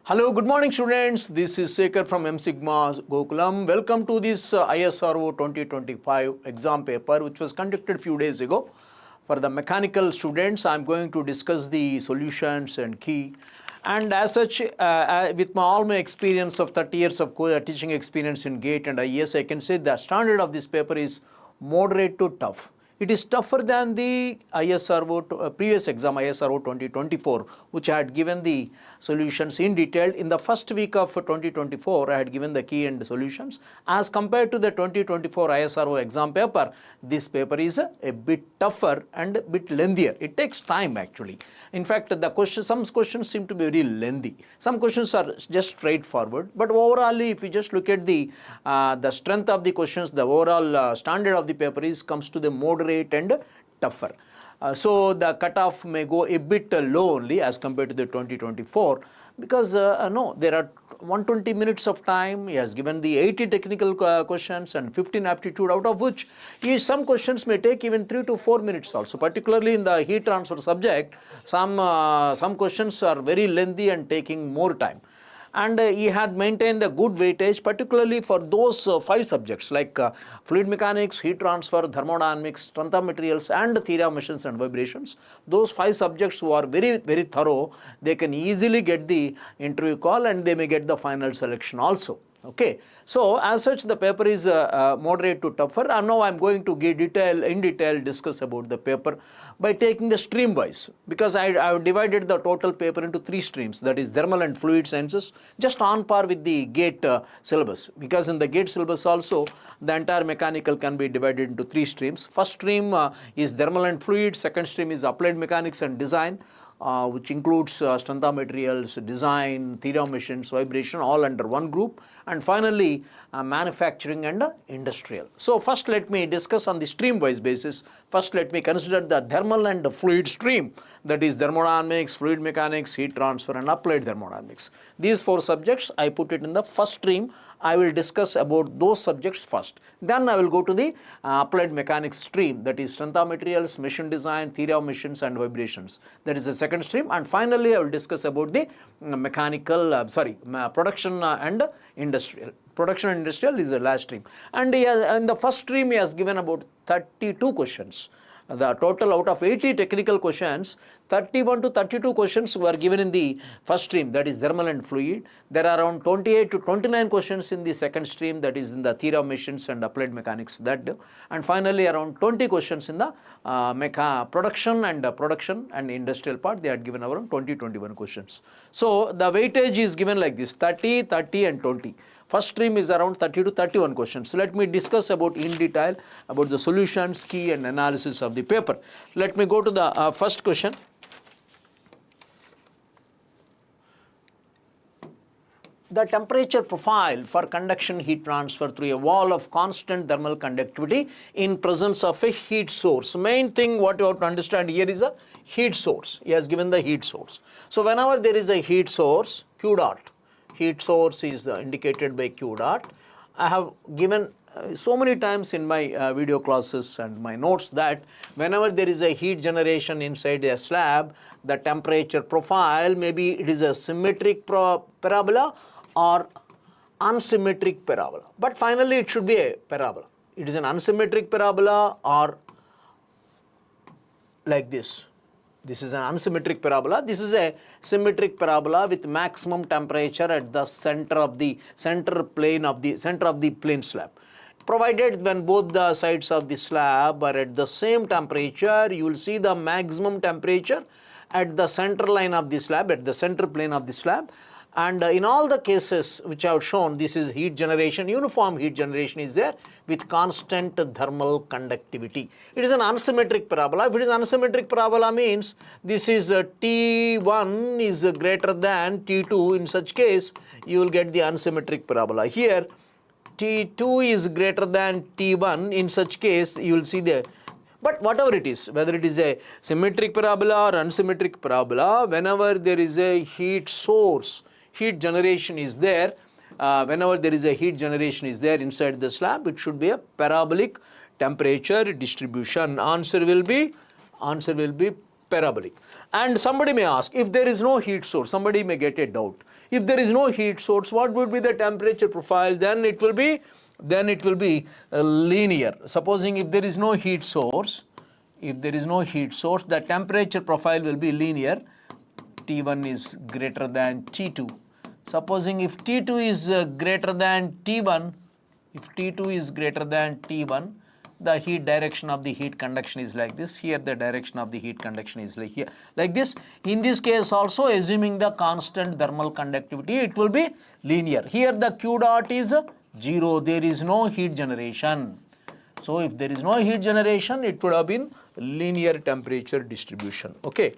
Hello, good morning students. This is Shekhar from M Sigma Gokulam. Welcome to this ISRO 2025 exam paper which was conducted few days ago. For the mechanical students, I am going to discuss the solutions and key. And as such, with all my experience of 30 years of teaching experience in GATE and IES, I can say the standard of this paper is moderate to tough. It is tougher than the ISRO previous exam, ISRO 2024, which I had given the solutions in detail. In the first week of 2024, I had given the key and solutions. As compared to the 2024 ISRO exam paper, this paper is a bit tougher and a bit lengthier. It takes time actually. In fact, some questions seem to be very lengthy. Some questions are just straightforward. But overall, if you just look at the strength of the questions, the overall standard of the paper comes to the moderate and tougher. So the cutoff may go a bit low only as compared to the 2024 because no, there are 120 minutes of time. He has given the 80 technical questions and 15 aptitude, out of which some questions may take even 3 to 4 minutes also. Particularly in the heat transfer subject, some questions are very lengthy and taking more time. And he had maintained a good weightage, particularly for those 5 subjects like fluid mechanics, heat transfer, thermodynamics, strength of materials, and theory of machines and vibrations. Those 5 subjects who are very, very thorough, they can easily get the interview call and they may get the final selection also. Okay, so as such the paper is moderate to tougher, and now I am going to in detail discuss about the paper by taking the stream wise, because I have divided the total paper into 3 streams, that is thermal and fluid sciences, just on par with the GATE syllabus, because in the GATE syllabus also the entire mechanical can be divided into 3 streams. First stream is thermal and fluid, second stream is applied mechanics and design, which includes strength of materials, design, theory of machines, vibration, all under one group, and finally manufacturing and industrial. So first let me discuss on the stream wise basis. First let me consider the thermal and fluid stream, that is thermodynamics, fluid mechanics, heat transfer and applied thermodynamics. These 4 subjects I put it in the first stream. I will discuss about those subjects first. Then I will go to the applied mechanics stream, that is strength of materials, machine design, theory of machines and vibrations. That is the second stream. And finally, I will discuss about the production and industrial. Production and industrial is the last stream. And in the first stream, he has given about 32 questions. The total out of 80 technical questions, 31 to 32 questions were given in the first stream, that is thermal and fluid. There are around 28 to 29 questions in the second stream, that is in the theory of machines and applied mechanics. And finally around 20 questions in the production and industrial part. They had given around 21 questions. So the weightage is given like this: 30, 30 and 20. First stream is around 30 to 31 questions. So let me discuss about in detail about the solutions, key and analysis of the paper. Let me go to the first question. The temperature profile for conduction heat transfer through a wall of constant thermal conductivity in presence of a heat source. Main thing what you have to understand here is a heat source. He has given the heat source. So whenever there is a heat source, Q dot, heat source is indicated by Q dot. I have given so many times in my video classes and my notes that whenever there is a heat generation inside a slab, the temperature profile, maybe it is a symmetric parabola or unsymmetric parabola. But finally it should be a parabola. It is an unsymmetric parabola or like this. This is an unsymmetric parabola. This is a symmetric parabola with maximum temperature at the center of the plane slab. Provided when both the sides of the slab are at the same temperature, you will see the maximum temperature at the center line of the slab, at the center plane of the slab. And in all the cases which I have shown, this is heat generation, uniform heat generation is there with constant thermal conductivity. It is an unsymmetric parabola. If it is unsymmetric parabola means this is T1 is greater than T2. In such case, you will get the unsymmetric parabola. Here, T2 is greater than T1. In such case, you will see the. But whatever it is, whether it is a symmetric parabola or unsymmetric parabola, whenever there is a heat source, heat generation is there, whenever there is a heat generation is there inside the slab, it should be a parabolic temperature distribution. Answer will be parabolic. And somebody may ask, if there is no heat source, somebody may get a doubt. If there is no heat source, what would be the temperature profile? Then it will be linear. Supposing if there is no heat source, the temperature profile will be linear. T1 is greater than T2. Supposing if T2 is greater than T1, the heat direction of the heat conduction is like this. Here the direction of the heat conduction is like here, like this. In this case also, assuming the constant thermal conductivity, it will be linear. Here the Q dot is 0. There is no heat generation. So if there is no heat generation, it would have been linear temperature distribution. Okay.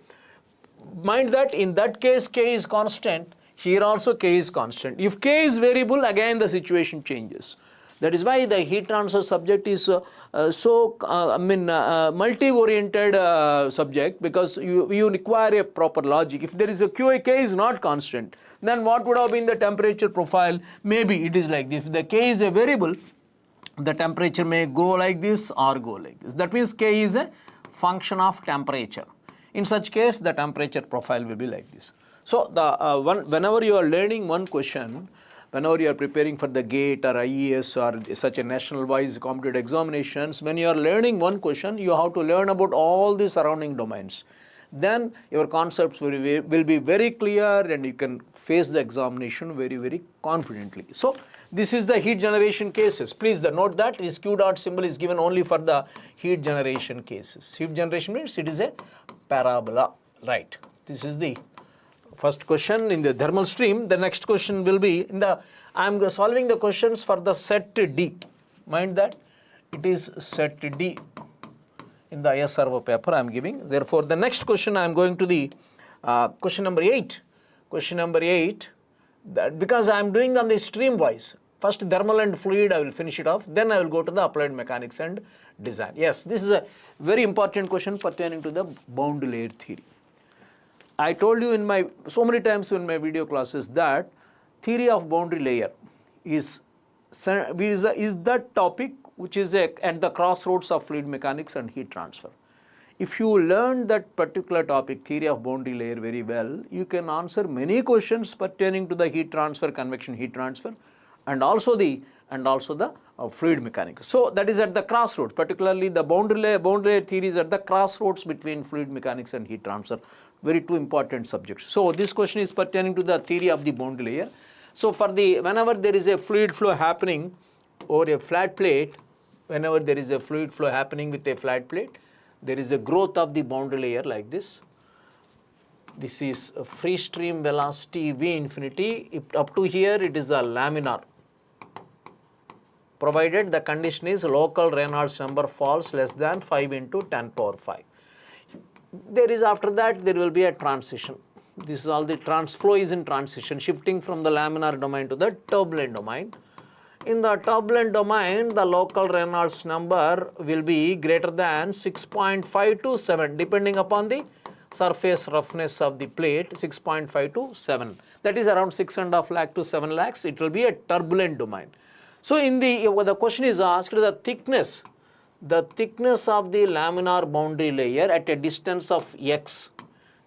Mind that in that case K is constant. Here also K is constant. If K is variable, again the situation changes. That is why the heat transfer subject is multi-oriented subject, because you require a proper logic. If there is a K is not constant, then what would have been the temperature profile? Maybe it is like this. If the K is a variable, the temperature may go like this or go like this. That means K is a function of temperature. In such case, the temperature profile will be like this. So whenever you are learning one question, whenever you are preparing for the GATE or IES or such a national-wise competitive examinations, when you are learning one question, you have to learn about all the surrounding domains. Then your concepts will be very clear and you can face the examination very, very confidently. So this is the heat generation cases. Please note that this Q dot symbol is given only for the heat generation cases. Heat generation means it is a parabola, right? This is the first question in the thermal stream. The next question will be I am solving the questions for the set D. Mind that it is set D in the ISRO paper I am giving. Therefore, the next question I am going to the question number 8. Question number 8, that because I am doing on the stream wise. First thermal and fluid I will finish it off. Then I will go to the applied mechanics and design. Yes, this is a very important question pertaining to the boundary layer theory. I told you so many times in my video classes that theory of boundary layer is that topic which is at the crossroads of fluid mechanics and heat transfer. If you learn that particular topic, theory of boundary layer, very well, you can answer many questions pertaining to the heat transfer, convection heat transfer, and also the fluid mechanics. So that is at the crossroads. Particularly the boundary layer theory is at the crossroads between fluid mechanics and heat transfer. Very two important subjects. So this question is pertaining to the theory of the boundary layer. So for whenever there is a fluid flow happening over a flat plate, whenever there is a fluid flow happening with a flat plate, there is a growth of the boundary layer like this. This is a free stream velocity V infinity. If up to here it is a laminar, provided the condition is local Reynolds number falls less than 5 into 10 power 5. There is, after that there will be a transition. This is all the flow is in transition, shifting from the laminar domain to the turbulent domain. In the turbulent domain, the local Reynolds number will be greater than 6.5 to 7, depending upon the surface roughness of the plate, 6.5 to 7. That is around 6.5 lakh to 7 lakhs. It will be a turbulent domain. So the question is asked, the thickness of the laminar boundary layer at a distance of x.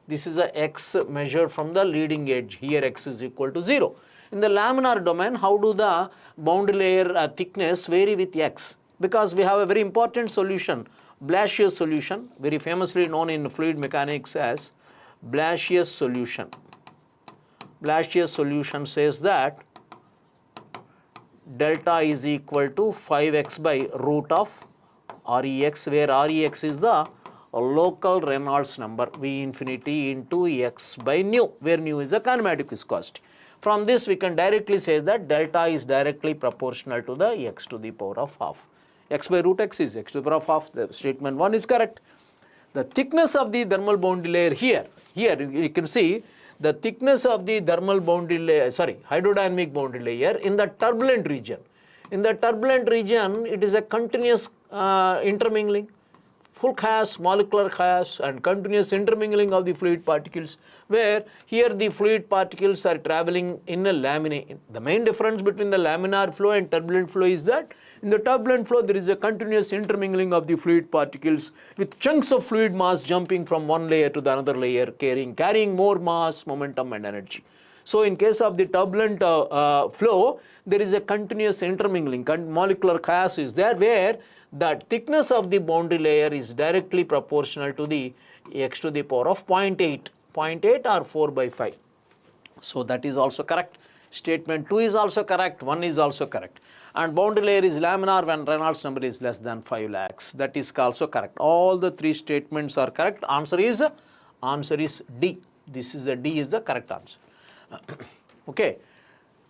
This is a x measured from the leading edge. Here x is equal to 0. In the laminar domain, how do the boundary layer thickness vary with x? Because we have a very important solution, Blasius solution, very famously known in fluid mechanics as Blasius solution. Blasius solution says that delta is equal to 5x by root of Rex, where Rex is the local Reynolds number V infinity into x by nu, where nu is a kinematic viscosity. From this we can directly say that delta is directly proportional to the x to the power of half. X by root x is x to the power of half. The statement 1 is correct. The thickness of the thermal boundary layer here you can see the thickness of the thermal boundary layer, hydrodynamic boundary layer in the turbulent region. In the turbulent region, it is a continuous intermingling, full chaos, molecular chaos, and continuous intermingling of the fluid particles, where here the fluid particles are traveling in a laminae. The main difference between the laminar flow and turbulent flow is that In the turbulent flow, there is a continuous intermingling of the fluid particles with chunks of fluid mass jumping from one layer to the another layer, carrying more mass, momentum and energy. So in case of the turbulent flow, there is a continuous intermingling, molecular chaos is there, where the thickness of the boundary layer is directly proportional to the x to the power of 0.8 or 4 by 5. So that is also correct. Statement 2 is also correct, 1 is also correct. And boundary layer is laminar when Reynolds number is less than 5 lakhs. That is also correct. All the 3 statements are correct. Answer is D. This is the D is the correct answer. Okay.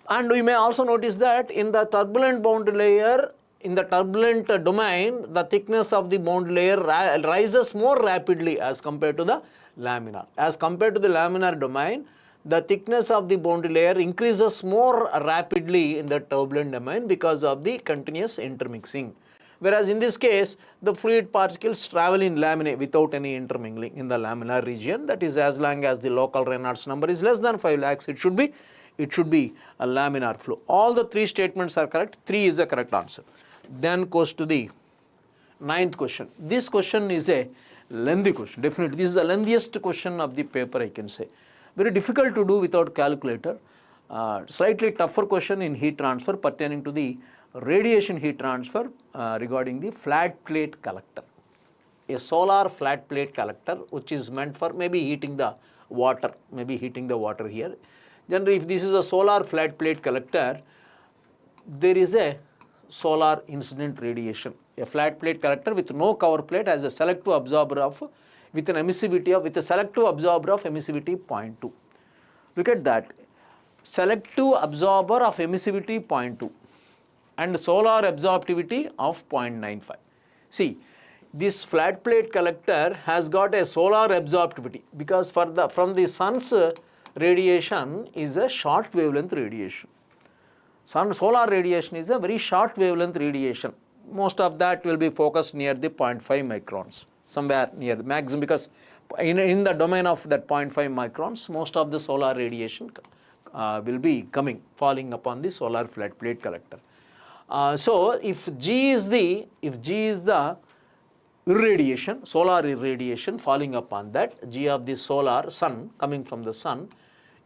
And we may also notice that in the turbulent boundary layer, in the turbulent domain, the thickness of the boundary layer rises more rapidly as compared to the laminar. As compared to the laminar domain, the thickness of the boundary layer increases more rapidly in the turbulent domain because of the continuous intermixing. Whereas in this case, the fluid particles travel in laminae without any intermingling in the laminar region. That is, as long as the local Reynolds number is less than 5 lakhs, it should be a laminar flow. All the 3 statements are correct. 3 is the correct answer. Then goes to the 9th question. This question is a lengthy question. Definitely, this is the lengthiest question of the paper, I can say. Very difficult to do without calculator. Slightly tougher question in heat transfer pertaining to the radiation heat transfer regarding the flat plate collector. A solar flat plate collector which is meant for maybe heating the water, here. Generally, if this is a solar flat plate collector, there is a solar incident radiation. A flat plate collector with no cover plate has a selective absorber of with a selective absorber of emissivity 0.2. Look at that. Selective absorber of emissivity 0.2 and solar absorptivity of 0.95. See, this flat plate collector has got a solar absorptivity because from the sun's radiation is a short wavelength radiation. Solar radiation is a very short wavelength radiation. Most of that will be focused near the 0.5 microns, somewhere near the maximum, because in the domain of that 0.5 microns, most of the solar radiation will be falling upon the solar flat plate collector. So if G is the irradiation, solar irradiation falling upon that, G of the solar sun coming from the sun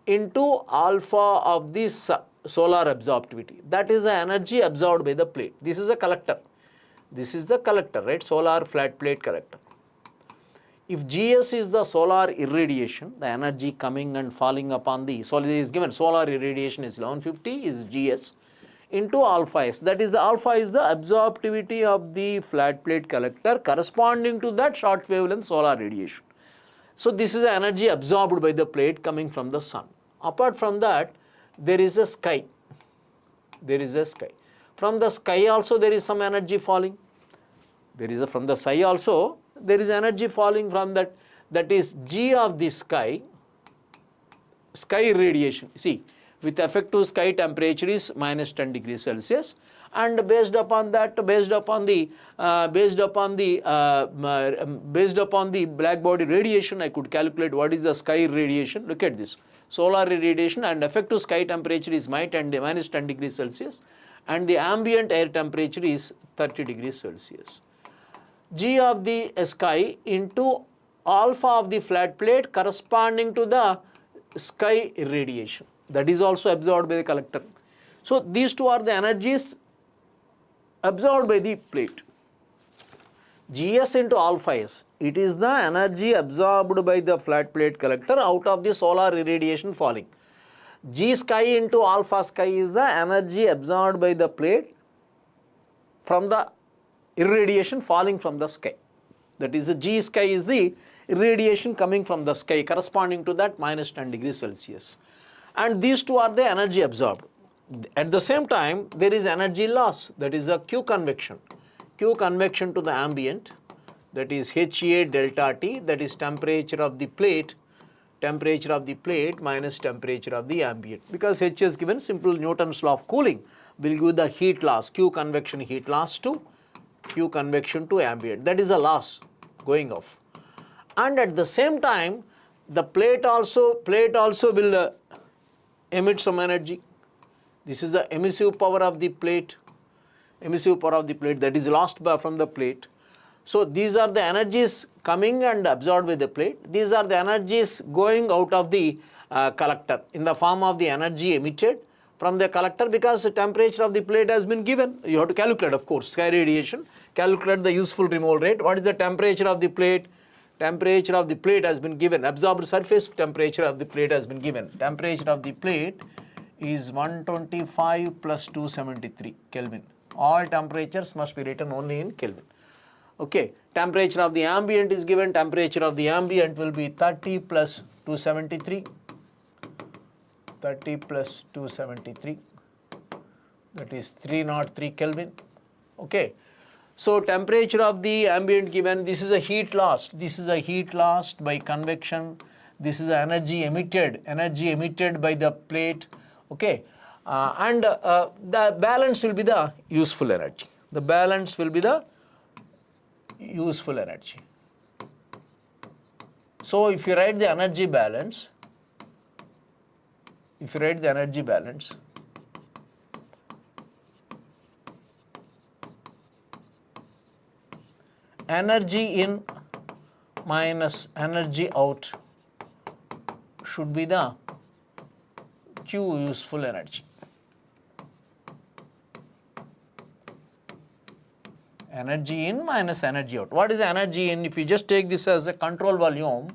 into alpha of this solar absorptivity, that is the energy absorbed by the plate. This is a collector. This is the collector, right? Solar flat plate collector. If Gs is the solar irradiation, the energy coming and falling upon the solar is given, solar irradiation is 1150 is Gs into alpha S. That is, alpha is the absorptivity of the flat plate collector corresponding to that short wavelength solar radiation. So this is the energy absorbed by the plate coming from the sun. Apart from that, there is a sky. From the sky also there is some energy falling. From the sky also there is energy falling from that. That is G of the sky irradiation. See, with effective sky temperature is minus 10 degrees Celsius, and based upon the black body radiation, I could calculate what is the sky irradiation. Look at this. Solar irradiation and effective sky temperature is minus 10 degrees Celsius, and the ambient air temperature is 30 degrees Celsius. G of the sky into alpha of the flat plate corresponding to the sky irradiation, that is also absorbed by the collector. So these two are the energies absorbed by the plate. Gs into alpha S, it is the energy absorbed by the flat plate collector out of the solar irradiation falling. G sky into alpha sky is the energy absorbed by the plate from the irradiation falling from the sky. That is, the G sky is the irradiation coming from the sky corresponding to that minus 10 degrees Celsius. And these two are the energy absorbed. At the same time, there is energy loss, that is a Q convection. Q convection to the ambient, that is HA delta T, that is temperature of the plate minus temperature of the ambient. Because H is given, simple Newton's law of cooling will give the heat loss, Q convection heat loss to Q convection to ambient. That is a loss going off. And at the same time, the plate also will emit some energy. This is the emissive power of the plate. emissive power of the plate that is lost from the plate. So these are the energies coming and absorbed by the plate. These are the energies going out of the collector in the form of the energy emitted from the collector, because the temperature of the plate has been given. You have to calculate, of course, sky radiation, calculate the useful removal rate. What is the temperature of the plate? Temperature of the plate has been given. Absorbed surface temperature of the plate has been given. Temperature of the plate is 125 plus 273 Kelvin. All temperatures must be written only in Kelvin. Okay, temperature of the ambient is given. Temperature of the ambient will be 30 plus 273. 30 plus 273, that is 303 Kelvin. Okay, so temperature of the ambient given. This is a heat lost. This is a heat lost by convection. This is energy emitted by the plate. Okay, and the balance will be the useful energy. The balance will be the useful energy. So if you write the energy balance, energy in minus energy out should be the Q useful energy. Energy in minus energy out. What is energy in? If you just take this as a control volume,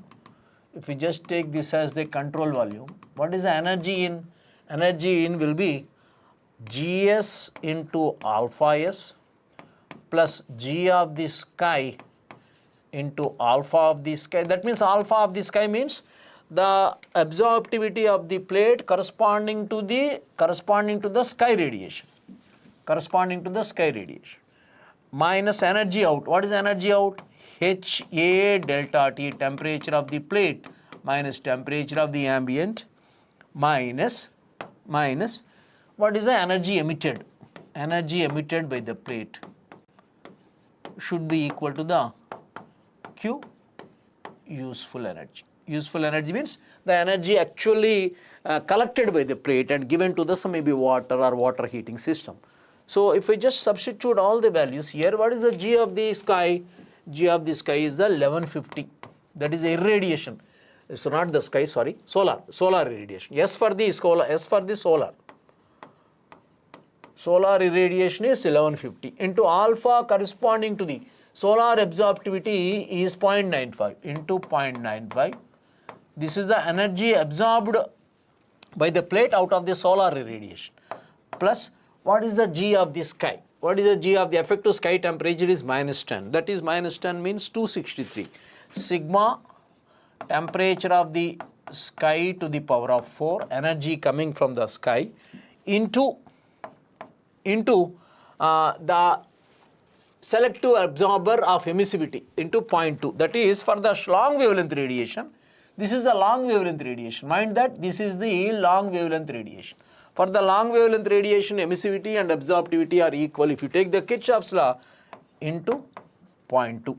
what is the energy in? Energy in will be Gs into alpha S plus G of the sky into alpha of the sky. That means alpha of the sky means the absorptivity of the plate corresponding to the sky radiation. Minus energy out. What is energy out? HA delta T, temperature of the plate minus temperature of the ambient, minus what is the energy emitted? Energy emitted by the plate should be equal to the Q useful energy. Useful energy means the energy actually collected by the plate and given to the some maybe water or water heating system. So if we just substitute all the values here, what is the G of the sky? G of the sky is the 1150. That is irradiation. It's not the sky, sorry, solar irradiation. S for the solar. Solar irradiation is 1150 into alpha corresponding to the solar absorptivity is 0.95 into 0.95. This is the energy absorbed by the plate out of the solar irradiation. Plus, what is the G of the sky? What is the G of the effective sky temperature is minus 10. That is minus 10 means 263. Sigma temperature of the sky to the power of 4, energy coming from the sky, into the selective absorber of emissivity into 0.2. That is for the long wavelength radiation. This is the long wavelength radiation. Mind that this is the long wavelength radiation. For the long wavelength radiation, emissivity and absorptivity are equal. If you take the Kirchhoff's law into 0.2.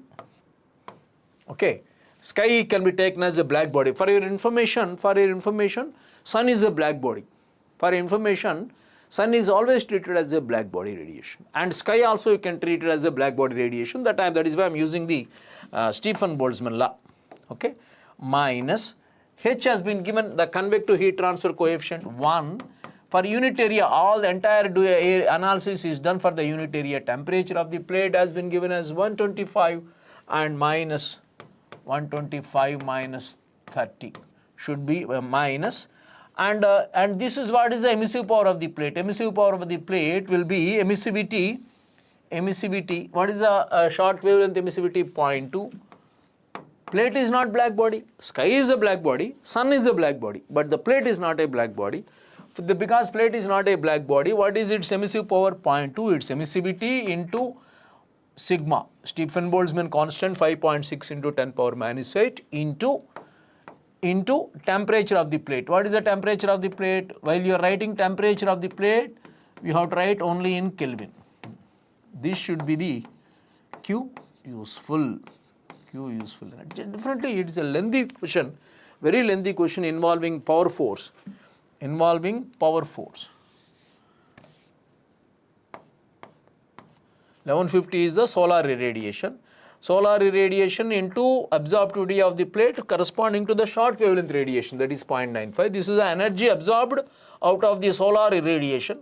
Okay. Sky can be taken as a black body. For your information, sun is a black body. For information, sun is always treated as a black body radiation. And sky also you can treat it as a black body radiation. That is why I am using the Stephen-Boltzmann law. Okay. Minus H has been given the convective heat transfer coefficient 1. For unit area, all the entire analysis is done for the unit area. Temperature of the plate has been given as 125 and minus 125 minus 30 should be minus. And this is what is the emissive power of the plate. Emissive power of the plate will be emissivity. What is the short wavelength emissivity? 0.2. Plate is not black body. Sky is a black body. Sun is a black body. But the plate is not a black body. Because plate is not a black body, what is its emissive power? 0.2. Its emissivity into sigma. Stephen-Boltzmann constant 5.6 into 10 power minus 8 into temperature of the plate. What is the temperature of the plate? While you are writing temperature of the plate, you have to write only in Kelvin. This should be the Q useful energy. Definitely it is a lengthy question, very lengthy question involving power force. 1150 is the solar irradiation. Solar irradiation into absorptivity of the plate corresponding to the short wavelength radiation, that is 0.95. This is the energy absorbed out of the solar irradiation.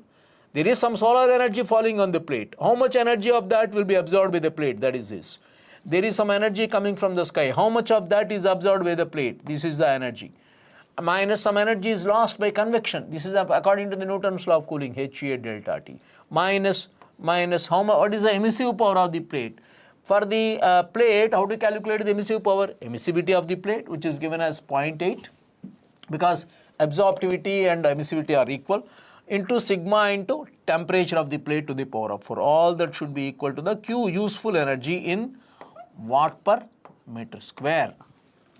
There is some solar energy falling on the plate. How much energy of that will be absorbed by the plate? That is this. There is some energy coming from the sky. How much of that is absorbed by the plate? This is the energy. Minus some energy is lost by convection. This is according to the Newton's law of cooling, HA delta T. Minus how much? What is the emissive power of the plate? For the plate, how to calculate the emissive power? Emissivity of the plate, which is given as 0.8, because absorptivity and emissivity are equal, into sigma into temperature of the plate to the power of 4. All that should be equal to the Q useful energy in watt per meter square.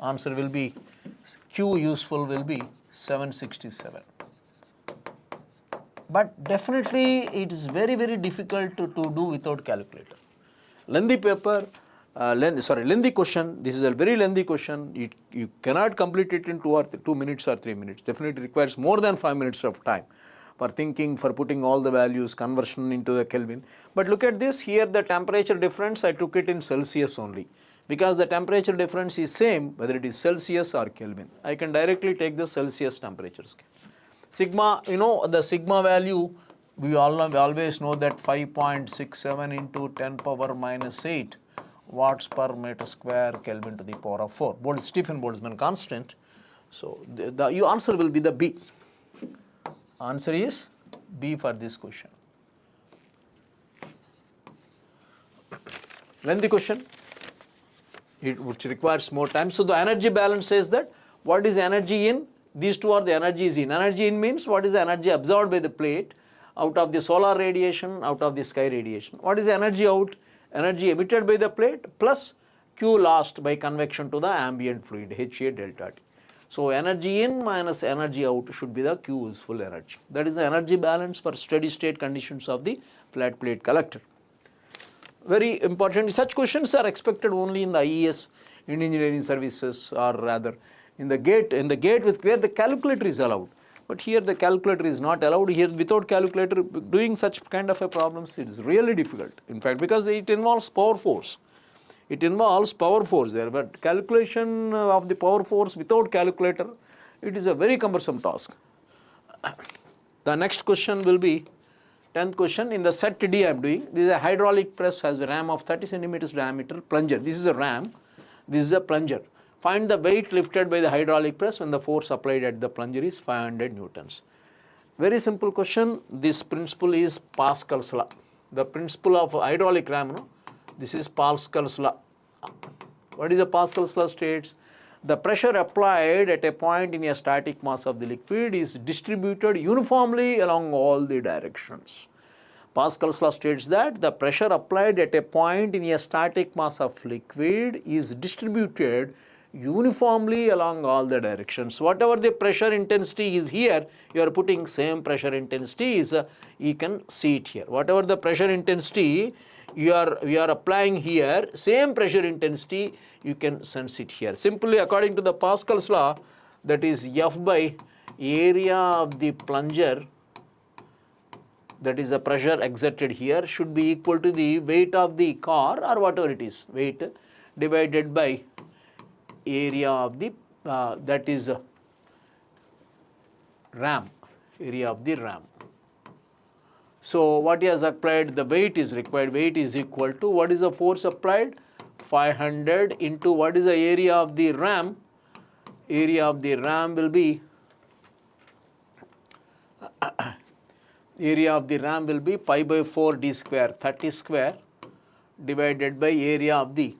Answer will be Q useful will be 767. But definitely it is very difficult to do without calculator. Lengthy paper, lengthy question. This is a very lengthy question. You cannot complete it in 2 minutes or 3 minutes. Definitely requires more than 5 minutes of time for thinking, for putting all the values, conversion into the Kelvin. But look at this here, the temperature difference, I took it in Celsius only, because the temperature difference is same whether it is Celsius or Kelvin. I can directly take the Celsius temperature scale. Sigma, the sigma value, we always know that 5.67 into 10 power minus 8 watts per meter square Kelvin to the power of 4. Stephen Boltzmann constant. So your answer will be the B. Answer is B for this question. Lengthy question, which requires more time. So the energy balance says that what is energy in? These two are the energies in. Energy in means what is the energy absorbed by the plate out of the solar radiation, out of the sky radiation. What is the energy out? Energy emitted by the plate plus Q lost by convection to the ambient fluid, HA delta T. So energy in minus energy out should be the Q useful energy. That is the energy balance for steady state conditions of the flat plate collector. Very important. Such questions are expected only in the IES, in engineering services, or rather in the gate with where the calculator is allowed. But here the calculator is not allowed. Here without calculator doing such kind of a problems, it is really difficult. In fact, because it involves power force. It involves power force there, but calculation of the power force without calculator, it is a very cumbersome task. The next question will be 10th question. In the set D I am doing, this is a hydraulic press, has a ram of 30 centimeters diameter, plunger. This is a ram, this is a plunger. Find the weight lifted by the hydraulic press when the force applied at the plunger is 500 newtons. Very simple question. This principle is Pascal's law. The principle of hydraulic ram, this is Pascal's law. What is the Pascal's law states? The pressure applied at a point in a static mass of the liquid is distributed uniformly along all the directions. Pascal's law states that the pressure applied at a point in a static mass of liquid is distributed uniformly along all the directions. Whatever the pressure intensity is here, you are putting same pressure intensity is, you can see it here. Whatever the pressure intensity we are applying here, same pressure intensity you can sense it here. Simply according to the Pascal's law, that is F by area of the plunger, that is the pressure exerted here, should be equal to the weight of the car or whatever it is, weight divided by area of the that is ram, area of the ram. So what he has applied, the weight is required, weight is equal to what is the force applied? 500 into what is the area of the ram? Area of the ram will be pi by 4 d square, 30 square, divided by area of the,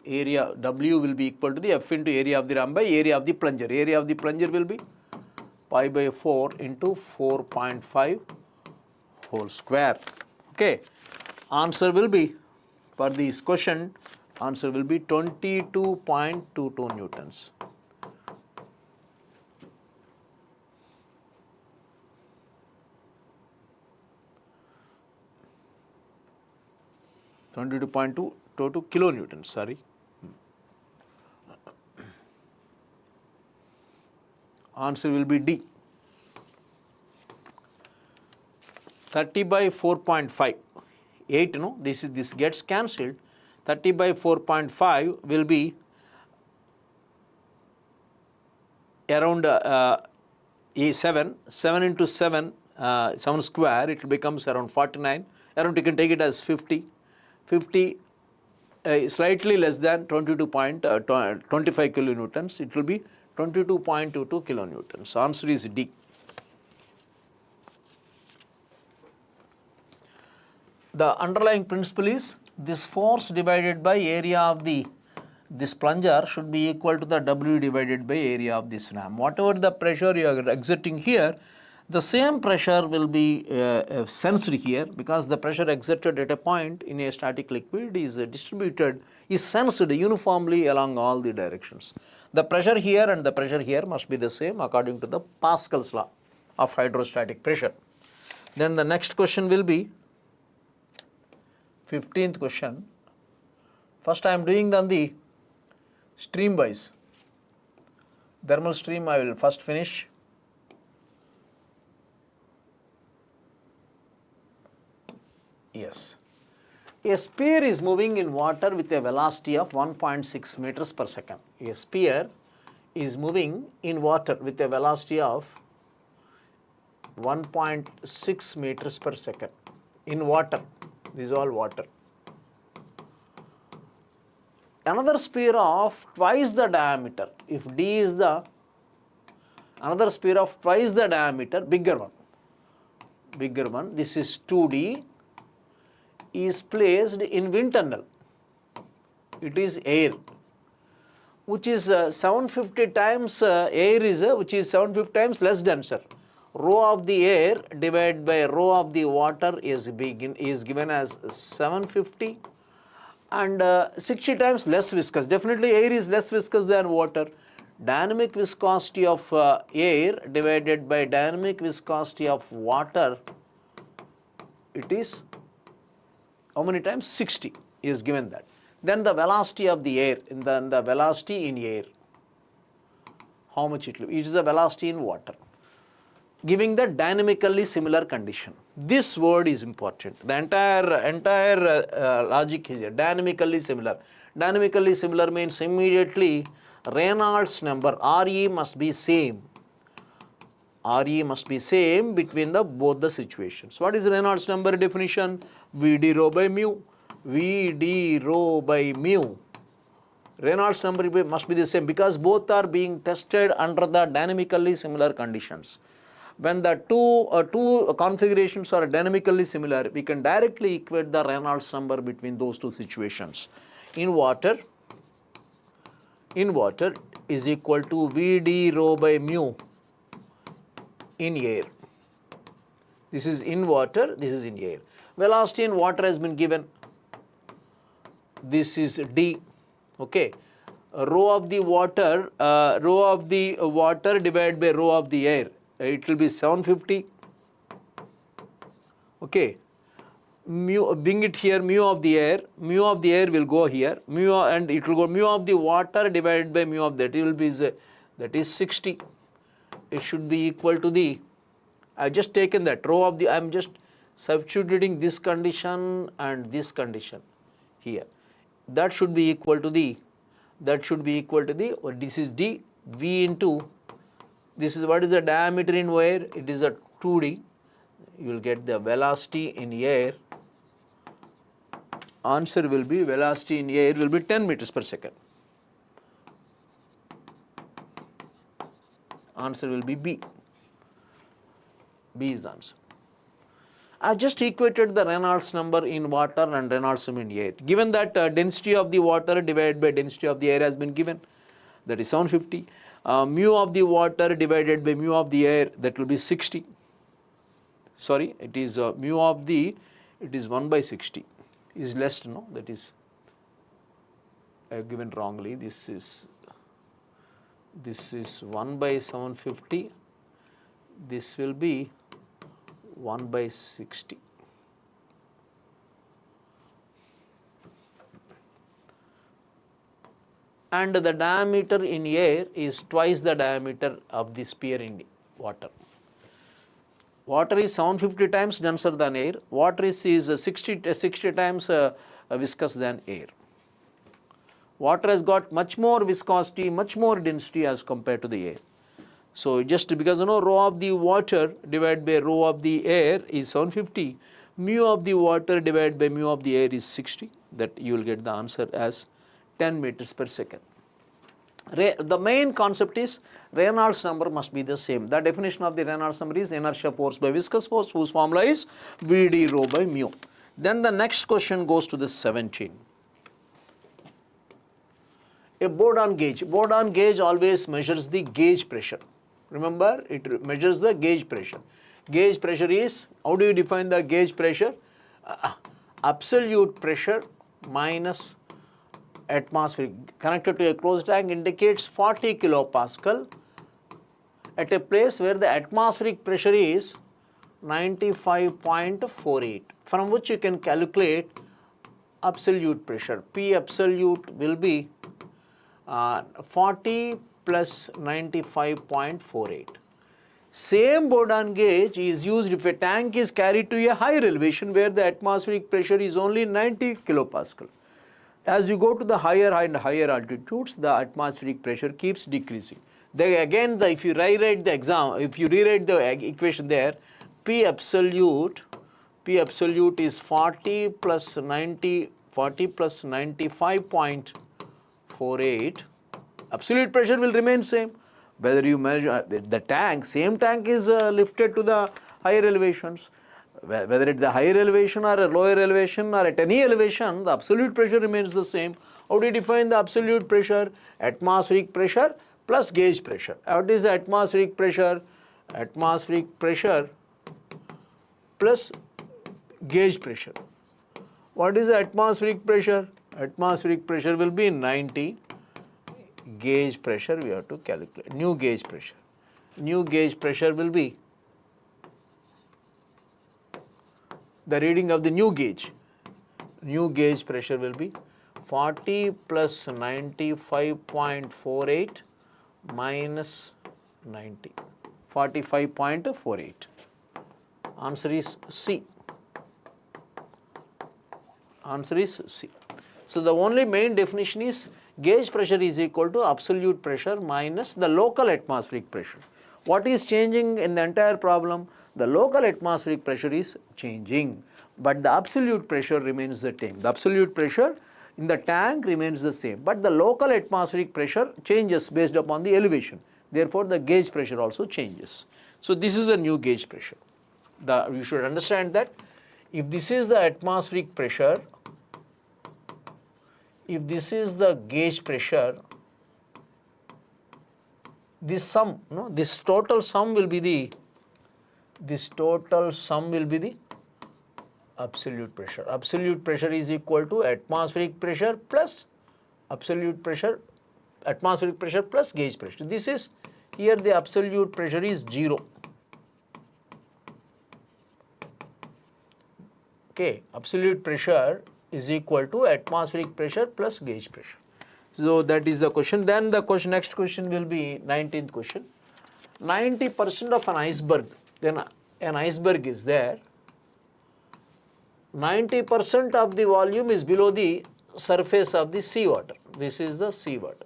area W will be equal to the F into area of the ram by area of the plunger. Area of the plunger will be pi by 4 into 4.5 whole square. Okay. Answer will be, for this question, answer will be 22.22 newtons. .22 kilonewtons, sorry. Answer will be D. 30 by 4.5. 8, no, this gets cancelled. 30 by 4.5 will be around 7 into 7, 7 square, it becomes around 49, around you can take it as 50, slightly less than 22.25 kilonewtons, it will be 22.22 kilonewtons. Answer is D. The underlying principle is this force divided by area of this plunger should be equal to the W divided by area of this ram. Whatever the pressure you are exerting here, the same pressure will be sensed here, because the pressure exerted at a point in a static liquid is sensed uniformly along all the directions. The pressure here and the pressure here must be the same according to the Pascal's law of hydrostatic pressure. Then the next question will be 15th question. First I am doing on the stream wise. Thermal stream I will first finish. Yes. A sphere is moving in water with a velocity of 1.6 meters per second. A sphere is moving in water with a velocity of 1.6 meters per second in water. This is all water. Another sphere of twice the diameter, if D is the another sphere of twice the diameter, bigger one, this is 2D, is placed in wind tunnel. It is air, which is 750 times air is which is 750 times less denser. Rho of the air divided by rho of the water is given as 750 and 60 times less viscous. Definitely air is less viscous than water. Dynamic viscosity of air divided by dynamic viscosity of water, it is how many times? 60 is given that. Then the velocity of the air, the velocity in air, how much it will be? It is the velocity in water, giving the dynamically similar condition. This word is important. The entire logic is here. Dynamically similar. Dynamically similar means immediately Reynolds number RE must be same. RE must be same between both the situations. What is Reynolds number definition? VD rho by mu. VD rho by mu. Reynolds number must be the same because both are being tested under the dynamically similar conditions. When the two configurations are dynamically similar, we can directly equate the Reynolds number between those two situations. In water is equal to VD rho by mu in air. This is in water, this is in air. Velocity in water has been given. This is D. Okay. Rho of the water divided by rho of the air. It will be 750. Okay. Mu, bring it here, mu of the air will go here, and it will go mu of the water divided by mu of that. It will be that is 60. It should be equal to the, I have just taken that rho of the, I am just substituting this condition and this condition here. That should be equal to the, this is D, V into, this is what is the diameter in air, it is a 2D. You will get the velocity in air. Answer will be velocity in air will be 10 meters per second. Answer will be B. B is the answer. I have just equated the Reynolds number in water and Reynolds number in air. Given that density of the water divided by density of the air has been given, that is 750. Mu of the water divided by mu of the air, that will be 60. Sorry, it is mu of the, it is 1 by 60. Is less, no? That is, I have given wrongly. This is 1 by 750. This will be 1 by 60. And the diameter in air is twice the diameter of the sphere in water. 16th question. A sphere is moving in water with a velocity of 1.6 meters per second. A sphere is moving in water with a velocity of 1.6 meters per second. In water, a sphere is moving in water with a velocity of 1.6 meters per second. The velocity of the sphere in water is twice the diameter of the sphere in water. Water is 750 times denser than air. Water is 60 times viscous than air. Water has got much more viscosity, much more density as compared to the air. So just because rho of the water divided by rho of the air is 750, mu of the water divided by mu of the air is 60. That you will get the answer as 10 meters per second. The main concept is Reynolds number must be the same. The definition of the Reynolds number is inertia force by viscous force, whose formula is Vd rho by mu. Then the next question goes to the 17. A Bourdon gauge. Bourdon gauge always measures the gauge pressure. Remember, it measures the gauge pressure. Gauge pressure is, how do you define the gauge pressure? Absolute pressure minus atmospheric. Connected to a closed tank indicates 40 kilopascal at a place where the atmospheric pressure is 95.48, from which you can calculate absolute pressure. P absolute will be 40 plus 95.48. Same Bourdon gauge is used if a tank is carried to a higher elevation where the atmospheric pressure is only 90 kilopascal. As you go to the higher and higher altitudes, the atmospheric pressure keeps decreasing. Again, if you rewrite the equation there, P absolute is 40 plus 95.48. Absolute pressure will remain same. Whether you measure the tank, same tank is lifted to the higher elevations. Whether at the higher elevation or a lower elevation or at any elevation, the absolute pressure remains the same. How do you define the absolute pressure? Atmospheric pressure plus gauge pressure. What is the atmospheric pressure? Atmospheric pressure plus gauge pressure. What is the atmospheric pressure? Atmospheric pressure will be 90. Gauge pressure we have to calculate. New gauge pressure. New gauge pressure will be the reading of the new gauge. New gauge pressure will be 40 plus 95.48 minus 90. 45.48. Answer is C. Answer is C. So the only main definition is gauge pressure is equal to absolute pressure minus the local atmospheric pressure. What is changing in the entire problem? The local atmospheric pressure is changing, but the absolute pressure remains the same. The absolute pressure in the tank remains the same, but the local atmospheric pressure changes based upon the elevation. Therefore, the gauge pressure also changes. So this is the new gauge pressure. You should understand that if this is the atmospheric pressure, if this is the gauge pressure, this sum, this total sum will be the absolute pressure. Absolute pressure is equal to atmospheric pressure plus atmospheric pressure plus gauge pressure. This is, here the absolute pressure is 0. Okay, absolute pressure is equal to atmospheric pressure plus gauge pressure. So that is the question. Then the next question will be 19th question. 90% of an iceberg, then an iceberg is there. 90% of the volume is below the surface of the seawater. This is the seawater.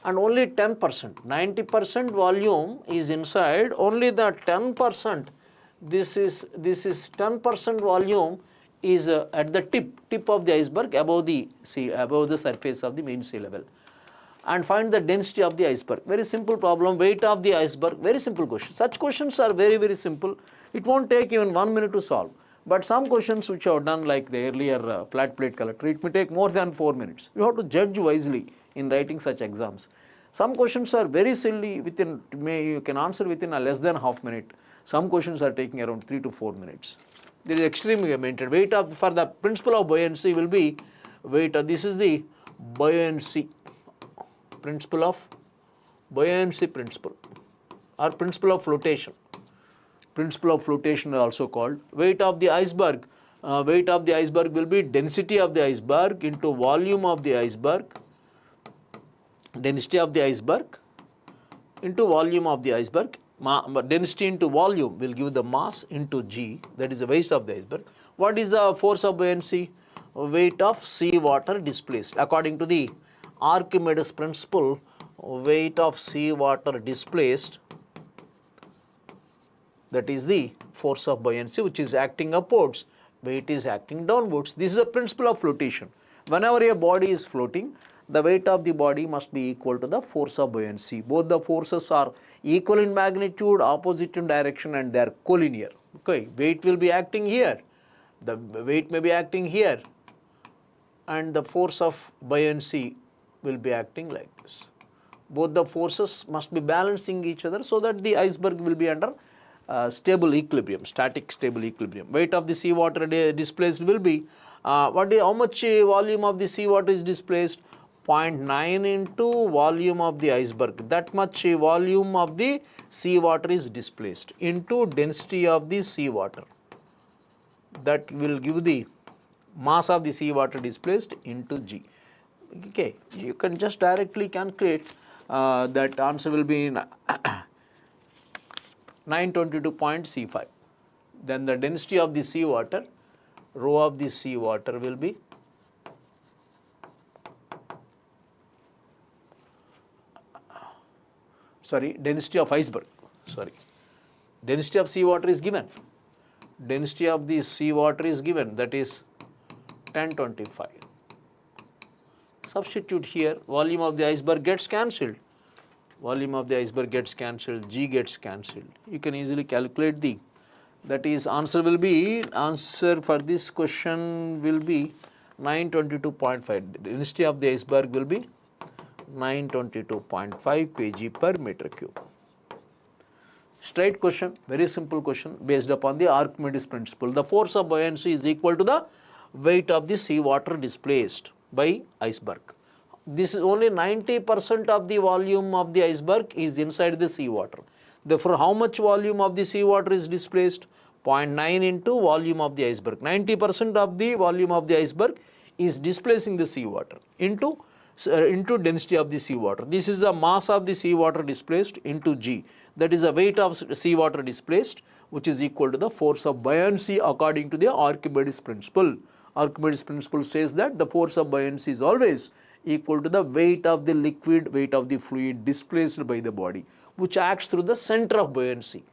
And only 10%, 90% volume is inside, only the 10%, this is 10% volume is at the tip of the iceberg above the surface of the mean sea level. And find the density of the iceberg. Very simple problem. Weight of the iceberg. Very simple question. Such questions are very, very simple. It won't take even 1 minute to solve. But some questions which I have done, like the earlier flat plate collector, it may take more than 4 minutes. You have to judge wisely in writing such exams. Some questions are very silly. You can answer within a less than half minute. Some questions are taking around 3 to 4 minutes. There is extremely limited. Weight of, for the principle of buoyancy will be weight of, this is the buoyancy. Principle of buoyancy principle or principle of flotation. Principle of flotation is also called. Weight of the iceberg. Weight of the iceberg will be density of the iceberg into volume of the iceberg. Density of the iceberg into volume of the iceberg density into volume will give the mass into g, that is the weight of the iceberg. What is the force of buoyancy? Weight of sea water displaced. According to the Archimedes principle, weight of sea water displaced, that is the force of buoyancy, which is acting upwards, weight is acting downwards. This is a principle of flotation. Whenever a body is floating, the weight of the body must be equal to the force of buoyancy. Both the forces are equal in magnitude, opposite in direction, and they are collinear. Okay, weight will be acting here, the weight may be acting here, and the force of buoyancy will be acting like this. Both the forces must be balancing each other so that the iceberg will be under stable equilibrium, static stable equilibrium. Weight of the sea water displaced will be, how much volume of the sea water is displaced? 0.9 into volume of the iceberg. That much volume of the sea water is displaced into density of the sea water. That will give the mass of the sea water displaced into g. Okay, you can just directly calculate that answer will be 922.C5. Then the density of the sea water, rho of the sea water will be density of iceberg, density of sea water is given. Density of the sea water is given, that is 1025. Substitute here, volume of the iceberg gets cancelled. Volume of the iceberg gets cancelled, g gets cancelled. You can easily calculate the, that is answer for this question will be 922.5. Density of the iceberg will be 922.5 kg per meter cube. Straight question, very simple question based upon the Archimedes principle. The force of buoyancy is equal to the weight of the sea water displaced by iceberg. This is only 90% of the volume of the iceberg is inside the sea water. Therefore, how much volume of the sea water is displaced? 0.9 into volume of the iceberg. 90% of the volume of the iceberg is displacing the sea water into density of the sea water. This is the mass of the sea water displaced into g. That is the weight of sea water displaced, which is equal to the force of buoyancy according to the Archimedes principle. Archimedes principle says that the force of buoyancy is always equal to the weight of the liquid, weight of the fluid displaced by the body, which acts through the center of buoyancy.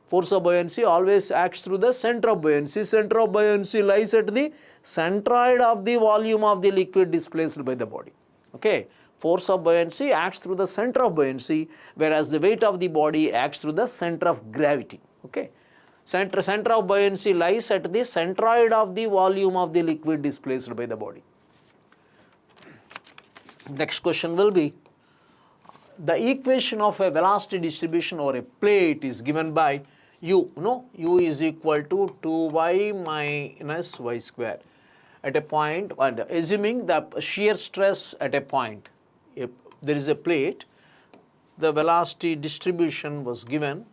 Force of buoyancy always acts through the center of buoyancy. Center of buoyancy lies at the centroid of the volume of the liquid displaced by the body. Okay, force of buoyancy acts through the center of buoyancy, whereas the weight of the body acts through the center of gravity. Okay, center of buoyancy lies at the centroid of the volume of the liquid displaced by the body. Next question will be, the equation of a velocity distribution over a plate is given by u. U is equal to 2y minus y square. At a point, and assuming the shear stress at a point, if there is a plate, the velocity distribution was given.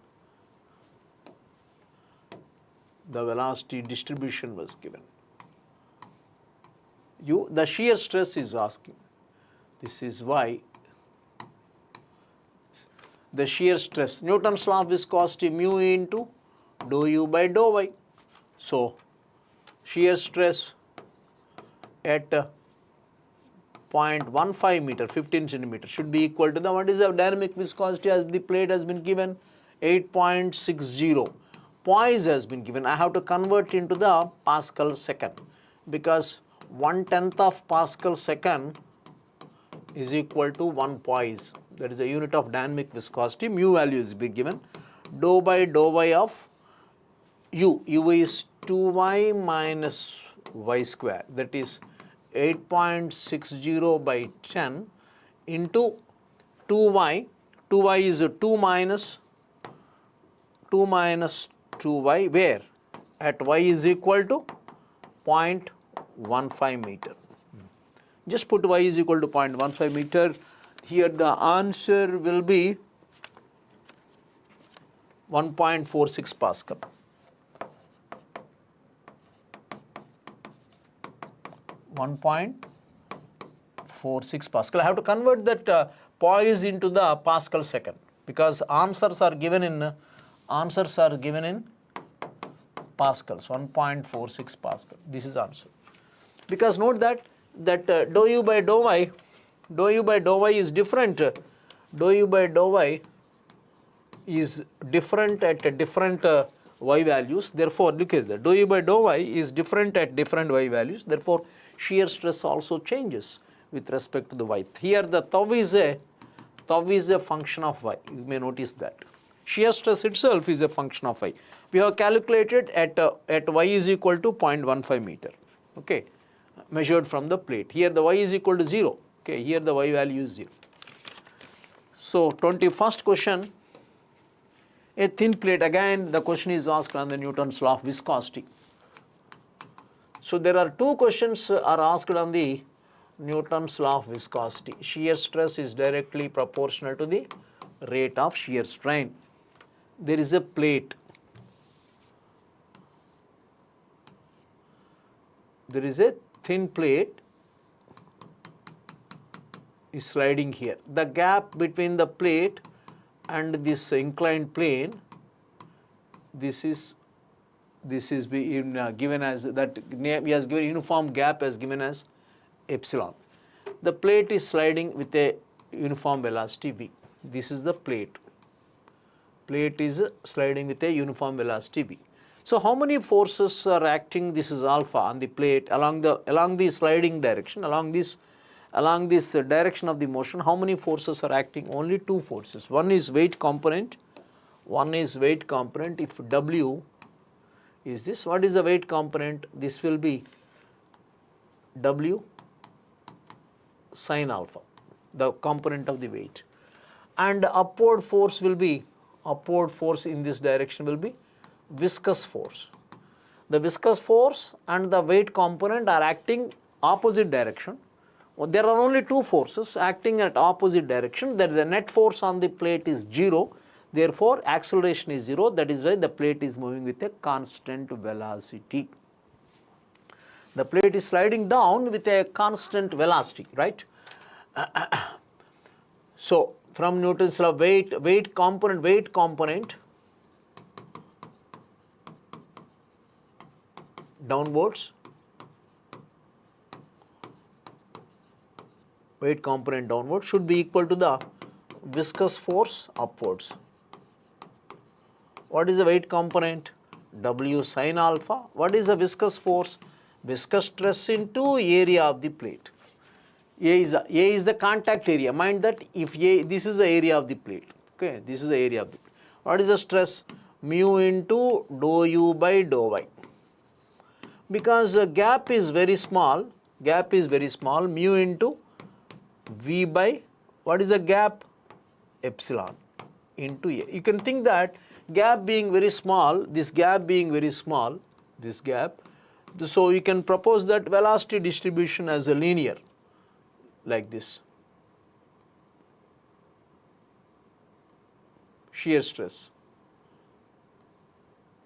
The velocity distribution was given. The shear stress is asking. This is why the shear stress, Newton's law of viscosity, mu into dou u by dou y. So, shear stress at 0.15 meter, 15 centimeter should be equal to the, what is the dynamic viscosity as the plate has been given? 8.60. Poise has been given. I have to convert into the Pascal second, because 1/10 of Pascal second is equal to 1 poise. That is the unit of dynamic viscosity. Mu value is being given. Dou by dou y of u. U is 2y minus y square. That is 8.60 by 10 into 2y. 2y is 2 minus 2y, where at y is equal to 0.15 meter. Just put y is equal to 0.15 meter. Here the answer will be 1.46 Pascal. 1.46 Pascal. I have to convert that poise into the Pascal second. because answers are given in pascals, 1.46 pascal. This is answer. Because note that dou u by dou y is different. Dou u by dou y is different at different y values. Therefore, look at that. Dou u by dou y is different at different y values. Therefore, shear stress also changes with respect to the y. Here, the tau is a function of y. You may notice that. Shear stress itself is a function of y. We have calculated at y is equal to 0.15 meter. Okay, measured from the plate. Here the y is equal to 0. Okay, here the y value is 0. So 21st question, a thin plate. Again, the question is asked on the Newton's law of viscosity. So there are two questions are asked on the Newton's law of viscosity. Shear stress is directly proportional to the rate of shear strain. There is a plate. There is a thin plate is sliding here. The gap between the plate and this inclined plane, this is given as that name. He has given uniform gap as given as epsilon. The plate is sliding with a uniform velocity v. This is the plate. Plate is sliding with a uniform velocity v. So how many forces are acting? This is alpha on the plate along the sliding direction, along this direction of the motion. How many forces are acting? Only two forces. One is weight component. If W is this, what is the weight component? This will be W sin alpha, the component of the weight. And upward force in this direction will be viscous force. The viscous force and the weight component are acting opposite direction. There are only two forces acting at opposite direction. That the net force on the plate is 0. Therefore, acceleration is 0. That is why the plate is moving with a constant velocity. The plate is sliding down with a constant velocity, right? So, from Newton's law, weight component downwards, should be equal to the viscous force upwards. What is the weight component? W sin alpha. What is the viscous force? Viscous stress into area of the plate. A is the contact area. Mind that if this is the area of the plate. Okay, this is the area of the plate. What is the stress? Mu into dou u by dou y. Because the gap is very small, mu into v by, what is the gap? Epsilon into a. You can think that gap being very small, so you can propose that velocity distribution as a linear, like this. Shear stress.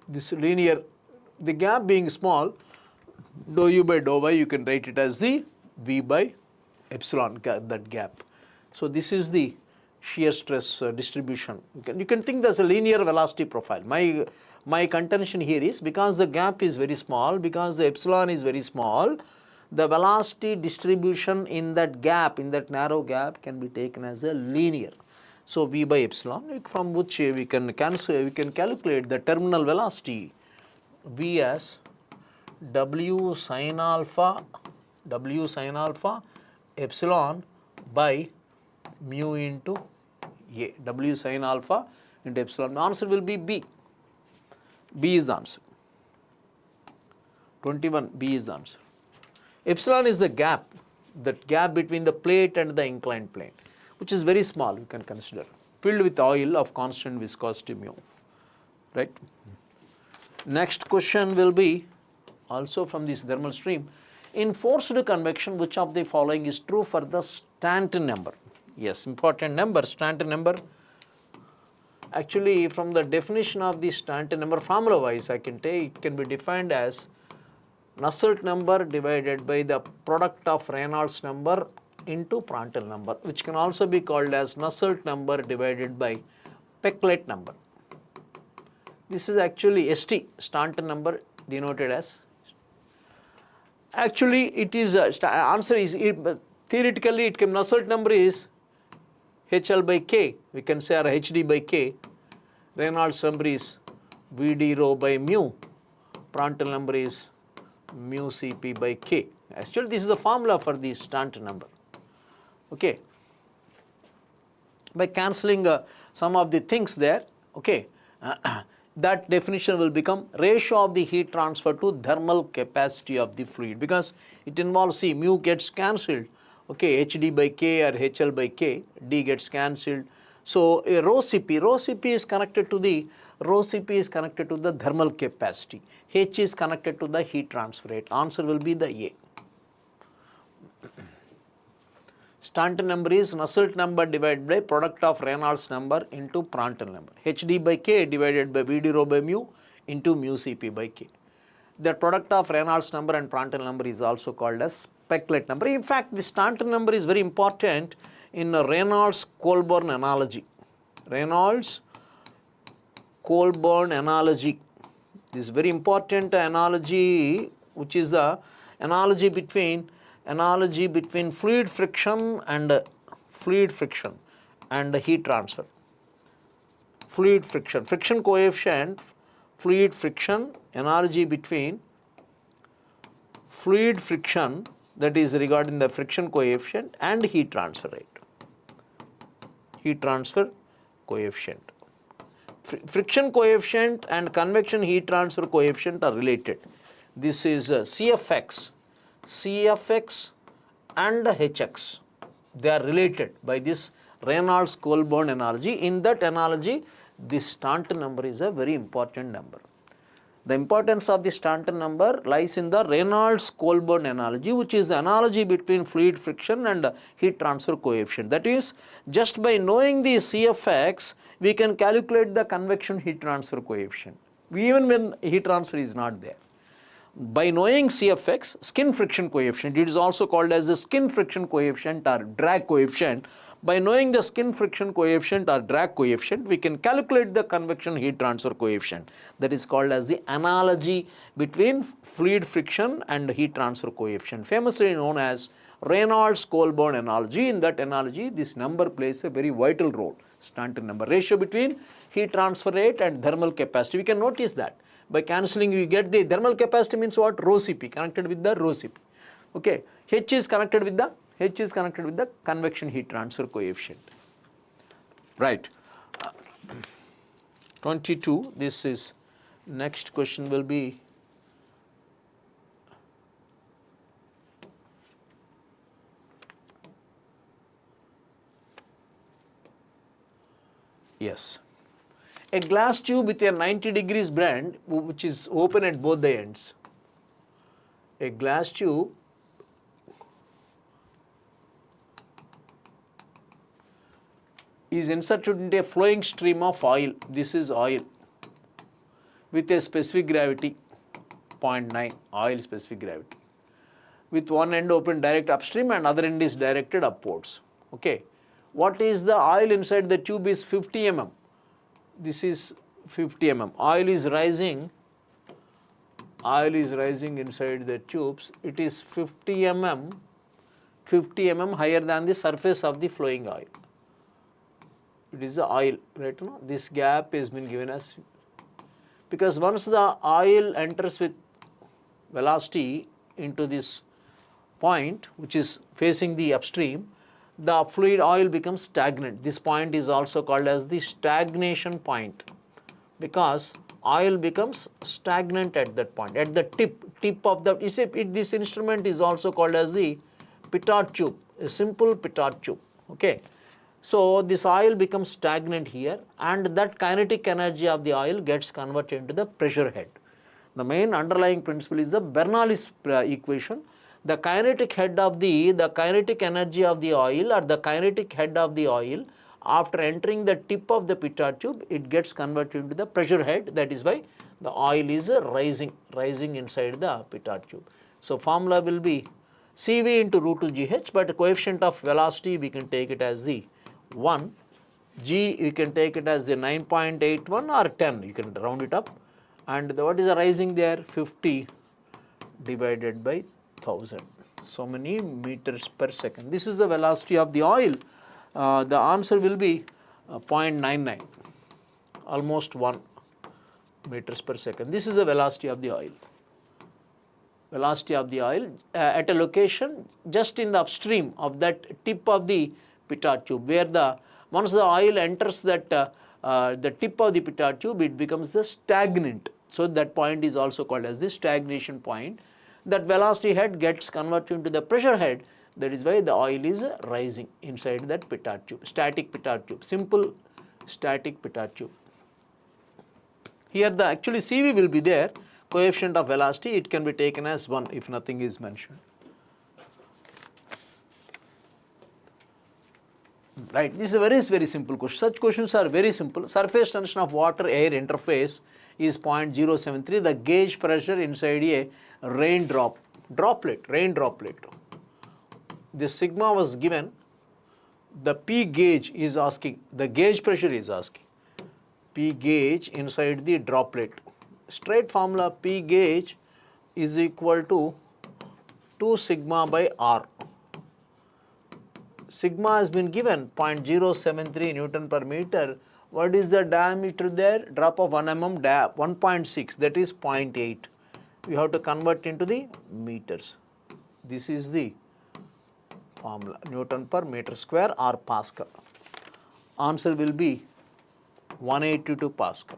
This linear, the gap being small, dou u by dou y, you can write it as the v by epsilon, that gap. So this is the shear stress distribution. You can think that's a linear velocity profile. My contention here is because the gap is very small, because the epsilon is very small, the velocity distribution in that gap, in that narrow gap, can be taken as a linear. So v by epsilon, from which we can calculate the terminal velocity v as W sin alpha epsilon by mu into a. W sin alpha into epsilon. The answer will be B. B is the answer. 21, B is the answer. Epsilon is the gap, that gap between the plate and the inclined plane, which is very small, you can consider, filled with oil of constant viscosity mu, right? Next question will be also from this thermal stream. In forced convection, which of the following is true for the Stanton number? Yes, important number, Stanton number. Actually, from the definition of the Stanton number, formula wise, I can take, it can be defined as Nusselt number divided by the product of Reynolds number into Prandtl number, which can also be called as Nusselt number divided by Peclet number. This is actually ST, Stanton number denoted as. Actually, it is answer is theoretically it can Nusselt number is HL by K. We can say or HD by K. Reynolds number is VD rho by mu. Prandtl number is mu Cp by K. Actually, this is the formula for the Stanton number. Okay. By cancelling some of the things there, okay, that definition will become ratio of the heat transfer to thermal capacity of the fluid, because it involves, see, mu gets cancelled, okay, HD by K or HL by K, D gets cancelled. So rho Cp is connected to the thermal capacity. H is connected to the heat transfer rate. Answer will be the A. Stanton number is Nusselt number divided by product of Reynolds number into Prandtl number. HD by K divided by VD rho by mu into mu Cp by K. The product of Reynolds number and Prandtl number is also called as Peclet number. In fact, the Stanton number is very important in Reynolds-Colburn analogy. Reynolds-Colburn analogy. This is very important analogy, which is the analogy between fluid friction and heat transfer. Friction coefficient, fluid friction, analogy between fluid friction, that is regarding the friction coefficient, and heat transfer rate. Heat transfer coefficient. Friction coefficient and convection heat transfer coefficient are related. This is CFX and HX. They are related by this Reynolds-Colburn analogy. In that analogy, this Stanton number is a very important number. The importance of the Stanton number lies in the Reynolds-Colburn analogy, which is the analogy between fluid friction and heat transfer coefficient. That is, just by knowing the CFX, we can calculate the convection heat transfer coefficient, even when heat transfer is not there. By knowing CFX, skin friction coefficient, it is also called as the skin friction coefficient or drag coefficient. By knowing the skin friction coefficient or drag coefficient, we can calculate the convection heat transfer coefficient. That is called as the analogy between fluid friction and heat transfer coefficient, famously known as Reynolds-Colburn analogy. In that analogy, this number plays a very vital role. Stanton number, ratio between heat transfer rate and thermal capacity. We can notice that. By cancelling, you get the thermal capacity means what? Rho Cp, connected with the rho Cp. Okay. H is connected with the convection heat transfer coefficient. Right. 22. This is next question will be yes. A glass tube with a 90 degrees bend which is open at both the ends. A glass tube is inserted into a flowing stream of oil. This is oil with a specific gravity 0.9, oil specific gravity, with one end open direct upstream and other end is directed upwards. Okay. What is the oil inside the tube is 50 mm. This is 50 mm. Oil is rising inside the tubes. It is 50 mm higher than the surface of the flowing oil. It is the oil, right? No? This gap has been given as, because once the oil enters with velocity into this point which is facing the upstream, the fluid oil becomes stagnant. This point is also called as the stagnation point, because oil becomes stagnant at that point, at the tip of the, this instrument is also called as the petard tube, a simple petard tube. Okay. So this oil becomes stagnant here, and that kinetic energy of the oil gets converted into the pressure head. The main underlying principle is the Bernoulli's equation. The kinetic head of the kinetic energy of the oil, or the kinetic head of the oil, after entering the tip of the petard tube, it gets converted into the pressure head. That is why the oil is rising inside the petard tube. So formula will be CV into root 2 GH, but the coefficient of velocity we can take it as the 1 G you can take it as the 9.81 or 10, you can round it up. And what is the rising there? 50 divided by 1000. So many meters per second. This is the velocity of the oil. The answer will be 0.99, almost 1 meters per second. This is the velocity of the oil. Velocity of the oil at a location just in the upstream of that tip of the petard tube, where once the oil enters that the tip of the petard tube, it becomes the stagnant. So that point is also called as the stagnation point. That velocity head gets converted into the pressure head. That is why the oil is rising inside that petard tube, static petard tube, simple static petard tube. Here the actually CV will be there, coefficient of velocity, it can be taken as 1 if nothing is mentioned. Right, this is a very simple question. Such questions are very simple. Surface tension of water-air interface is 0.073. The gauge pressure inside a rain droplet. The sigma was given. The P gauge is asking. The gauge pressure is asking. P gauge inside the droplet. Straight formula, P gauge is equal to 2 sigma by R. Sigma has been given 0.073 Newton per meter. What is the diameter there? Drop of 1 mm, 1.6, that is 0.8. You have to convert into the meters. This is the formula, Newton per meter square or Pascal. Answer will be 182 Pascal.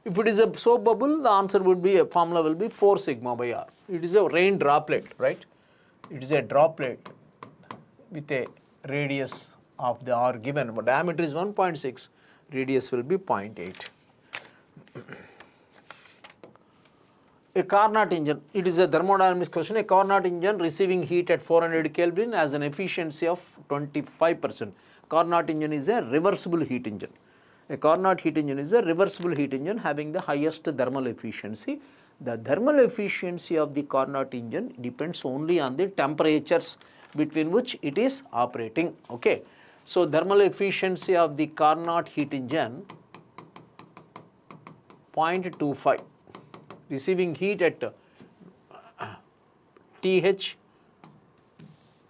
If it is a soap bubble, the answer would be, a formula will be 4 sigma by R. It is a rain droplet, right? It is a droplet with a radius of the R given. But diameter is 1.6, radius will be 0.8. A Carnot engine, it is a thermodynamics question. A Carnot engine receiving heat at 400 Kelvin has an efficiency of 25%. Carnot engine is a reversible heat engine. A Carnot heat engine is a reversible heat engine having the highest thermal efficiency. The thermal efficiency of the Carnot engine depends only on the temperatures between which it is operating. Okay. So thermal efficiency of the Carnot heat engine 0.25. Receiving heat at TH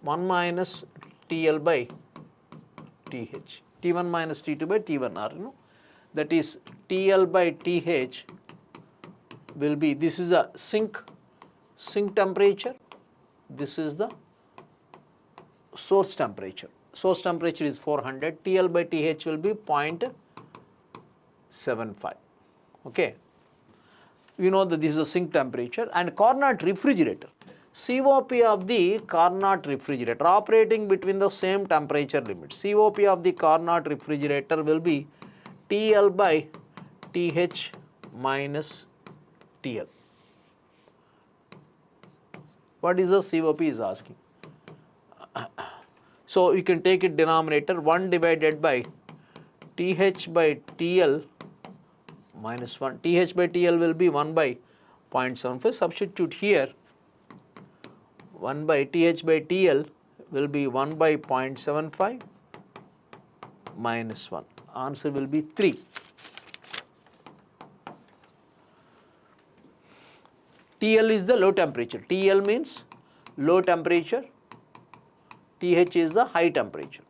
1 minus TL by TH. T1 minus T2 by T1R, that is TL by TH will be, this is a sink temperature, this is the source temperature. Source temperature is 400, TL by TH will be 0.75. Okay. You know that this is a sink temperature. And Carnot refrigerator. COP of the Carnot refrigerator operating between the same temperature limits. COP of the Carnot refrigerator will be TL by TH minus TL. What is the COP is asking? So you can take it denominator 1 divided by TH by TL minus 1. TH by TL will be 1 by 0.75. Substitute here. 1 by TH by TL will be 1 by 0.75 minus 1. Answer will be 3. TL is the low temperature. TL means low temperature. TH is the high temperature.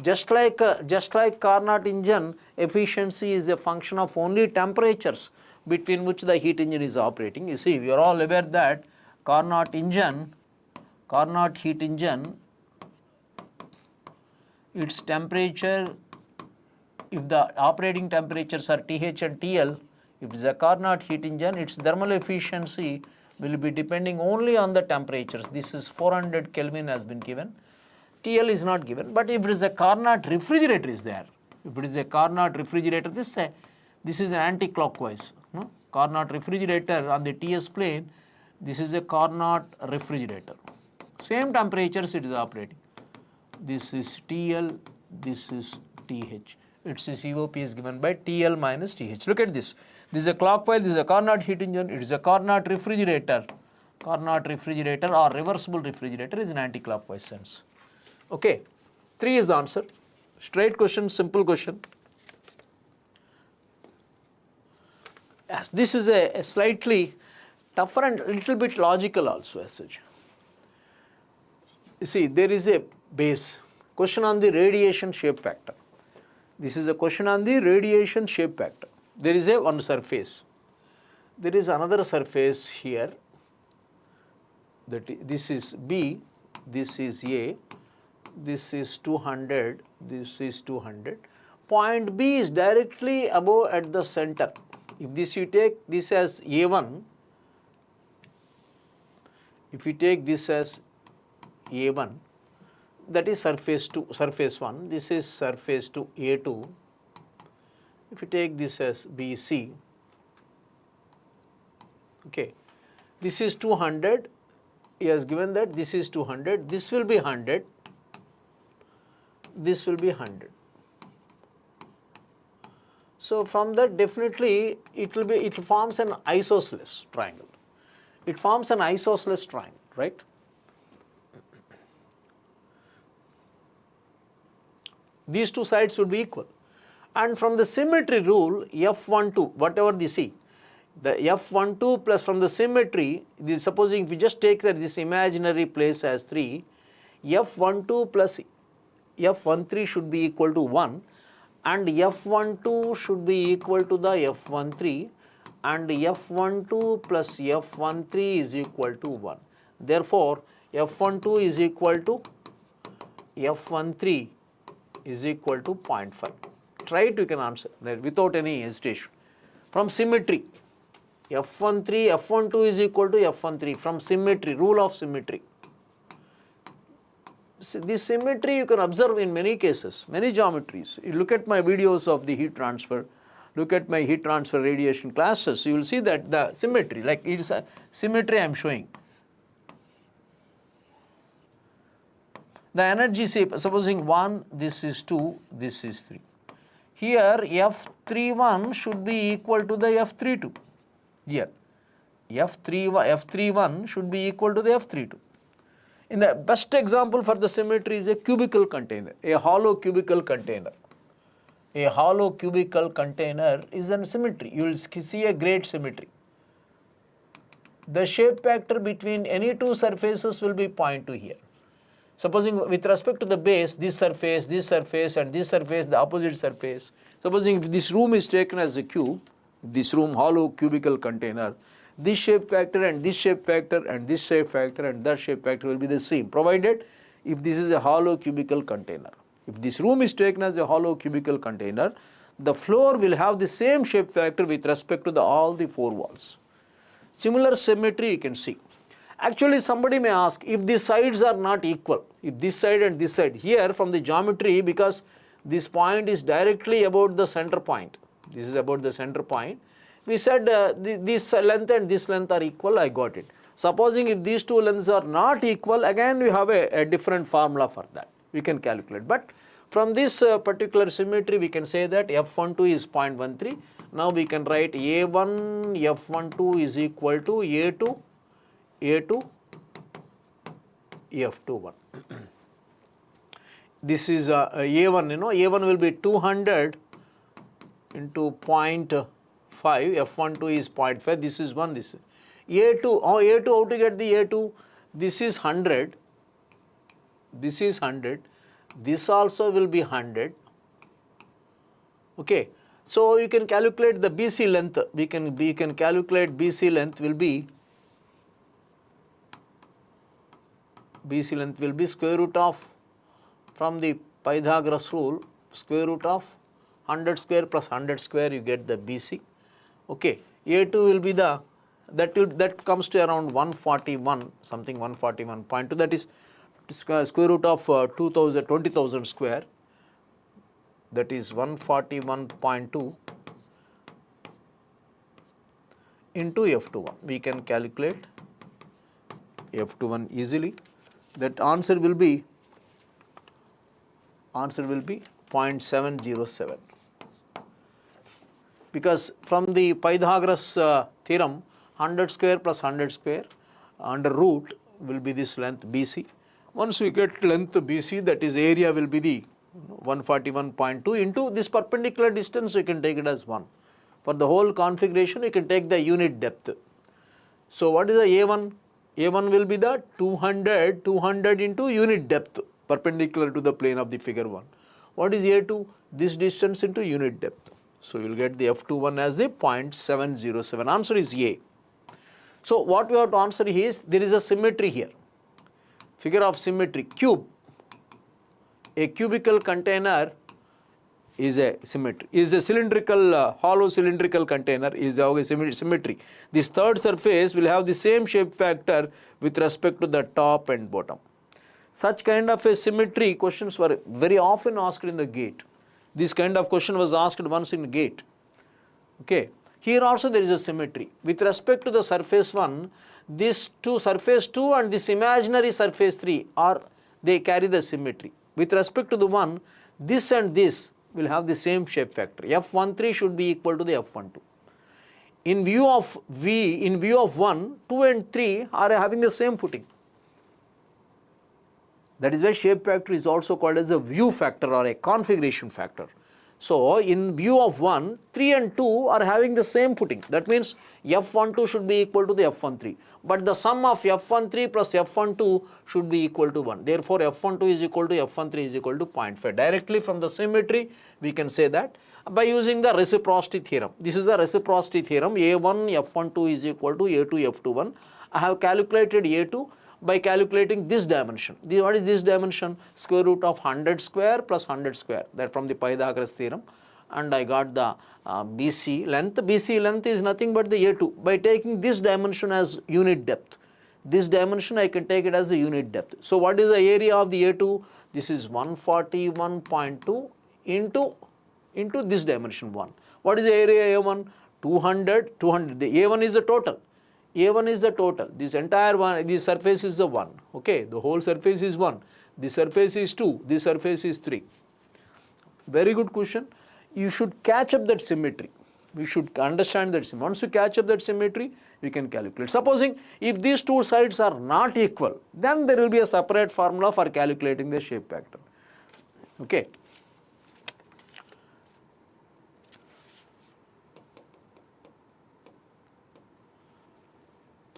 Just like Carnot engine, efficiency is a function of only temperatures between which the heat engine is operating. You see, we are all aware that Carnot heat engine, its temperature, if the operating temperatures are TH and TL, if it is a Carnot heat engine, its thermal efficiency will be depending only on the temperatures. This is 400 Kelvin has been given. TL is not given, but if it is a Carnot refrigerator is there, if it is a Carnot refrigerator, this is an anti-clockwise. No? Carnot refrigerator on the TS plane, this is a Carnot refrigerator. Same temperatures it is operating. This is TL, this is TH. Its COP is given by TL minus TH. Look at this. This is a clockwise, this is a Carnot heat engine, it is a Carnot refrigerator. Carnot refrigerator or reversible refrigerator is an anti-clockwise sense. Okay, 3 is the answer. Straight question, simple question. Yes, this is a slightly tougher and a little bit logical also as such. You see, there is a base. Question on the radiation shape factor. This is a question on the radiation shape factor. There is a one surface. There is another surface here. This is B, this is A, this is 200, this is 200. Point B is directly above at the center. If this you take this as A1, if you take this as A1, that is surface 2, surface 1, this is surface 2 A2. If you take this as BC, okay, this is 200, he has given that this is 200, this will be 100, this will be 100. So from that definitely it forms an isosceles triangle. It forms an isosceles triangle, right? These two sides would be equal. And from the symmetry rule, F12, whatever they see, the F12 plus from the symmetry, supposing if we just take that this imaginary place as 3, F12 plus F13 should be equal to 1, and F12 should be equal to the F13, and F12 plus F13 is equal to 1. Therefore, F12 is equal to F13 is equal to 0.5. Try it, you can answer without any hesitation. From symmetry, F12 is equal to F13 from symmetry, rule of symmetry. This symmetry you can observe in many cases, many geometries. You look at my videos of the heat transfer, look at my heat transfer radiation classes, you will see that the symmetry, like it is a symmetry I am showing. The energy, say, supposing 1, this is 2, this is 3. Here F31 should be equal to the F32. Here F31 should be equal to the F32. In the best example for the symmetry is a cubical container, a hollow cubical container. A hollow cubical container is a symmetry. You will see a great symmetry. The shape factor between any two surfaces will be 0.2 here. Supposing with respect to the base, this surface, and this surface, the opposite surface. Supposing if this room is taken as a cube, this room, hollow cubical container, this shape factor and this shape factor and this shape factor and that shape factor will be the same, provided if this is a hollow cubical container. If this room is taken as a hollow cubical container, the floor will have the same shape factor with respect to all the 4 walls. Similar symmetry you can see. Actually, somebody may ask, if the sides are not equal, if this side and this side, here from the geometry, because this point is directly about the center point, this is about the center point, we said this length and this length are equal, I got it. Supposing if these two lengths are not equal, again we have a different formula for that, we can calculate. But from this particular symmetry, we can say that F12 is 0.13. Now we can write A1 F12 is equal to A2 F21. This is A1, A1 will be 200 into 0.5, F12 is 0.5, this is 1, this is A2, A2, how to get the A2? This is 100, this is 100, this also will be 100, okay. So you can calculate the BC length, we can calculate BC length will be square root of, from the Pythagoras rule, square root of 100 square plus 100 square, you get the BC. Okay, A2 will be the, that comes to around 141, something 141.2, that is square root of 20,000 square, that is 141.2 into F21. We can calculate F21 easily. That answer will be 0.707. because from the Pythagoras theorem, 100 square plus 100 square under root will be this length BC. Once we get length BC, that is area will be the 141.2 into this perpendicular distance, you can take it as 1. For the whole configuration, you can take the unit depth. So what is the A1? A1 will be the 200 into unit depth perpendicular to the plane of the figure 1. What is A2? This distance into unit depth. So you will get the F21 as the 0.707. Answer is A. So what we have to answer is, there is a symmetry here. Figure of symmetry, cube. A cubical container is a symmetry, is a cylindrical, hollow cylindrical container is a symmetry. This third surface will have the same shape factor with respect to the top and bottom. Such kind of a symmetry questions were very often asked in the GATE. This kind of question was asked once in GATE. Okay. Here also there is a symmetry. With respect to the surface 1, this surface 2 and this imaginary surface 3 they carry the symmetry. With respect to the 1, this and this will have the same shape factor. F13 should be equal to the F12. In view of 1, 2 and 3 are having the same footing. That is why shape factor is also called as a view factor or a configuration factor. So in view of 1, 3 and 2 are having the same footing. That means F12 should be equal to the F13. But the sum of F13 plus F12 should be equal to 1. Therefore, F12 is equal to F13 is equal to 0.5. Directly from the symmetry, we can say that by using the reciprocity theorem. This is the reciprocity theorem. A1 F12 is equal to A2 F21. I have calculated A2 by calculating this dimension. What is this dimension? Square root of 100 square plus 100 square, that from the Pythagoras theorem, and I got the BC length. BC length is nothing but the A2. By taking this dimension as unit depth, this dimension I can take it as the unit depth. So what is the area of the A2? This is 141.2 into this dimension 1. What is the area A1? 200. The A1 is the total. A1 is the total. This entire one, this surface is the 1. Okay, the whole surface is 1. This surface is 2. This surface is 3. Very good question. You should catch up that symmetry. We should understand that symmetry. Once you catch up that symmetry, we can calculate. Supposing if these two sides are not equal, then there will be a separate formula for calculating the shape factor. Okay.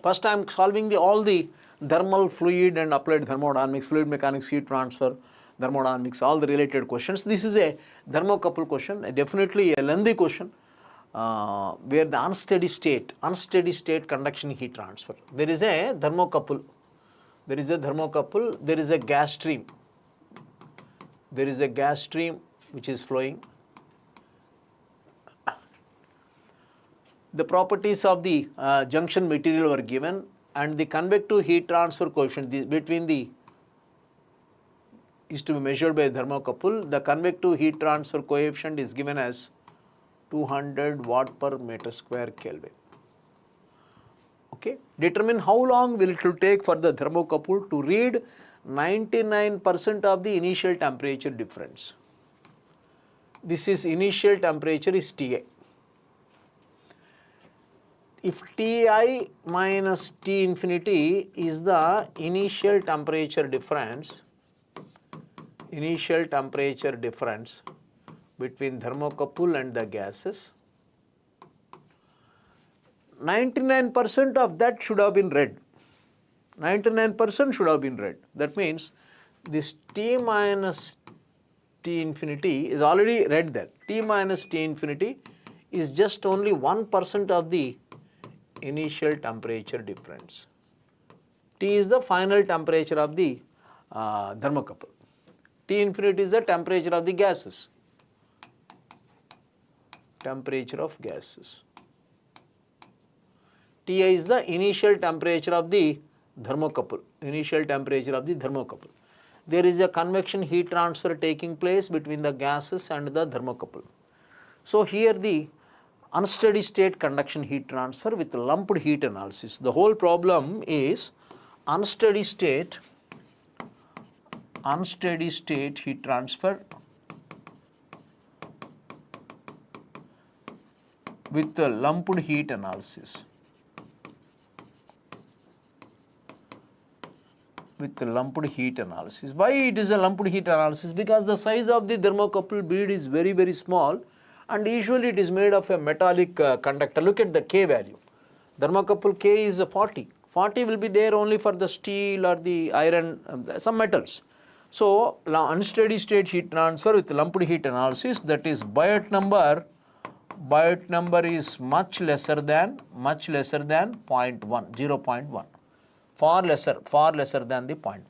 First I am solving all the thermal, fluid and applied thermodynamics, fluid mechanics, heat transfer, thermodynamics, all the related questions. This is a thermocouple question, definitely a lengthy question, where the unsteady state conduction heat transfer. There is a thermocouple, there is a gas stream, which is flowing. The properties of the junction material were given, and the convective heat transfer coefficient is to be measured by a thermocouple. The convective heat transfer coefficient is given as 200 watt per meter square Kelvin. Okay. Determine how long will it take for the thermocouple to read 99% of the initial temperature difference. This is initial temperature is Ti. If Ti minus T infinity is the initial temperature difference between thermocouple and the gases, 99% of that should have been read. 99% should have been read. That means this T minus T infinity is already read there. T minus T infinity is just only 1% of the initial temperature difference. T is the final temperature of the thermocouple. T infinity is the temperature of the gases. Ti is the initial temperature of the thermocouple. There is a convection heat transfer taking place between the gases and the thermocouple. So here the unsteady state conduction heat transfer with lumped heat analysis. The whole problem is unsteady state heat transfer with the lumped heat analysis. With the lumped heat analysis. Why it is a lumped heat analysis? Because the size of the thermocouple bead is very, very small, and usually it is made of a metallic conductor. Look at the K value. Thermocouple K is 40. 40 will be there only for the steel or the iron, some metals. So unsteady state heat transfer with lumped heat analysis, that is Biot number is much lesser than 0.1, 0.1. Far lesser than the 0.1.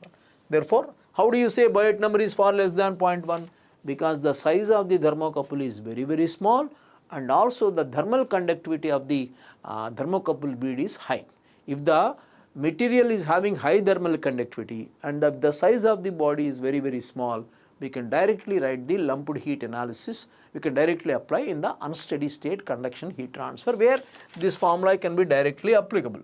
Therefore, how do you say Biot number is far less than 0.1? Because the size of the thermocouple is very, very small, and also the thermal conductivity of the thermocouple bead is high. If the material is having high thermal conductivity and the size of the body is very, very small, we can directly write the lumped heat analysis. We can directly apply in the unsteady state conduction heat transfer, where this formula can be directly applicable.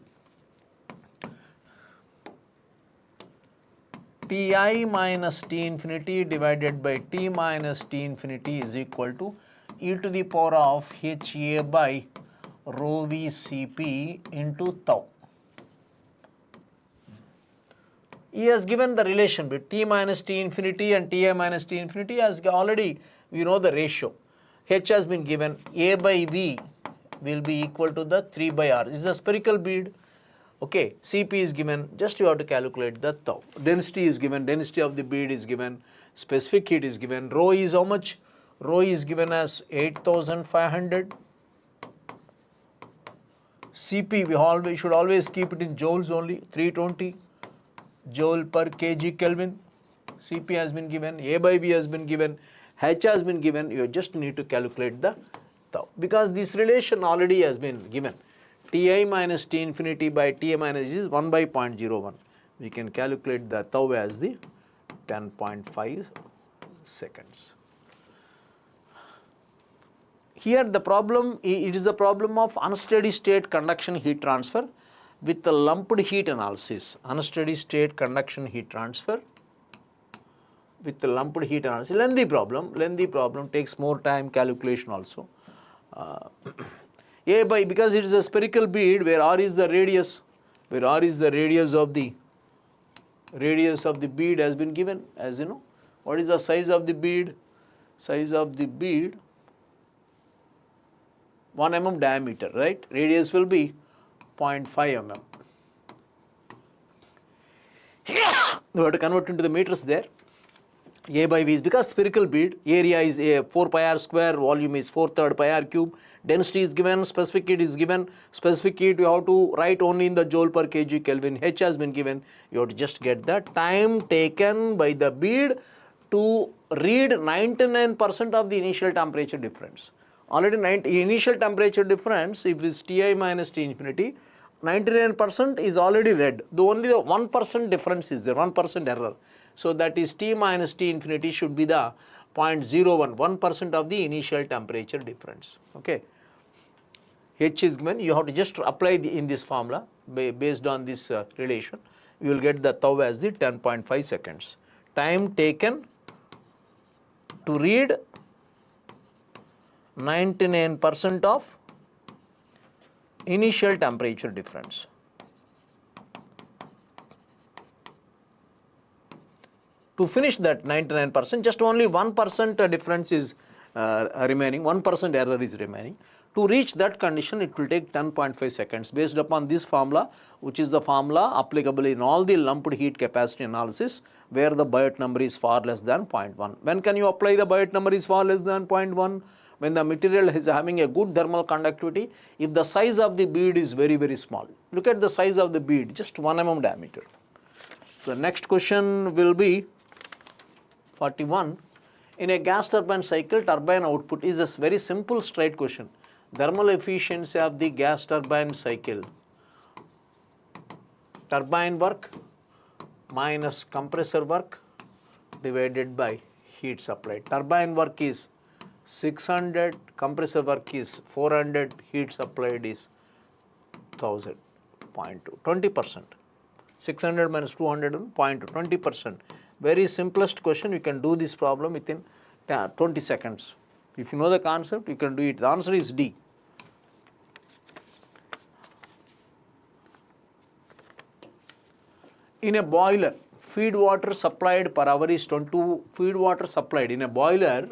Ti minus T infinity divided by T minus T infinity is equal to e to the power of HA by rho V Cp into tau. He has given the relation between T minus T infinity and Ti minus T infinity, as already we know the ratio. H has been given, A by V will be equal to the 3 by R. This is a spherical bead. Okay, Cp is given, just you have to calculate the tau. Density is given, density of the bead is given, specific heat is given. Rho is how much? Rho is given as 8500. Cp, we should always keep it in joules only, 320 joule per kg Kelvin. Cp has been given, A by V has been given, H has been given. You just need to calculate the tau, because this relation already has been given. Ti minus T infinity by Ti minus is 1 by 0.01. We can calculate the tau as the 10.5 seconds. Here the problem, it is the problem of unsteady state conduction heat transfer with the lumped heat analysis. Unsteady state conduction heat transfer with the lumped heat analysis. Lengthy problem, takes more time, calculation also. A by, because it is a spherical bead where R is the radius, of the bead has been given, as you know. What is the size of the bead? 1 mm diameter, right? Radius will be 0.5 mm. We have to convert into the meters there. A by V is because spherical bead, area is 4 pi r square, volume is 4/3 pi r cube, density is given, specific heat is given. Specific heat you have to write only in the joule per kg Kelvin. H has been given. You have to just get the time taken by the bead to read 99% of the initial temperature difference. Already initial temperature difference, if it's Ti minus T infinity, 99% is already read. Only the 1% difference is there, 1% error. So that is T minus T infinity should be the 0.01, 1% of the initial temperature difference. Okay. H is given, you have to just apply in this formula based on this relation. You will get the tau as the 10.5 seconds. Time taken to read 99% of initial temperature difference. To finish that 99%, just only 1% difference is remaining, 1% error is remaining. To reach that condition, it will take 10.5 seconds based upon this formula, which is the formula applicable in all the lumped heat capacity analysis, where the Biot number is far less than 0.1. When can you apply the Biot number is far less than 0.1? When the material is having a good thermal conductivity, if the size of the bead is very, very small. Look at the size of the bead, just 1 mm diameter. So the next question will be 41. In a gas turbine cycle, turbine output is a very simple straight question. Thermal efficiency of the gas turbine cycle. Turbine work minus compressor work divided by heat supplied. Turbine work is 600, compressor work is 400, heat supplied is 1000, 0.2, 20%. 600 minus 200, 0.2, 20%. Very simplest question, you can do this problem within 20 seconds. If you know the concept, you can do it. The answer is D. In a boiler, feed water supplied per hour is 22. Feed water supplied in a boiler,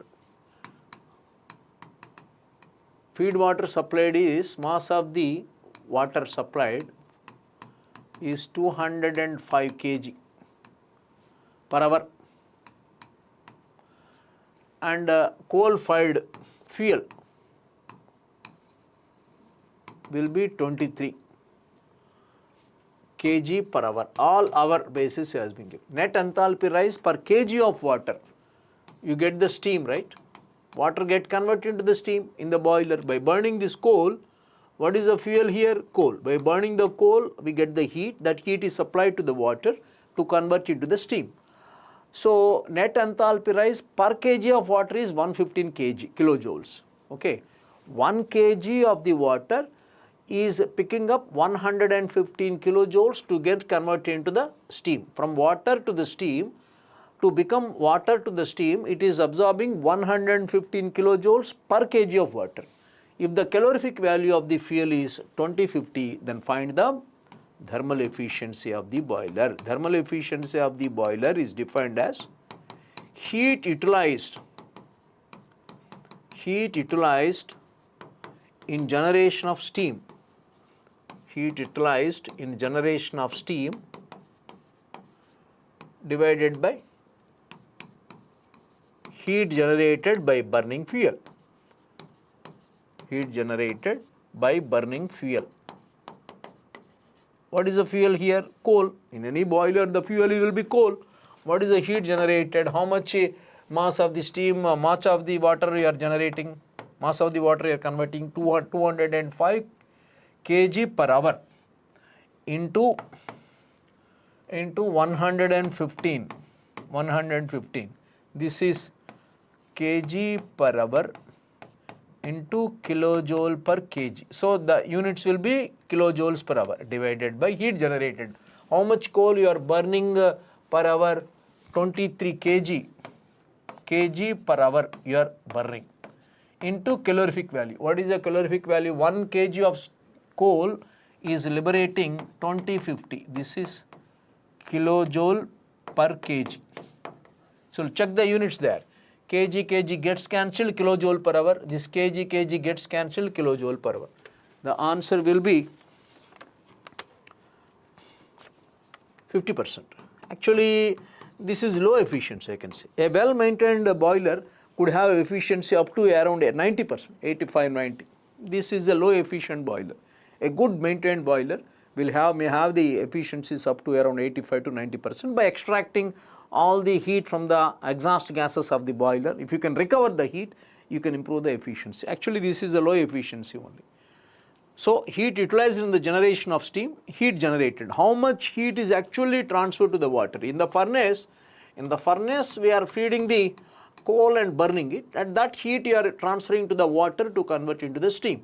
feed water supplied is mass of the water supplied is 205 kg per hour, and coal-fired fuel will be 23 kg per hour. All hour basis has been given. Net enthalpy rise per kg of water. You get the steam, right? Water get converted into the steam in the boiler by burning this coal. What is the fuel here? Coal. By burning the coal, we get the heat. That heat is supplied to the water to convert into the steam. So net enthalpy rise per kg of water is 115 kilojoules. Okay, 1 kg of the water is picking up 115 kilojoules to get converted into the steam. From water to the steam, to become water to the steam, it is absorbing 115 kilojoules per kg of water. If the calorific value of the fuel is 2050, then find the thermal efficiency of the boiler. Thermal efficiency of the boiler is defined as heat utilized in generation of steam. Heat utilized in generation of steam divided by heat generated by burning fuel. Heat generated by burning fuel. What is the fuel here? Coal. In any boiler, the fuel will be coal. What is the heat generated? How much mass of the steam, mass of the water you are generating? Mass of the water you are converting 205 kg per hour into 115. This is kg per hour into kilojoule per kg. So the units will be kilojoules per hour divided by heat generated. How much coal you are burning per hour? 23 kg per hour you are burning into calorific value. What is the calorific value? 1 kg of coal is liberating 2050. This is kilojoule per kg. So check the units there. Kg gets cancelled, kilojoule per hour. This kg gets cancelled, kilojoule per hour. The answer will be 50%. Actually, this is low efficiency, I can say. A well-maintained boiler could have efficiency up to around 90%, 85, 90. This is a low efficient boiler. A good maintained boiler may have the efficiencies up to around 85 to 90% by extracting all the heat from the exhaust gases of the boiler. If you can recover the heat, you can improve the efficiency. Actually, this is a low efficiency only. So heat utilized in the generation of steam, heat generated. How much heat is actually transferred to the water? In the furnace we are feeding the coal and burning it. At that heat you are transferring to the water to convert into the steam.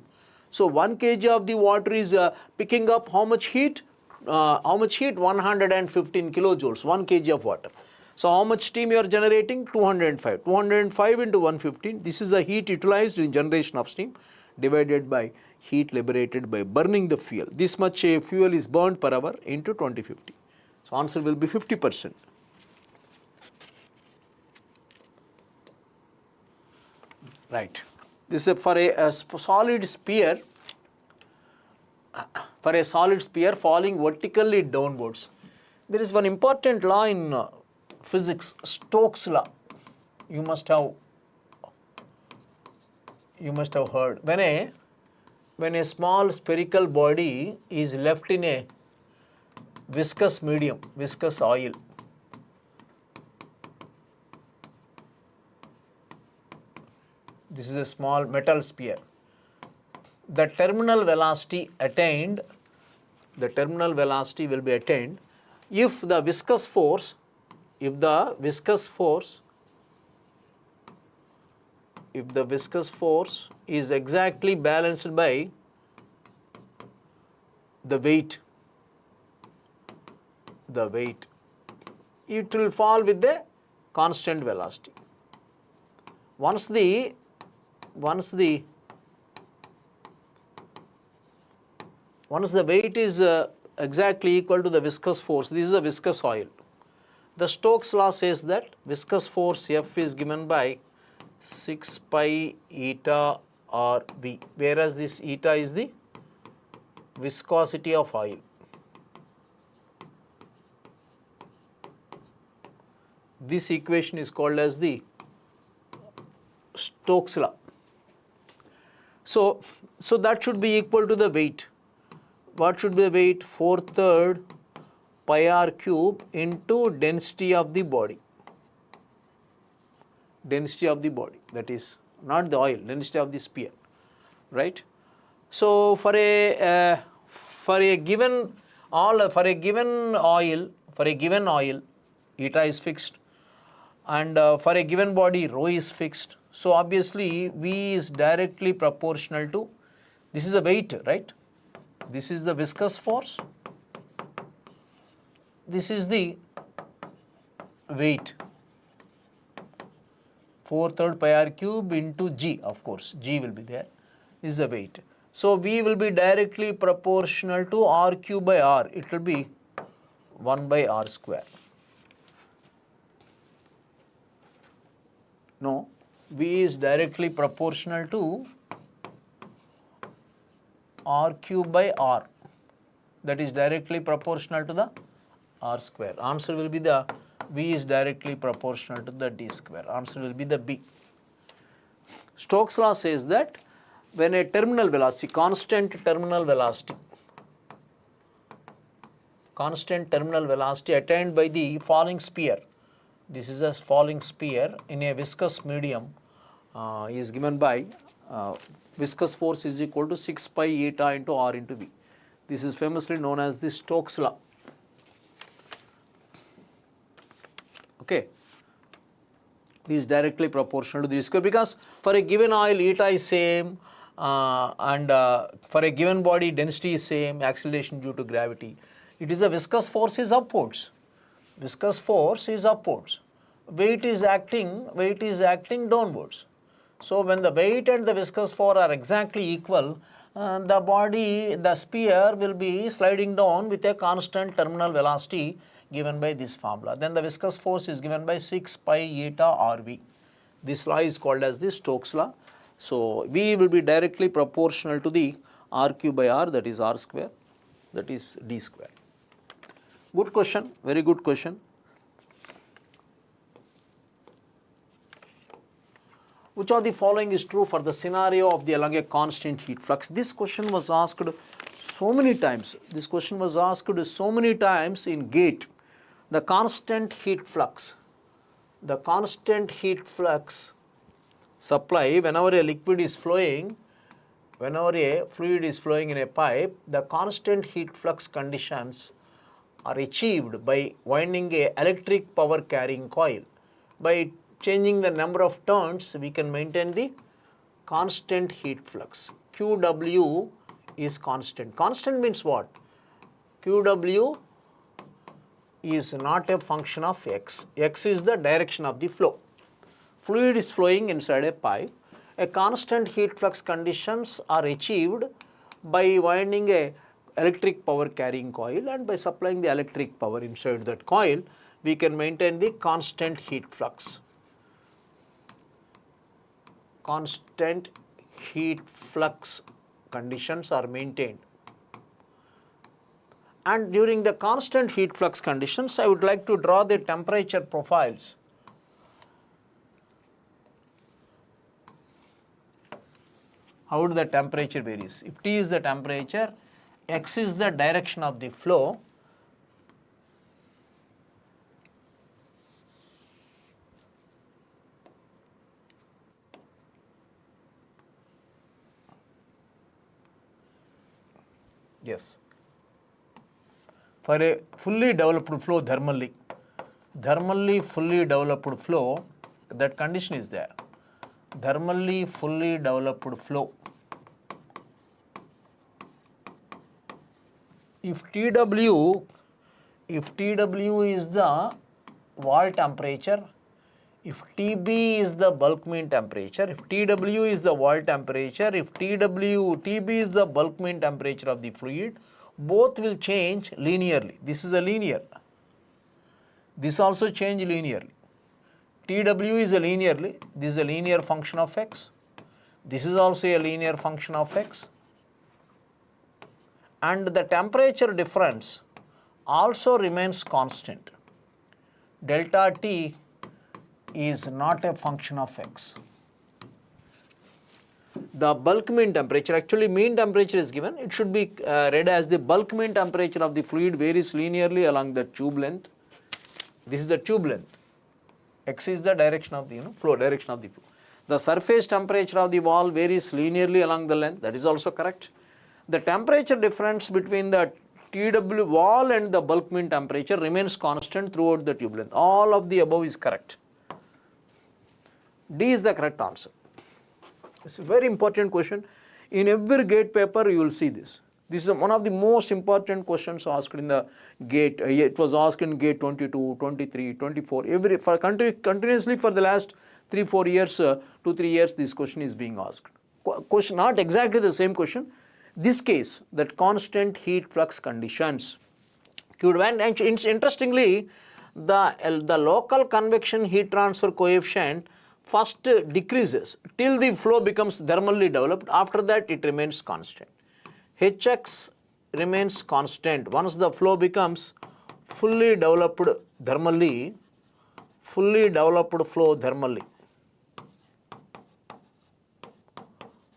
So 1 kg of the water is picking up how much heat? 115 kilojoules, 1 kg of water. So how much steam you are generating? 205. 205 into 115. This is the heat utilized in generation of steam divided by heat liberated by burning the fuel. This much fuel is burned per hour into 2050. So answer will be 50%. Right. This is for a solid sphere. For a solid sphere falling vertically downwards. There is one important law in physics, Stokes' law. You must have heard. When a small spherical body is left in a viscous medium, viscous oil, this is a small metal sphere. The terminal velocity will be attained if the viscous force is exactly balanced by the weight. It will fall with the constant velocity. Once the weight is exactly equal to the viscous force. This is a viscous oil. The Stokes law says that viscous force F is given by 6 pi eta r V, whereas this eta is the viscosity of oil. This equation is called as the Stokes law. So that should be equal to the weight. What should be the weight? 4/3 pi r cube into density of the body. Density of the body, that is not the oil, density of the sphere, right? So for a given oil, eta is fixed, and for a given body rho is fixed. So obviously V is directly proportional to, this is the weight, right? This is the viscous force, this is the weight, 4/3 pi r cube into G, of course, G will be there, this is the weight. So V will be directly proportional to R cube by R, it will be 1 by R square. No, V is directly proportional to R cube by R, that is directly proportional to the R square. Answer will be the V is directly proportional to the D square. Answer will be the B. Stokes law says that when a terminal velocity, constant terminal velocity attained by the falling sphere, this is a falling sphere in a viscous medium, is given by viscous force is equal to 6 pi eta into R into V. This is famously known as the Stokes law. Okay, is directly proportional to the square, because for a given oil eta is same, and for a given body density is same, acceleration due to gravity. It is a viscous force is upwards. Viscous force is upwards. Weight is acting downwards. So when the weight and the viscous force are exactly equal, the sphere will be sliding down with a constant terminal velocity given by this formula. Then the viscous force is given by 6 pi eta RV. This law is called as the Stokes law. So V will be directly proportional to the R cube by R, that is R square, that is D square. Good question, very good question. Which of the following is true for the scenario of the along a constant heat flux? This question was asked so many times. This question was asked so many times in GATE. The constant heat flux supply, whenever a liquid is flowing, whenever a fluid is flowing in a pipe, the constant heat flux conditions are achieved by winding a electric power carrying coil. By changing the number of turns, we can maintain the constant heat flux. QW is constant. Constant means what? QW is not a function of X. X is the direction of the flow. Fluid is flowing inside a pipe. A constant heat flux conditions are achieved by winding a electric power carrying coil, and by supplying the electric power inside that coil, we can maintain the constant heat flux. Constant heat flux conditions are maintained. And during the constant heat flux conditions, I would like to draw the temperature profiles. How would the temperature varies? If T is the temperature, X is the direction of the flow, yes. For a fully developed flow thermally fully developed flow, that condition is there. Thermally fully developed flow. If TW is the wall temperature, if TB is the bulk mean temperature, if TW is the wall temperature, if TB is the bulk mean temperature of the fluid, both will change linearly. This is a linear. This also change linearly. TW is a linearly. This is a linear function of x. This is also a linear function of x. And the temperature difference also remains constant. Delta T is not a function of x. The bulk mean temperature, actually mean temperature is given. It should be read as the bulk mean temperature of the fluid varies linearly along the tube length. This is the tube length. X is the direction of the flow, direction of the flow. The surface temperature of the wall varies linearly along the length. That is also correct. The temperature difference between the TW wall and the bulk mean temperature remains constant throughout the tube length. All of the above is correct. D is the correct answer. It's a very important question. In every GATE paper you will see this. This is one of the most important questions asked in the GATE. It was asked in GATE 22, 23, 24. Continuously for the last 3-4 years, 2-3 years, this question is being asked. Question not exactly the same question. This case, that constant heat flux conditions. Interestingly, the local convection heat transfer coefficient first decreases till the flow becomes thermally developed. After that, it remains constant. Hx remains constant once the flow becomes fully developed thermally, fully developed flow thermally.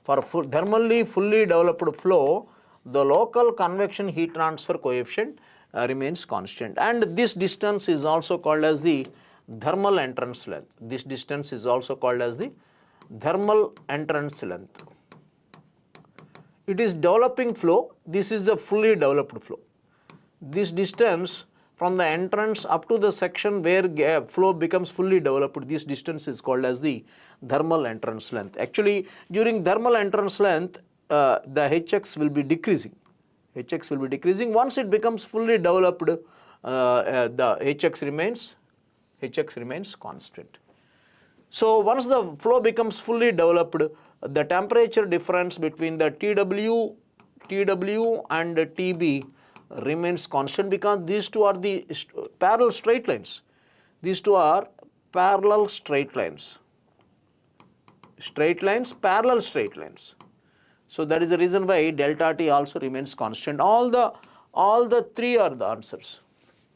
For thermally fully developed flow, the local convection heat transfer coefficient remains constant, and this distance is also called as the thermal entrance length. This distance is also called as the thermal entrance length. It is developing flow. This is a fully developed flow. This distance from the entrance up to the section where flow becomes fully developed, this distance is called as the thermal entrance length. Actually, during thermal entrance length, the Hx will be decreasing. Hx will be decreasing. Once it becomes fully developed, the Hx remains constant. So once the flow becomes fully developed, the temperature difference between the TW and the TB remains constant because these two are the parallel straight lines. These two are parallel straight lines. Straight lines, parallel straight lines. So that is the reason why delta T also remains constant. All the three are the answers.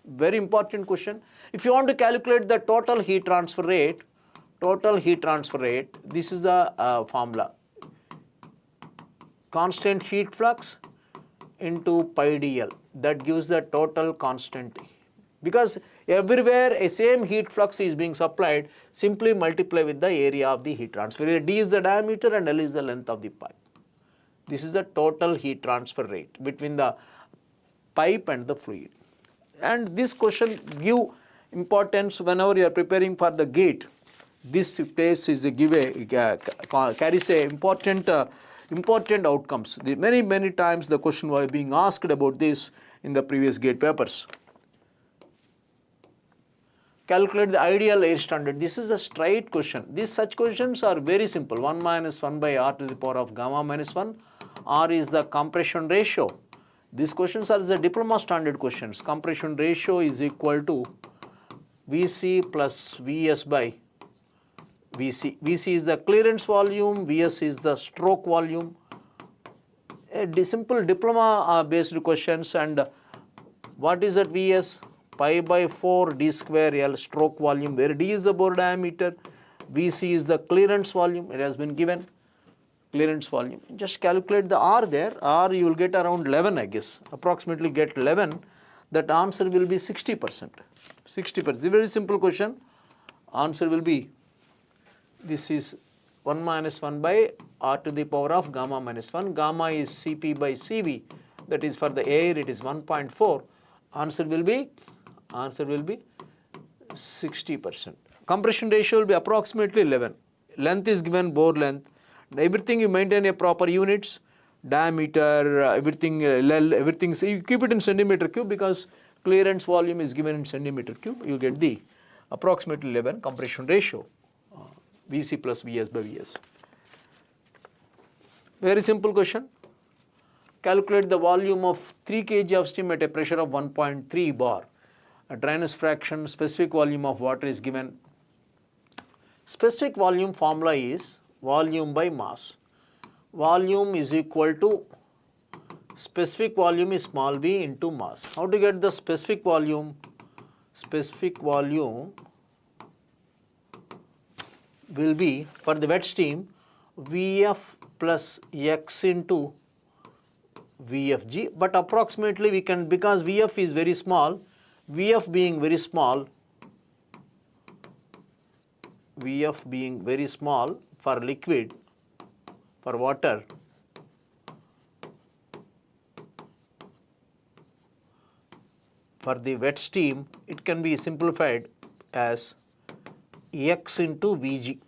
Very important question. If you want to calculate the total heat transfer rate, this is the formula. Constant heat flux into pi dl. That gives the total constant. Because everywhere a same heat flux is being supplied, simply multiply with the area of the heat transfer. D is the diameter and L is the length of the pipe. This is the total heat transfer rate between the pipe and the fluid. And this question give importance whenever you are preparing for the GATE. This test is carries a important outcomes. Many times the question was being asked about this in the previous GATE papers. Calculate the ideal air standard. This is a straight question. Such questions are very simple. 1 minus 1 by r to the power of gamma minus 1. R is the compression ratio. These questions are the diploma standard questions. Compression ratio is equal to Vc plus Vs by Vc. Vc is the clearance volume, Vs is the stroke volume. Simple diploma based questions. And what is that Vs? Pi by 4 d square L stroke volume, where d is the bore diameter, Vc is the clearance volume. It has been given clearance volume. Just calculate the R there. R you will get around 11, I guess. Approximately get 11. That answer will be 60%. 60%. Very simple question. Answer will be, this is 1 minus 1 by r to the power of gamma minus 1. Gamma is Cp by Cv. That is for the air, it is 1.4. Answer will be 60%. Compression ratio will be approximately 11. Length is given, bore length. Everything you maintain a proper units, diameter, everything, everything. So you keep it in centimeter cube because clearance volume is given in centimeter cube. You get the approximately 11 compression ratio. Vc plus Vs by Vs. Very simple question. Calculate the volume of 3 kg of steam at a pressure of 1.3 bar. A dryness fraction, specific volume of water is given. Specific volume formula is volume by mass. Volume is equal to specific volume is small v into mass. How to get the specific volume? Specific volume will be for the wet steam Vf plus x into Vfg, but approximately we can, because Vf is very small, Vf being very small for liquid, for water, for the wet steam, it can be simplified as x into Vg.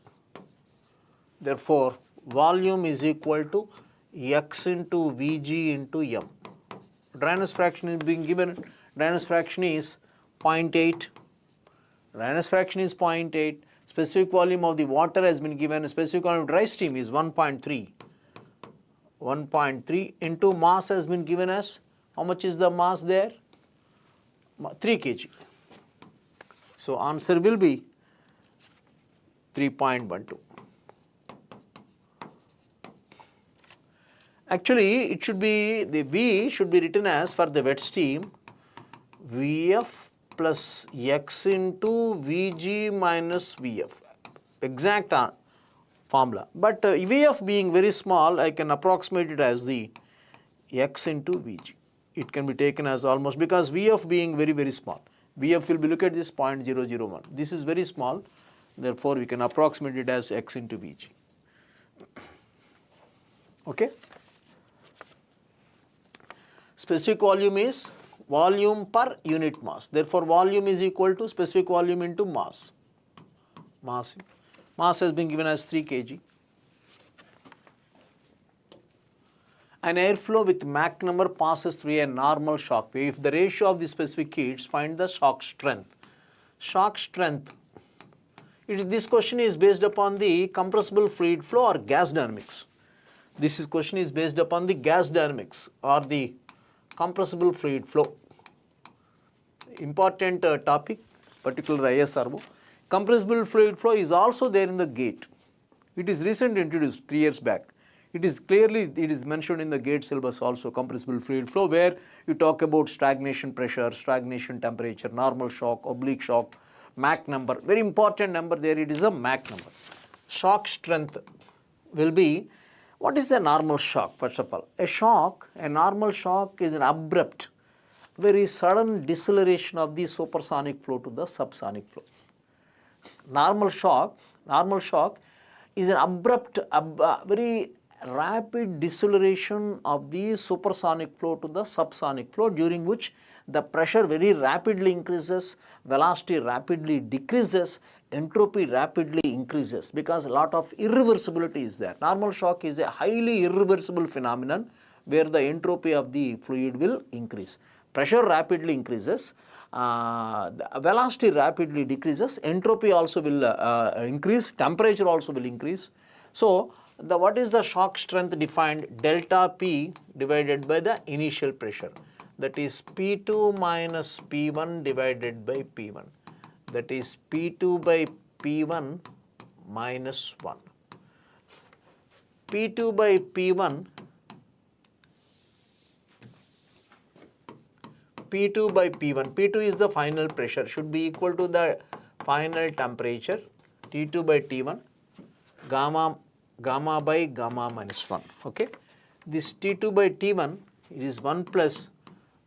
Therefore, volume is equal to x into Vg into m. Dryness fraction is being given. Dryness fraction is 0.8. Dryness fraction is 0.8. Specific volume of the water has been given. Specific volume of dry steam is 1.3. 1.3 into mass has been given as, how much is the mass there? 3 kg. So answer will be 3.12. Actually, it should be, the V should be written as, for the wet steam, Vf plus x into Vg minus Vf. Exact formula. But Vf being very small, I can approximate it as the x into Vg. It can be taken as almost, because Vf being very, very small. Vf will be, look at this 0.001. This is very small. Therefore, we can approximate it as x into Vg. Okay. Specific volume is volume per unit mass. Therefore, volume is equal to specific volume into mass. Mass has been given as 3 kg. An airflow with Mach number passes through a normal shock wave. If the ratio of the specific heats, find the shock strength. Shock strength. This question is based upon the compressible fluid flow or gas dynamics. This question is based upon the gas dynamics or the compressible fluid flow. Important topic, particular ISRO. Compressible fluid flow is also there in the GATE. It is recently introduced 3 years back. It is mentioned in the GATE syllabus also, compressible fluid flow, where you talk about stagnation pressure, stagnation temperature, normal shock, oblique shock, Mach number. Very important number there, it is a Mach number. Shock strength will be, what is a normal shock? First of all, a normal shock is an abrupt, very sudden deceleration of the supersonic flow to the subsonic flow. Normal shock is an abrupt, very rapid deceleration of the supersonic flow to the subsonic flow, during which the pressure very rapidly increases, velocity rapidly decreases, entropy rapidly increases, because a lot of irreversibility is there. Normal shock is a highly irreversible phenomenon where the entropy of the fluid will increase. Pressure rapidly increases, the velocity rapidly decreases, entropy also will increase, temperature also will increase. So, what is the shock strength defined? Delta P divided by the initial pressure. That is P2 minus P1 divided by P1. That is P2 by P1 minus 1. P2 by P1, P2 by P1. P2 is the final pressure, should be equal to the final temperature, T2 by T1, gamma by gamma minus 1. Okay. This T2 by T1 is 1 plus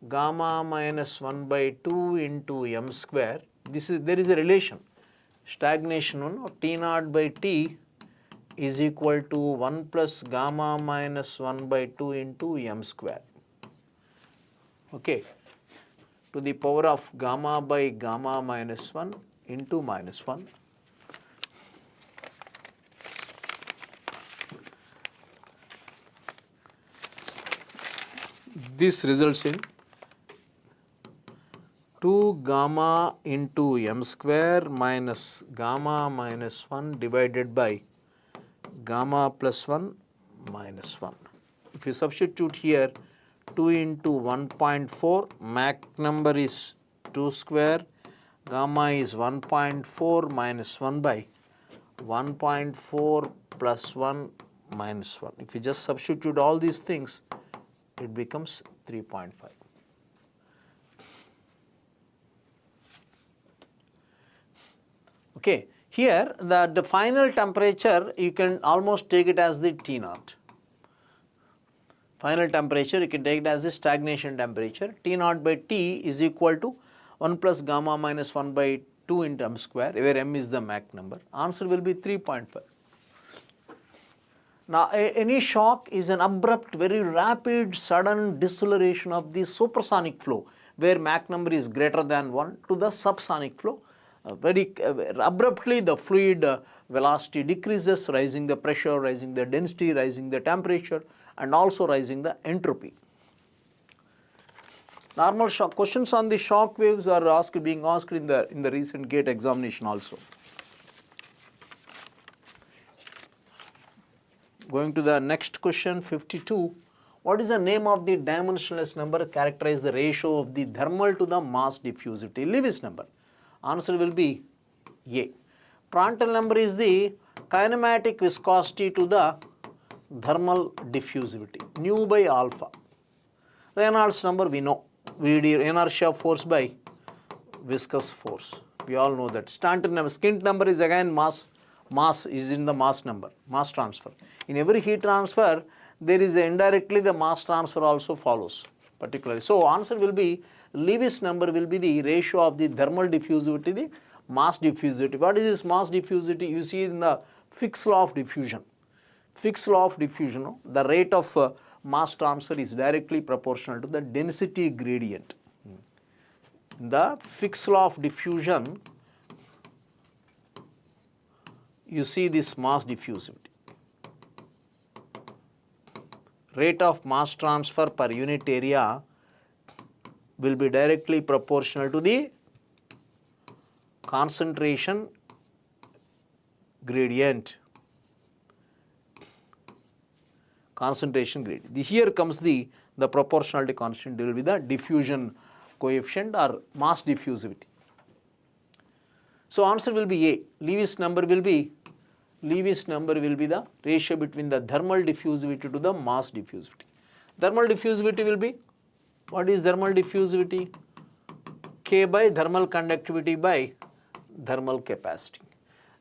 gamma minus 1 by 2 into m square. There is a relation. Stagnation 1 T naught by T is equal to 1 plus gamma minus 1 by 2 into m square. Okay. To the power of gamma by gamma minus 1 into minus 1. This results in 2 gamma into m square minus gamma minus 1 divided by gamma plus 1 minus 1. If you substitute here 2 into 1.4, Mach number is 2 square, gamma is 1.4 minus 1 by 1.4 plus 1 minus 1. If you just substitute all these things, it becomes 3.5. Okay, here the final temperature you can almost take it as the T naught. Final temperature you can take it as the stagnation temperature. T naught by T is equal to 1 plus gamma minus 1 by 2 into m square, where m is the Mach number. Answer will be 3.5. Now, any shock is an abrupt, very rapid, sudden deceleration of the supersonic flow, where Mach number is greater than 1, to the subsonic flow. Very abruptly the fluid velocity decreases, rising the pressure, rising the density, rising the temperature, and also rising the entropy. Normal shock questions on the shock waves are being asked in the recent GATE examination also. Going to the next question, 52. What is the name of the dimensionless number characterize the ratio of the thermal to the mass diffusivity? Lewis number. Answer will be A. Prandtl number is the kinematic viscosity to the thermal diffusivity, nu by alpha. Reynolds number we know, VD inertia force by viscous force. We all know that. Stanton number, Skint number is again mass is in the mass number, mass transfer. In every heat transfer, there is indirectly the mass transfer also follows particularly. So answer will be Lewis number will be the ratio of the thermal diffusivity, the mass diffusivity. What is this mass diffusivity? You see in the Fick's law of diffusion. Fick's law of diffusion, the rate of mass transfer is directly proportional to the density gradient. The Fick's law of diffusion, you see this mass diffusivity. Rate of mass transfer per unit area will be directly proportional to the concentration gradient. Concentration gradient. Here comes the proportionality constant will be the diffusion coefficient or mass diffusivity. So answer will be A. Lewis number will be the ratio between the thermal diffusivity to the mass diffusivity. Thermal diffusivity will be, what is thermal diffusivity? K by thermal conductivity by thermal capacity.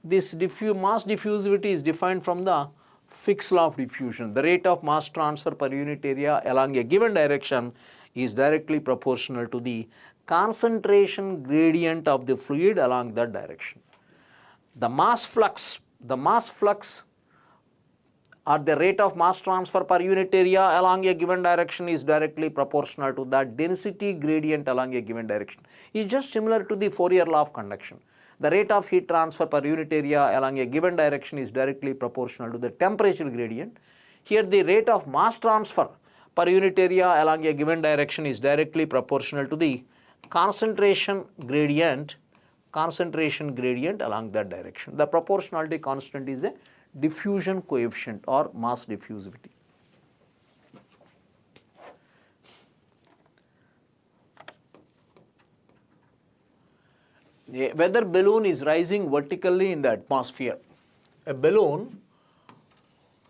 This mass diffusivity is defined from the Fick's law of diffusion. The rate of mass transfer per unit area along a given direction is directly proportional to the concentration gradient of the fluid along that direction. The mass flux or the rate of mass transfer per unit area along a given direction is directly proportional to the density gradient along a given direction. It's just similar to the Fourier law of conduction. The rate of heat transfer per unit area along a given direction is directly proportional to the temperature gradient. Here the rate of mass transfer per unit area along a given direction is directly proportional to the concentration gradient along that direction. The proportionality constant is a diffusion coefficient or mass diffusivity. A weather balloon is rising vertically in the atmosphere. A balloon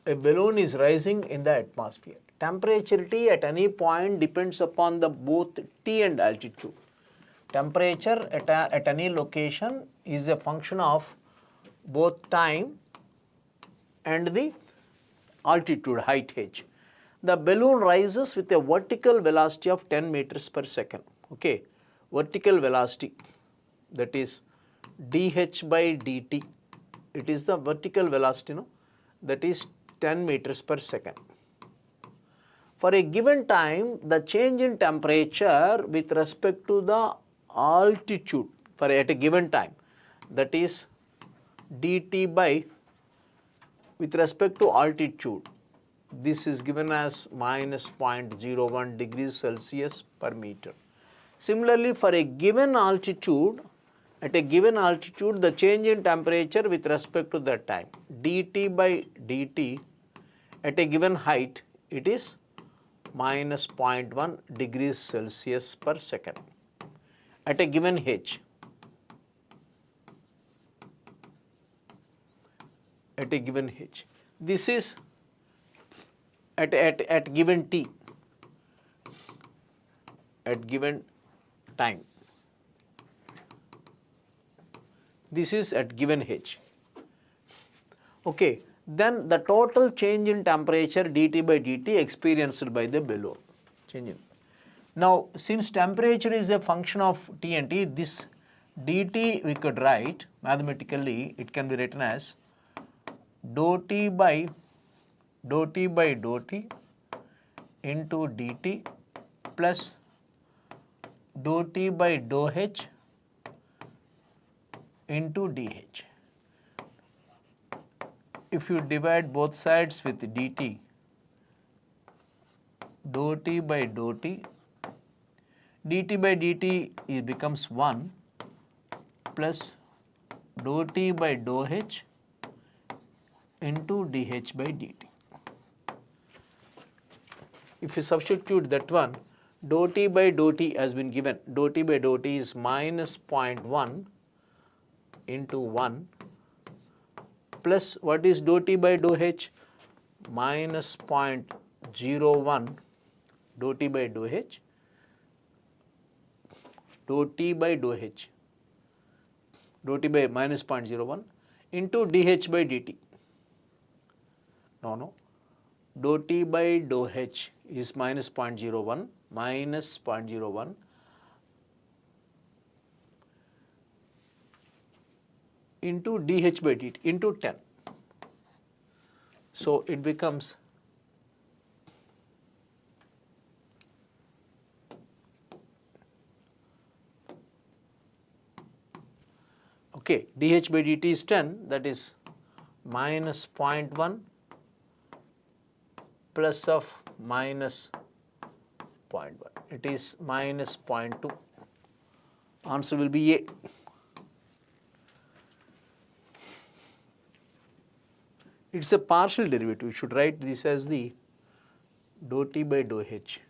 is rising in the atmosphere. Temperature T at any point depends upon the both T and altitude. Temperature at any location is a function of both time and the altitude, heightage. The balloon rises with a vertical velocity of 10 meters per second. Okay, vertical velocity, that is dH by dt. It is the vertical velocity, that is 10 meters per second. For a given time, the change in temperature with respect to the altitude at a given time, that is dt by with respect to altitude, this is given as minus 0.01 degrees Celsius per meter. Similarly, for a given altitude, at a given altitude, the change in temperature with respect to that time, dt by dt, at a given height, it is minus 0.1 degrees Celsius per second at a given h. At a given h. This is at given t, at given time. This is at given h. Okay, then the total change in temperature dt by dt experienced by the balloon. Change in. Now, since temperature is a function of T and T, this dt we could write mathematically, it can be written as dou T by dou T into dt plus dou T by dou H into dH. If you divide both sides with dt, dou T by dou T, dt by dt it becomes 1 plus dou T by dou H into dH by dt. If you substitute that one, dou T by dou T has been given. Dou T by dou T is minus 0.1 into 1 plus what is dou T by dou H? Minus 0.01 dou T by dou H, dou T by dou H, dou T by minus 0.01 into dH by dt. No, dou T by dou H is minus 0.01 minus 0.01 into dH by dt into 10. So it becomes okay, dH by dt is 10, that is minus 0.1 plus of minus 0.1. It is minus 0.2. Answer will be A. It's a partial derivative. You should write this as the dou T by dou H.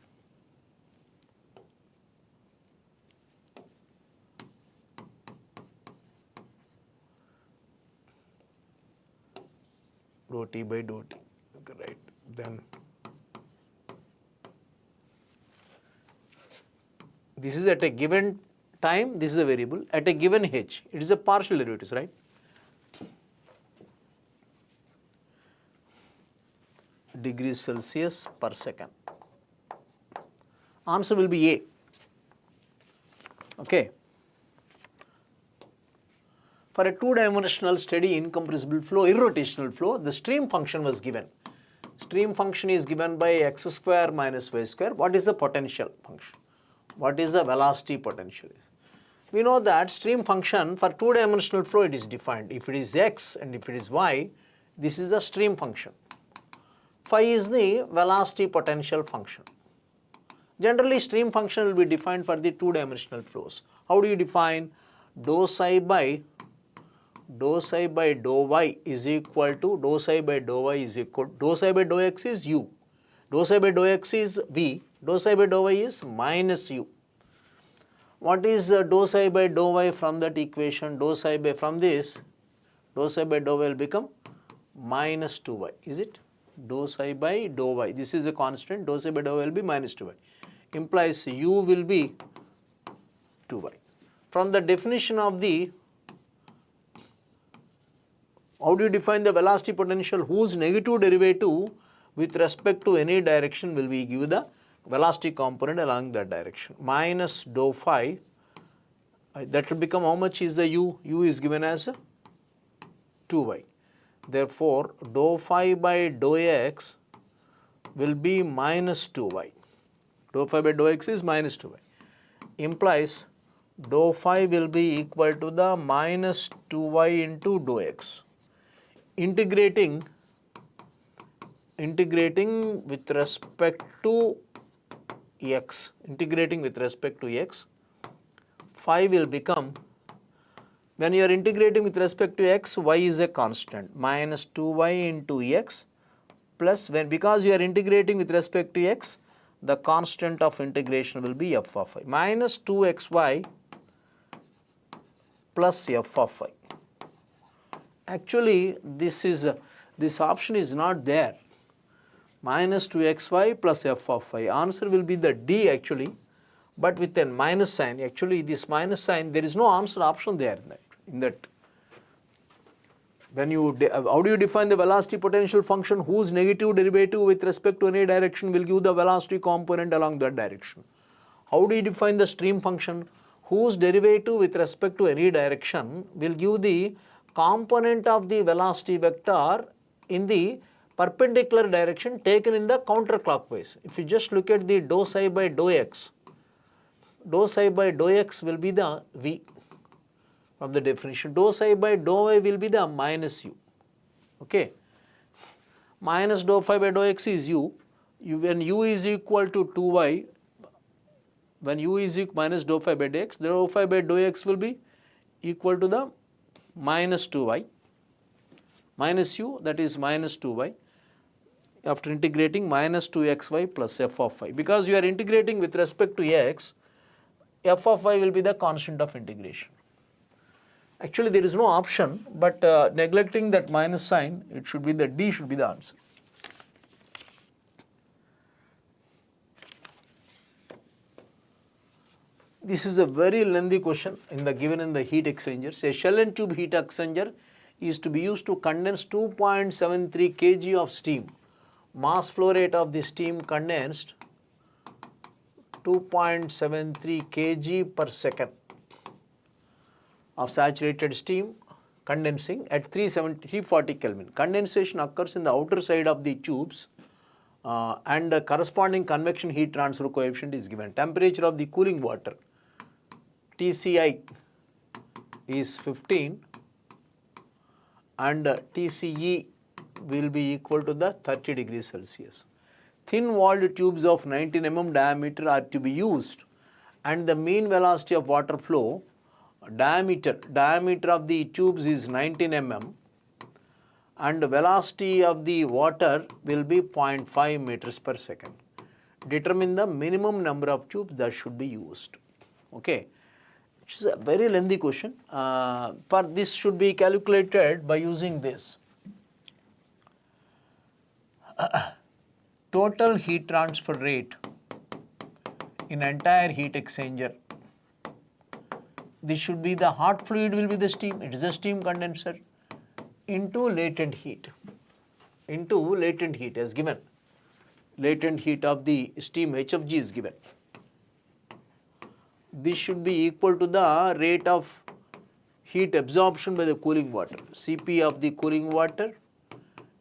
Dou T by dou T. Okay, right. Then this is at a given time, this is a variable. At a given h, it is a partial derivative, right? Degrees Celsius per second. Answer will be A. Okay. For a two-dimensional steady incompressible flow, irrotational flow, the stream function was given. Stream function is given by x square minus y square. What is the potential function? What is the velocity potential? We know that stream function for two-dimensional flow it is defined. If it is x and if it is y, this is the stream function. Phi is the velocity potential function. Generally, stream function will be defined for the two-dimensional flows. How do you define? Dou psi by dou y is equal to dou psi by dou y is equal to dou psi by dou x is u, dou psi by dou x is v, dou psi by dou y is minus u. What is dou psi by dou y from that equation? Dou psi by from this, dou psi by dou y will become minus 2y, is it? Dou psi by dou y, this is a constant, dou psi by dou y will be minus 2y, implies u will be 2y. From the definition of the, how do you define the velocity potential whose negative derivative with respect to any direction will be give the velocity component along that direction? Minus dou phi, that will become how much is the u? U is given as 2y. Therefore, dou phi by dou x will be minus 2y. Dou phi by dou x is minus 2y. Implies dou phi will be equal to the minus 2y into dou x. Integrating with respect to x, phi will become, when you are integrating with respect to x, y is a constant, minus 2y into x plus, when because you are integrating with respect to x, the constant of integration will be f of I. Minus 2xy plus f of I. Actually, this option is not there. Minus 2xy plus f of I. Answer will be the D actually, but with a minus sign. Actually, this minus sign, there is no answer option there in that. When you how do you define the velocity potential function whose negative derivative with respect to any direction will give the velocity component along that direction? How do you define the stream function whose derivative with respect to any direction will give the component of the velocity vector in the perpendicular direction taken in the counterclockwise? If you just look at the dou psi by dou x will be the v. From the definition, dou psi by dou y will be the minus u. Okay. Minus dou phi by dou x is u. When u is equal to 2y, when u is equal minus dou phi by dou x, dou phi by dou x will be equal to the minus 2y, minus u, that is minus 2y. After integrating, minus 2xy plus f of y. Because you are integrating with respect to x, f of y will be the constant of integration. Actually, there is no option, but neglecting that minus sign, it should be the D should be the answer. This is a very lengthy question given in the heat exchangers. A shell and tube heat exchanger is to be used to condense 2.73 kg of steam. Mass flow rate of the steam condensed 2.73 kg per second of saturated steam condensing at 340 Kelvin. Condensation occurs in the outer side of the tubes and the corresponding convection heat transfer coefficient is given. Temperature of the cooling water TCI is 15 and TCE will be equal to the 30 degrees Celsius. Thin walled tubes of 19 mm diameter are to be used and the mean velocity of water flow diameter of the tubes is 19 mm and the velocity of the water will be 0.5 meters per second. Determine the minimum number of tubes that should be used. Okay, which is a very lengthy question. For this should be calculated by using this. Total heat transfer rate in entire heat exchanger. This should be the hot fluid will be the steam, it is a steam condenser, into latent heat as given. Latent heat of the steam HFG is given. This should be equal to the rate of heat absorption by the cooling water, Cp of the cooling water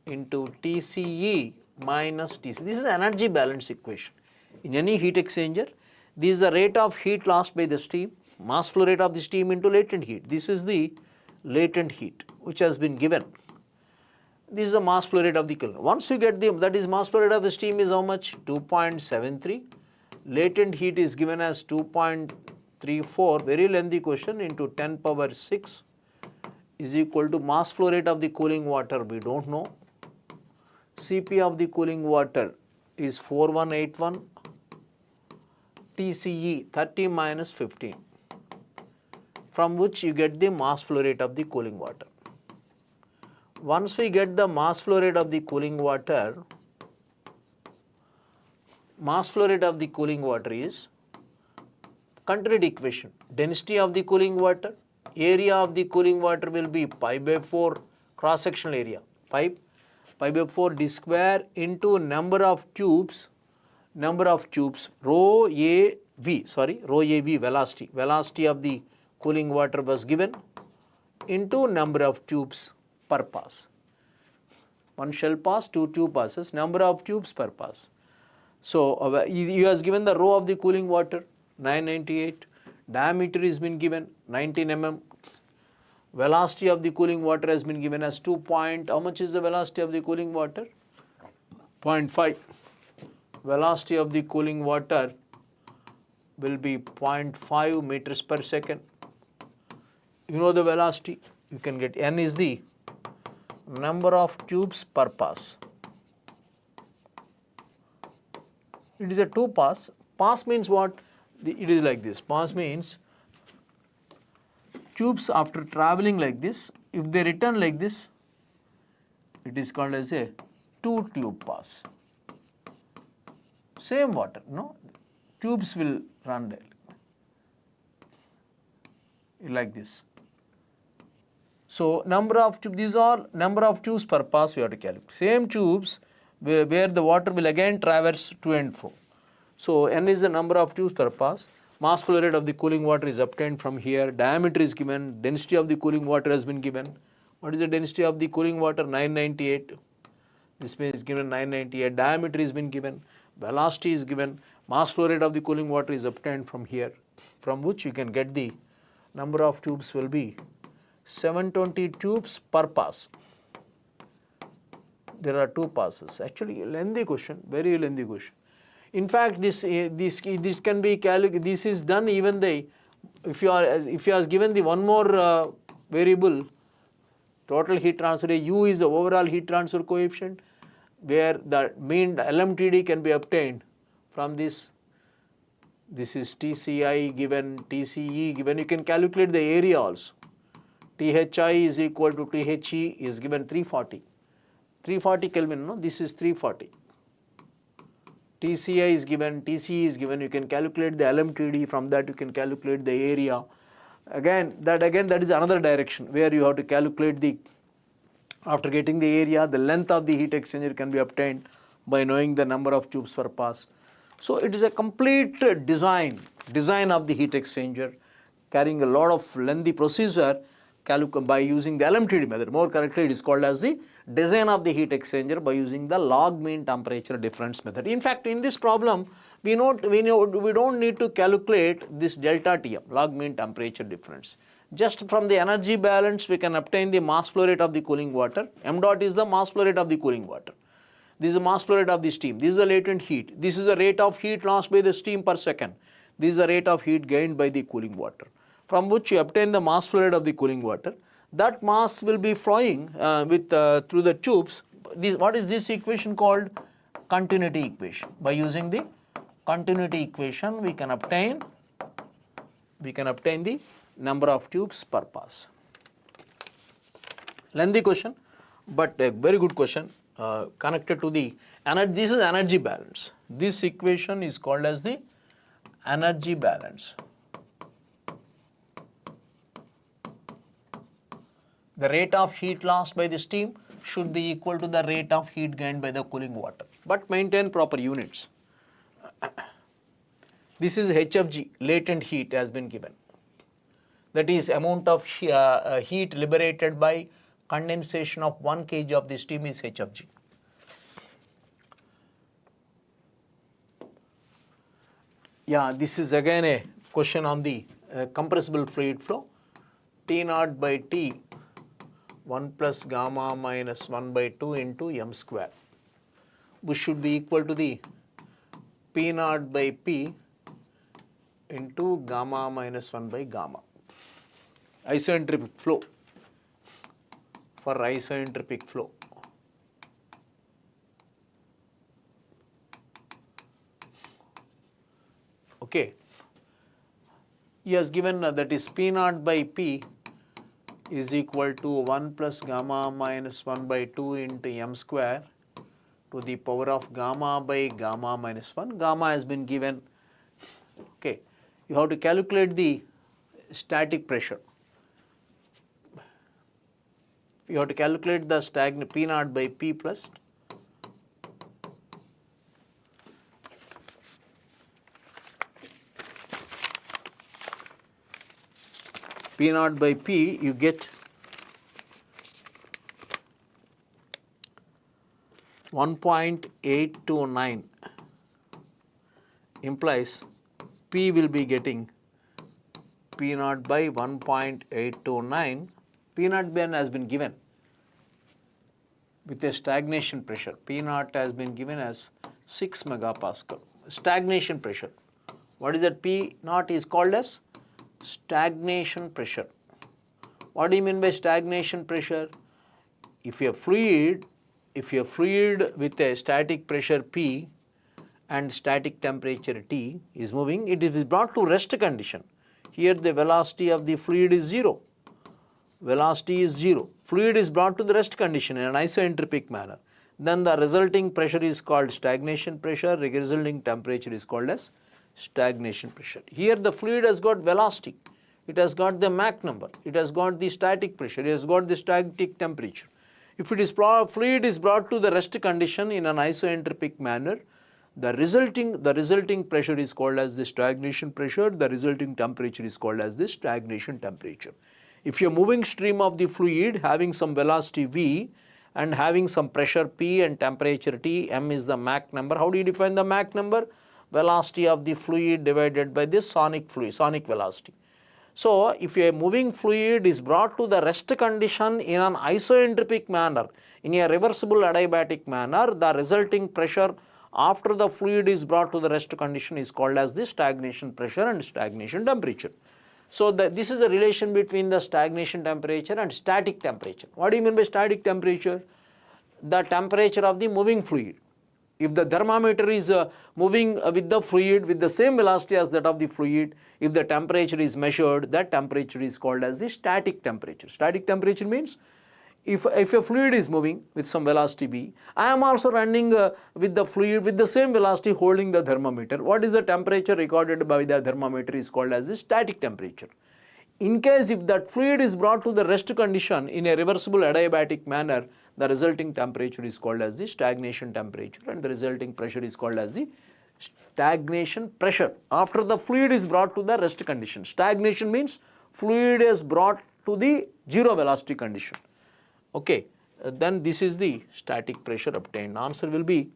into TCE minus TC. This is energy balance equation. In any heat exchanger, this is the rate of heat lost by the steam, mass flow rate of the steam into latent heat. This is the latent heat which has been given. This is the mass flow rate of the cooling. Once you get that is mass flow rate of the steam is how much? 2.73. Latent heat is given as 2.34, very lengthy question, into 10 power 6 is equal to mass flow rate of the cooling water, we don't know. Cp of the cooling water is 4181, TCE 30 minus 15, from which you get the mass flow rate of the cooling water. Once we get the mass flow rate of the cooling water, is continuity equation. Density of the cooling water, area of the cooling water will be pi by 4 cross sectional area, pi by 4 d square into number of tubes, rho A V velocity of the cooling water was given into number of tubes per pass. One shell pass, 2 tube passes, number of tubes per pass. So he has given the rho of the cooling water 998, diameter has been given 19 mm, velocity of the cooling water has been given as 2 point, how much is the velocity of the cooling water? 0.5. Velocity of the cooling water will be 0.5 meters per second. You know the velocity, you can get N is the number of tubes per pass. It is a 2 pass. Pass means what? It is like this. Pass means tubes after traveling like this, if they return like this, it is called as a 2 tube pass. Same water, no? Tubes will run like this. So number of tubes, these are number of tubes per pass we have to calculate. Same tubes where the water will again traverse to and fro. So n is the number of tubes per pass. Mass flow rate of the cooling water is obtained from here. Diameter is given. Density of the cooling water has been given. What is the density of the cooling water? 998. This is given 998. Diameter has been given. Velocity is given. Mass flow rate of the cooling water is obtained from here, from which you can get the number of tubes will be 720 tubes per pass. There are 2 passes. Actually, lengthy question, very lengthy question. In fact, this can be calculated. This is done even if you are given the one more variable, total heat transfer rate. U is the overall heat transfer coefficient, where the mean LMTD can be obtained from this. This is TCI given, TCE given. You can calculate the area also. THI is equal to THE is given 340. 340 Kelvin, no? This is 340. TCI is given, TCE is given. You can calculate the LMTD. From that you can calculate the area. Again, that is another direction where you have to calculate after getting the area, the length of the heat exchanger can be obtained by knowing the number of tubes per pass. So it is a complete design of the heat exchanger, carrying a lot of lengthy procedure by using the LMTD method. More correctly, it is called as the design of the heat exchanger by using the log mean temperature difference method. In fact, in this problem, we don't need to calculate this delta Tm, log mean temperature difference. Just from the energy balance, we can obtain the mass flow rate of the cooling water. M dot is the mass flow rate of the cooling water. This is the mass flow rate of the steam. This is the latent heat. This is the rate of heat lost by the steam per second. This is the rate of heat gained by the cooling water, from which you obtain the mass flow rate of the cooling water. That mass will be flowing through the tubes. What is this equation called? Continuity equation. By using the continuity equation, we can obtain the number of tubes per pass. Lengthy question, but a very good question connected to the energy. This is energy balance. This equation is called as the energy balance. The rate of heat lost by the steam should be equal to the rate of heat gained by the cooling water, but maintain proper units. This is HFG, latent heat has been given. That is amount of heat liberated by condensation of 1 kg of the steam is HFG. Yeah, this is again a question on the compressible fluid flow. T naught by T 1 plus gamma minus 1 by 2 into m square, which should be equal to the P naught by P into gamma minus 1 by gamma. Isoentropic flow, for isoentropic flow. Okay. He has given that is P naught by P is equal to 1 plus gamma minus 1 by 2 into m square to the power of gamma by gamma minus 1. Gamma has been given. Okay. You have to calculate the static pressure. You have to calculate the stagnant P naught by P plus P naught by P, you get 1.829, implies P will be getting P naught by 1.829. P naught has been given with a stagnation pressure. P naught has been given as 6 megapascal. Stagnation pressure. What is that? P naught is called as stagnation pressure. What do you mean by stagnation pressure? If a fluid with a static pressure P and static temperature T is moving, it is brought to rest condition. Here the velocity of the fluid is 0. Velocity is 0. Fluid is brought to the rest condition in an isoentropic manner. Then the resulting pressure is called stagnation pressure, the resulting temperature is called as stagnation pressure. Here the fluid has got velocity, it has got the Mach number, it has got the static pressure, it has got the static temperature. If it is fluid is brought to the rest condition in an isoentropic manner, the resulting pressure is called as the stagnation pressure, the resulting temperature is called as the stagnation temperature. If you are moving stream of the fluid having some velocity v and having some pressure p and temperature T, m is the Mach number. How do you define the Mach number? Velocity of the fluid divided by the sonic velocity. So if a moving fluid is brought to the rest condition in an isoentropic manner, in a reversible adiabatic manner, the resulting pressure after the fluid is brought to the rest condition is called as the stagnation pressure and stagnation temperature. So this is a relation between the stagnation temperature and static temperature. What do you mean by static temperature? The temperature of the moving fluid. If the thermometer is moving with the fluid with the same velocity as that of the fluid, if the temperature is measured, that temperature is called as the static temperature. Static temperature means if a fluid is moving with some velocity v, I am also running with the fluid with the same velocity holding the thermometer. What is the temperature recorded by the thermometer is called as the static temperature. In case if that fluid is brought to the rest condition in a reversible adiabatic manner, the resulting temperature is called as the stagnation temperature and the resulting pressure is called as the stagnation pressure after the fluid is brought to the rest condition. Stagnation means fluid is brought to the zero velocity condition. Okay, then this is the static pressure obtained. Answer will be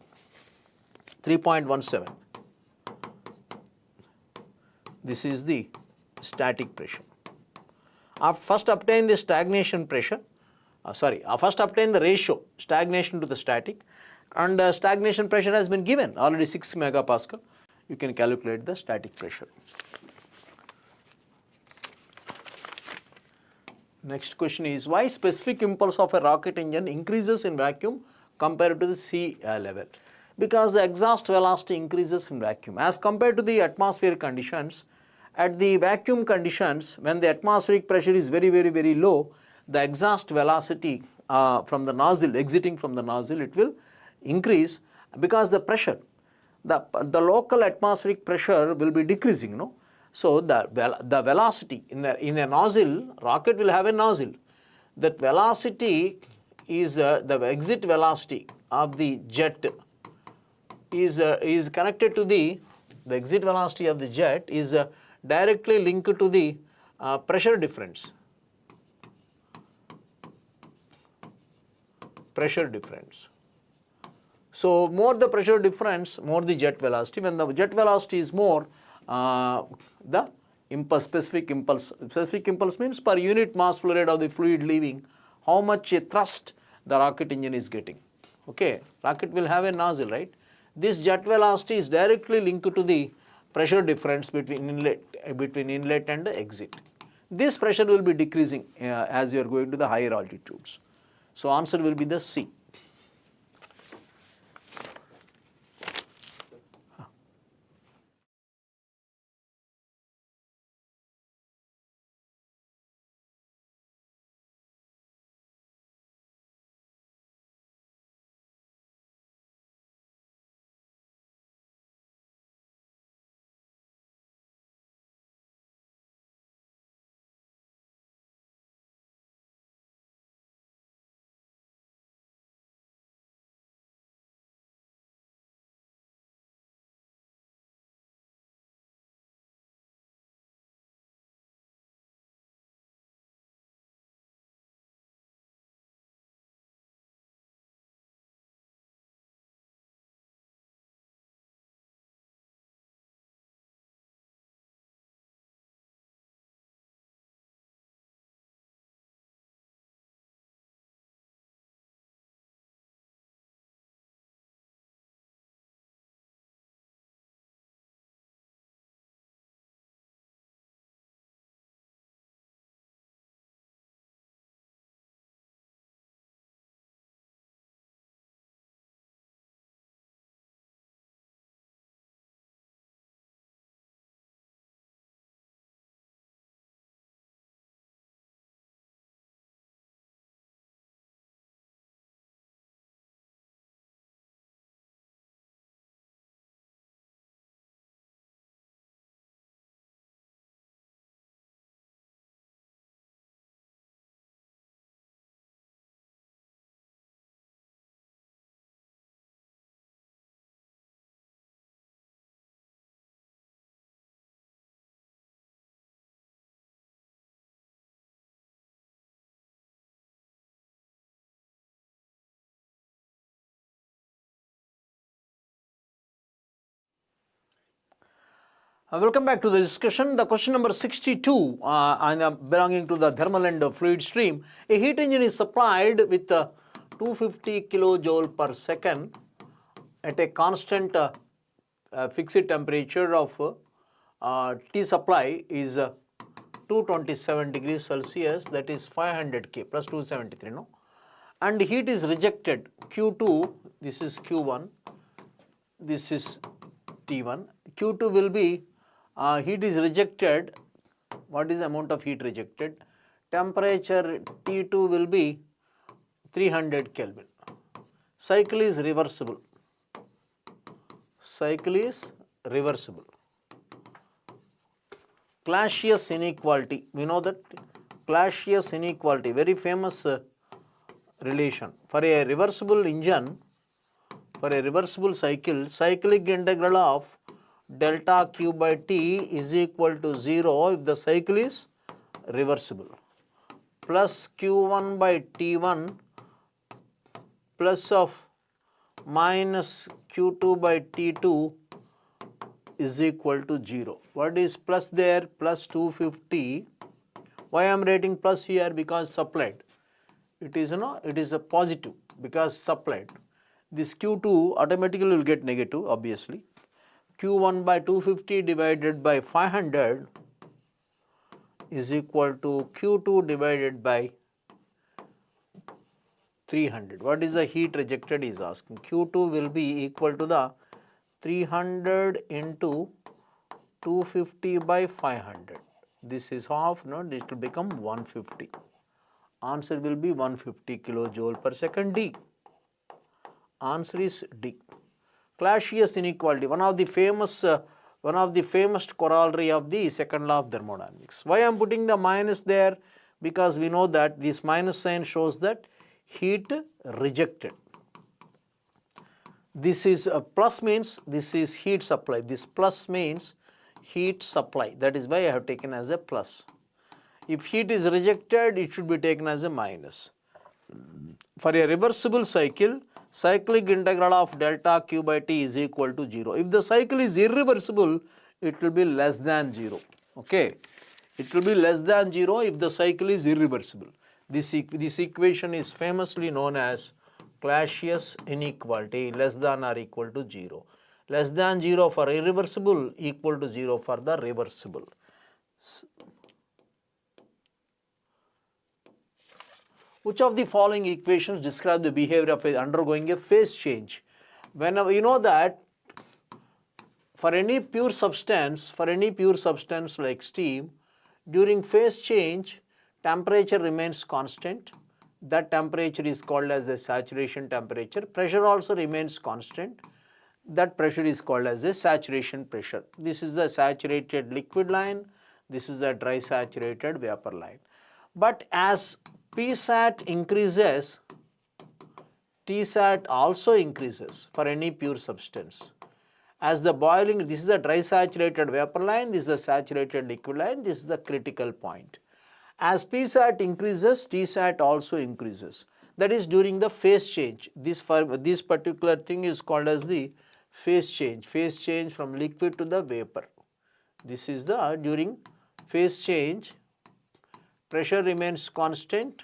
3.17. This is the static pressure. First obtain the stagnation pressure, first obtain the ratio stagnation to the static, and stagnation pressure has been given already 6 megapascal. You can calculate the static pressure. Next question is, why specific impulse of a rocket engine increases in vacuum compared to the sea level? Because the exhaust velocity increases in vacuum as compared to the atmospheric conditions. At the vacuum conditions, when the atmospheric pressure is very low, the exhaust velocity from the nozzle, exiting from the nozzle, it will increase because the pressure, the local atmospheric pressure will be decreasing, no? So the velocity in a nozzle, rocket will have a nozzle. That velocity is the exit velocity of the jet is connected to the exit velocity of the jet is directly linked to the pressure difference. Pressure difference. So more the pressure difference, more the jet velocity. When the jet velocity is more, the specific impulse means per unit mass flow rate of the fluid leaving, how much a thrust the rocket engine is getting. Okay, rocket will have a nozzle, right? This jet velocity is directly linked to the pressure difference between inlet and exit. This pressure will be decreasing as you are going to the higher altitudes. So answer will be the C. Welcome back to the discussion. The question number 62, belonging to the thermal and fluid stream. A heat engine is supplied with 250 kilojoule per second at a constant fixed temperature of T supply is 227 degrees Celsius, that is 500 K plus 273, no? And heat is rejected Q2, this is Q1, this is T1. Q2 will be heat is rejected. What is the amount of heat rejected? Temperature T2 will be 300 Kelvin. Cycle is reversible. Cycle is reversible. Clausius inequality. We know that Clausius inequality, very famous relation. For a reversible engine, for a reversible cycle, cyclic integral of delta Q by T is equal to 0 if the cycle is reversible, plus Q1 by T1 plus of minus Q2 by T2 is equal to 0. What is plus there? Plus 250. Why I am writing plus here? Because supplied. It is, it is a positive because supplied. This Q2 automatically will get negative, obviously. Q1 by 250 divided by 500 is equal to Q2 divided by 300. What is the heat rejected is asking. Q2 will be equal to the 300 into 250 by 500. This is half, no, this will become 150. Answer will be 150 kilojoule per second D. Answer is D. Clausius inequality, one of the famous corollary of the second law of thermodynamics. Why I am putting the minus there? Because we know that this minus sign shows that heat rejected. This is a plus means this is heat supply. This plus means heat supply. That is why I have taken as a plus. If heat is rejected, it should be taken as a minus. For a reversible cycle, cyclic integral of delta Q by T is equal to 0. If the cycle is irreversible, it will be less than 0. Okay, it will be less than 0 if the cycle is irreversible. This equation is famously known as Clausius inequality, less than or equal to 0. Less than 0 for irreversible, equal to 0 for the reversible. Which of the following equations describe the behavior of undergoing a phase change? Whenever you know that for any pure substance like steam, during phase change, temperature remains constant. That temperature is called as a saturation temperature. Pressure also remains constant. That pressure is called as a saturation pressure. This is the saturated liquid line. This is the dry saturated vapor line. But as Psat increases, Tsat also increases for any pure substance. As the boiling, this is the dry saturated vapor line, this is the saturated liquid line, this is the critical point. As Psat increases, Tsat also increases. That is during the phase change. This particular thing is called as the phase change from liquid to the vapor. This is the during phase change, pressure remains constant,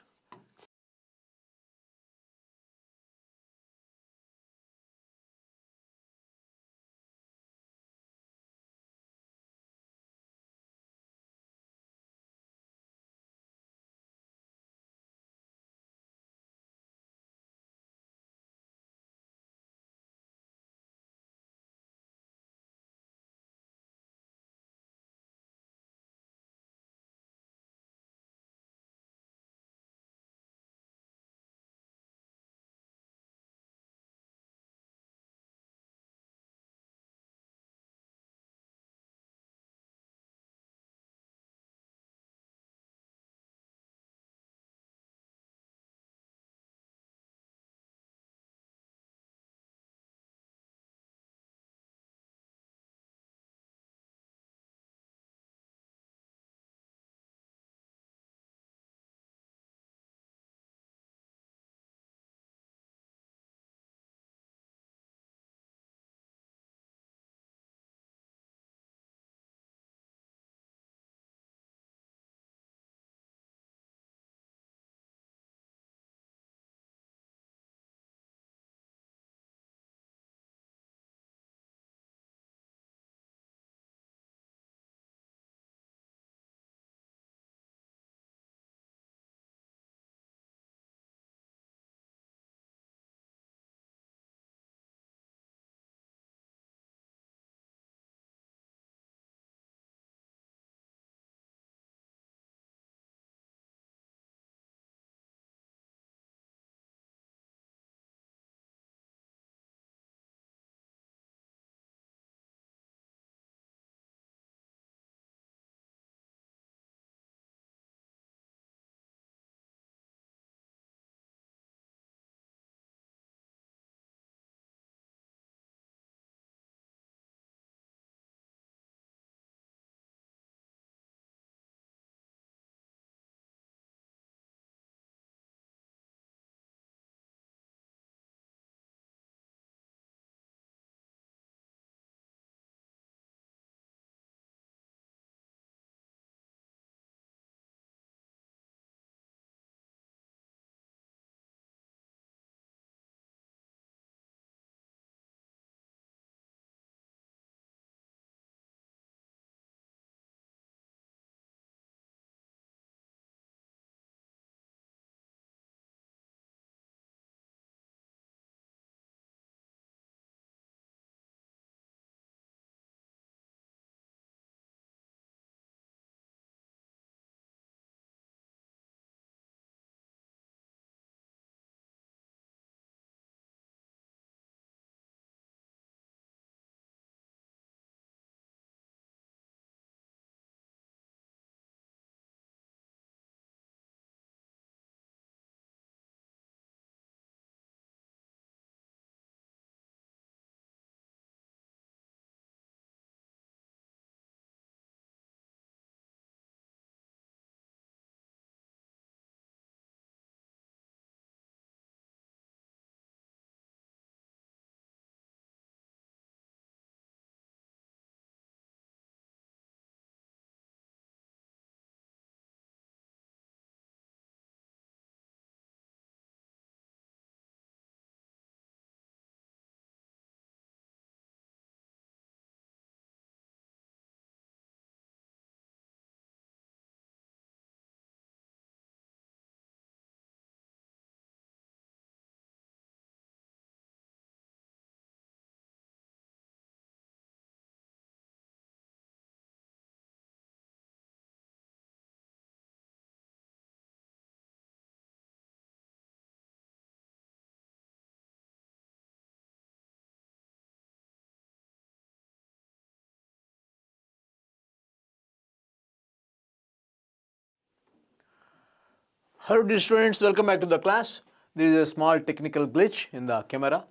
Hello dear students, welcome back to the class. There is a small technical glitch in the camera.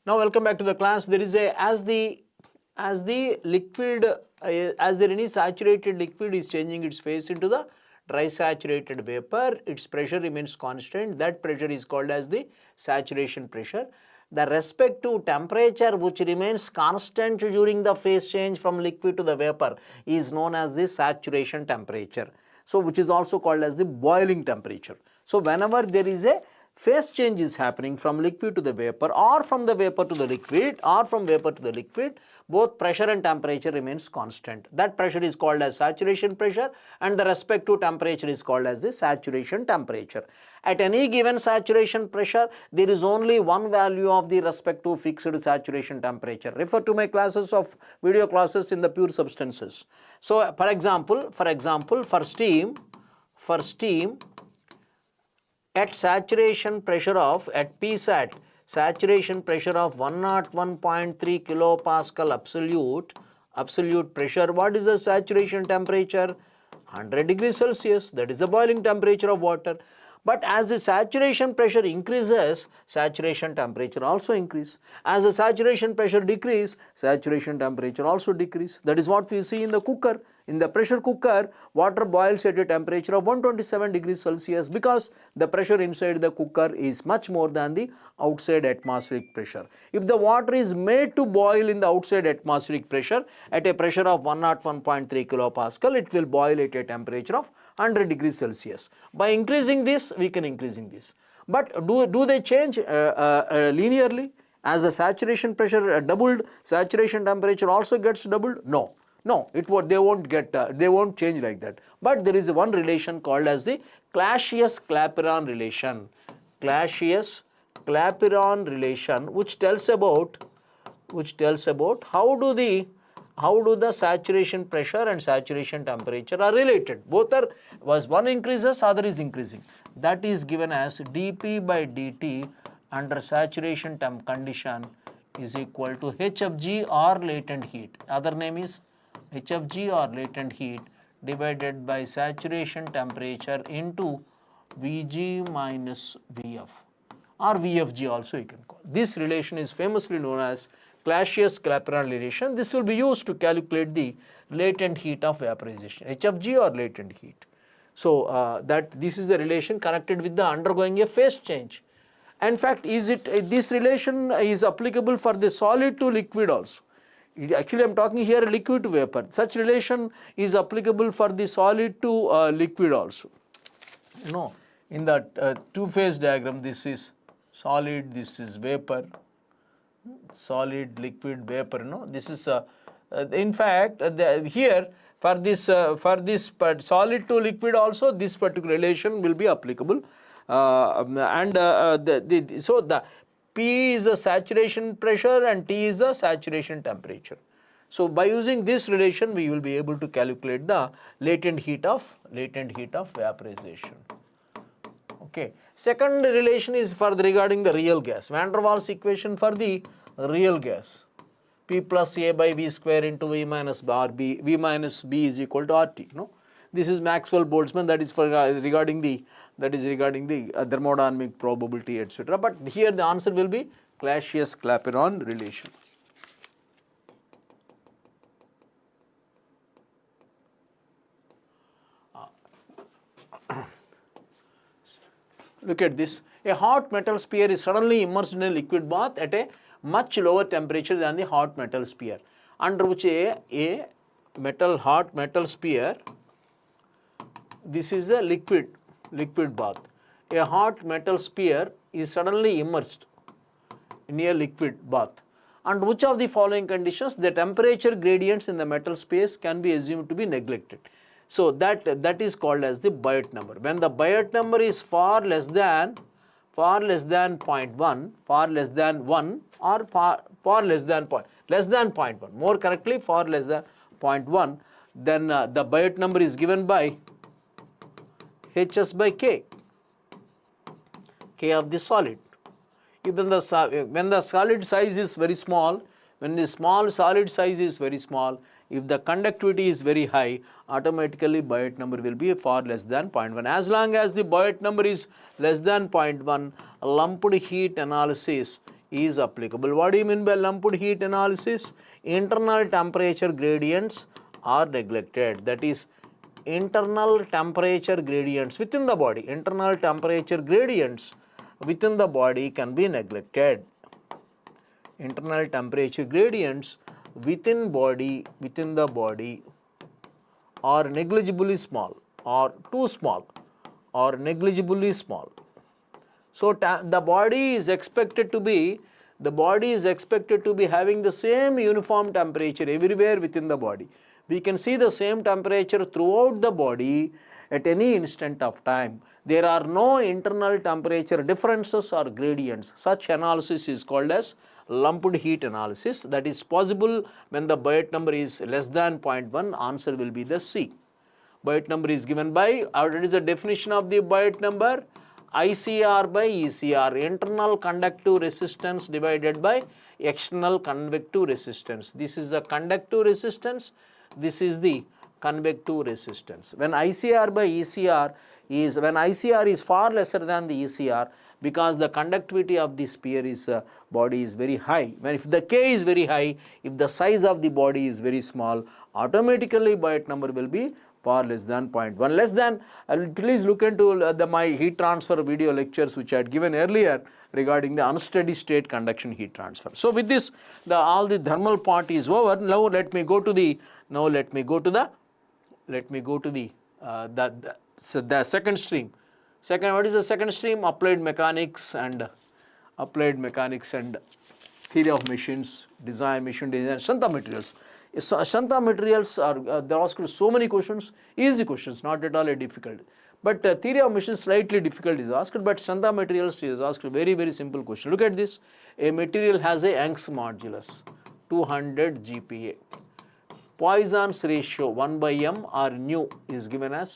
Now welcome back to the class. There is a as the liquid as there any saturated liquid is changing its phase into the dry saturated vapor, its pressure remains constant. That pressure is called as the saturation pressure. The respective temperature which remains constant during the phase change from liquid to the vapor is known as the saturation temperature. So which is also called as the boiling temperature. So whenever there is a phase change is happening from liquid to the vapor or from the vapor to the liquid or from vapor to the liquid, both pressure and temperature remains constant. That pressure is called as saturation pressure and the respective temperature is called as the saturation temperature. At any given saturation pressure, there is only one value of the respective fixed saturation temperature. Refer to my classes of video classes in the pure substances. So for example, for steam at saturation pressure of at PSAT, saturation pressure of 101.3 kilopascal absolute pressure. What is the saturation temperature? 100 degrees Celsius. That is the boiling temperature of water. But as the saturation pressure increases, saturation temperature also increase. As the saturation pressure decrease, saturation temperature also decrease. That is what we see in the cooker. In the pressure cooker, water boils at a temperature of 127 degrees Celsius because the pressure inside the cooker is much more than the outside atmospheric pressure. If the water is made to boil in the outside atmospheric pressure at a pressure of 101.3 kilopascal, it will boil at a temperature of 100 degrees Celsius. By increasing this, we can increasing this. But do they change linearly? As the saturation pressure doubled, saturation temperature also gets doubled? No. No, they won't change like that. But there is one relation called as the Clausius-Clapeyron relation. Clausius-Clapeyron relation, which tells about how do the saturation pressure and saturation temperature are related. Both are, was one increases, other is increasing. That is given as dP by dt under saturation temp condition is equal to H of G or latent heat. Other name is H of G or latent heat divided by saturation temperature into Vg minus Vf or Vfg also you can call. This relation is famously known as Clausius-Clapeyron relation. This will be used to calculate the latent heat of vaporization, H of G or latent heat. So that this is the relation connected with the undergoing a phase change. In fact, this relation is applicable for the solid to liquid also. Actually, I am talking here liquid to vapor. Such relation is applicable for the solid to liquid also. You know, in the two-phase diagram, this is solid, this is vapor, solid, liquid, vapor. No, this is in fact here for this solid to liquid also this particular relation will be applicable, so the P is the saturation pressure and T is the saturation temperature. So by using this relation, we will be able to calculate the latent heat of vaporization. Okay. Second relation is for regarding the real gas. Van der Waals equation for the real gas. P plus A by V square into V minus B is equal to RT. No, this is Maxwell-Boltzmann. That is for regarding the thermodynamic probability, etc. But here the answer will be Clausius-Clapeyron relation. Look at this. A hot metal sphere is suddenly immersed in a liquid bath at a much lower temperature than the hot metal sphere, under which a hot metal sphere, this is a liquid bath. A hot metal sphere is suddenly immersed in a liquid bath. Under which of the following conditions the temperature gradients in the metal space can be assumed to be neglected? So that is called as the Biot number. When the Biot number is far less than 0.1, far less than 1 or far less than 0.1, more correctly far less than 0.1, then the Biot number is given by Hs by K of the solid. Even when the solid size is very small, when the small solid size is very small, if the conductivity is very high, automatically Biot number will be far less than 0.1. As long as the Biot number is less than 0.1, lumped heat analysis is applicable. What do you mean by lumped heat analysis? Internal temperature gradients are neglected. That is, internal temperature gradients within the body. Internal temperature gradients within the body can be neglected. Internal temperature gradients within the body are negligibly small or too small or negligibly small. So the body is expected to be having the same uniform temperature everywhere within the body. We can see the same temperature throughout the body at any instant of time. There are no internal temperature differences or gradients. Such analysis is called as lumped heat analysis. That is possible when the Biot number is less than 0.1. Answer will be the C. Biot number is given by, what is the definition of the Biot number? ICR by ECR, internal conductive resistance divided by external convective resistance. This is the conductive resistance, this is the convective resistance. When ICR by ECR is, when ICR is far lesser than the ECR, because the conductivity of the sphere is body is very high. When if the K is very high, if the size of the body is very small, automatically Biot number will be far less than 0.1. Less than, please look into my heat transfer video lectures which I had given earlier regarding the unsteady state conduction heat transfer. So with this, all the thermal part is over. Now let me go to the second stream. What is the second stream? Applied mechanics and theory of machines, machine design, Shanta materials. Shanta materials are, they are asked so many questions, easy questions, not at all a difficult. But theory of machines slightly difficult is asked, but Shanta materials is asked very, very simple question. Look at this. A material has a Young's modulus, 200 GPa. Poisson's ratio 1 by m or nu is given as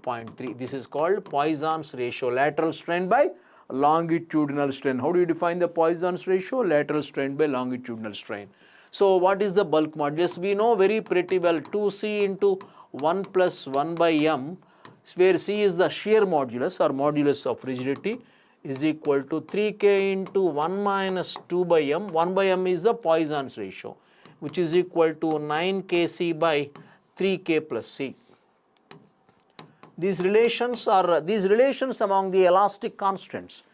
0.3. This is called Poisson's ratio, lateral strain by longitudinal strain. How do you define the Poisson's ratio? Lateral strain by longitudinal strain. So what is the bulk modulus? We know very pretty well, 2c into 1 plus 1 by m, where c is the shear modulus or modulus of rigidity, is equal to 3k into 1 minus 2 by m. 1 by m is the Poisson's ratio, which is equal to 9kc by 3k plus c. These relations among the elastic constants.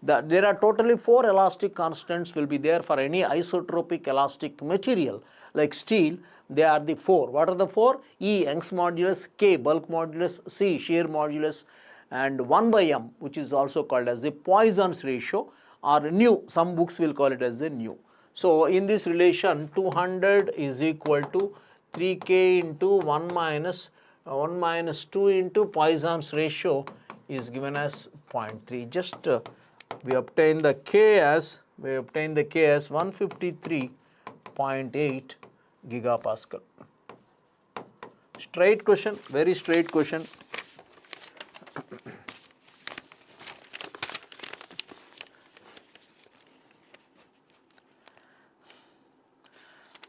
There are totally 4 elastic constants will be there for any isotropic elastic material like steel. They are the 4. What are the 4? E, Young's modulus, K, bulk modulus, C, shear modulus, and 1 by m, which is also called as the Poisson's ratio, or nu. Some books will call it as the nu. So in this relation, 200 is equal to 3k into 1 minus 2 into Poisson's ratio is given as 0.3. Just we obtain the K as 153.8 gigapascal. Straight question, very straight question.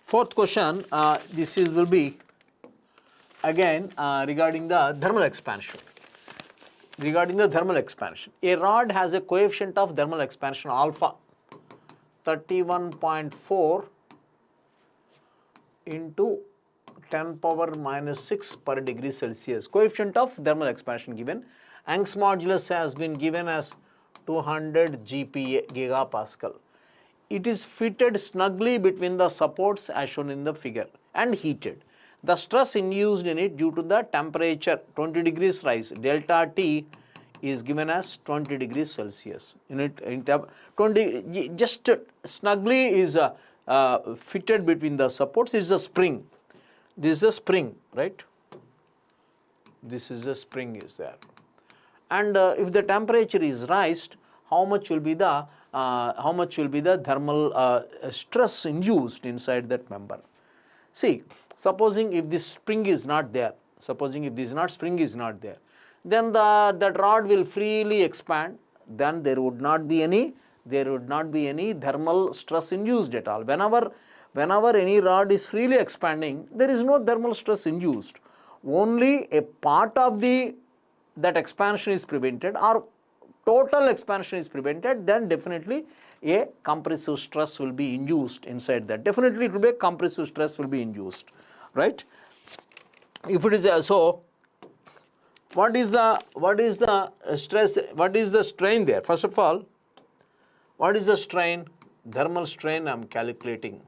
Fourth question, will be again regarding the thermal expansion. A rod has a coefficient of thermal expansion alpha 31.4 into 10 power minus 6 per degree Celsius. Coefficient of thermal expansion given. Young's modulus has been given as 200 gigapascal. It is fitted snugly between the supports as shown in the figure and heated. The stress induced in it due to the temperature 20 degrees rise, delta T, is given as 20 degrees Celsius. Just snugly is fitted between the supports. This is a spring. This is a spring, right? This is a spring is there. And if the temperature is raised, how much will be the thermal stress induced inside that member? See, supposing if this spring is not there, then that rod will freely expand. Then there would not be any thermal stress induced at all. Whenever Whenever any rod is freely expanding, there is no thermal stress induced. Only a part of that expansion is prevented, or total expansion is prevented, then definitely a compressive stress will be induced inside that. Definitely it will be a compressive stress will be induced, right? If it is so, what is the stress? What is the strain there? First of all, what is the strain? Thermal strain I am calculating.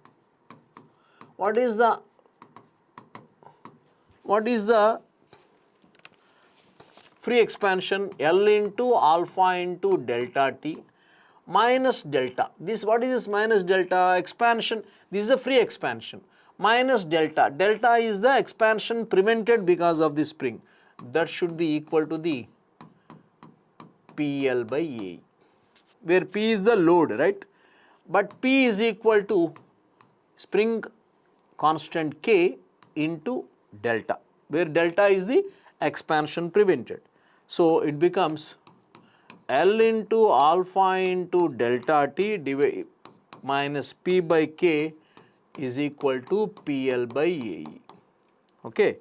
What is the free expansion? L into alpha into delta T minus delta. This, what is this minus delta? Expansion. This is a free expansion. Minus delta. Delta is the expansion prevented because of the spring. That should be equal to the PL by A, where P is the load, right? But P is equal to spring constant K into delta, where delta is the expansion prevented. So it becomes L into alpha into delta T minus P by K is equal to PL by AE. Okay.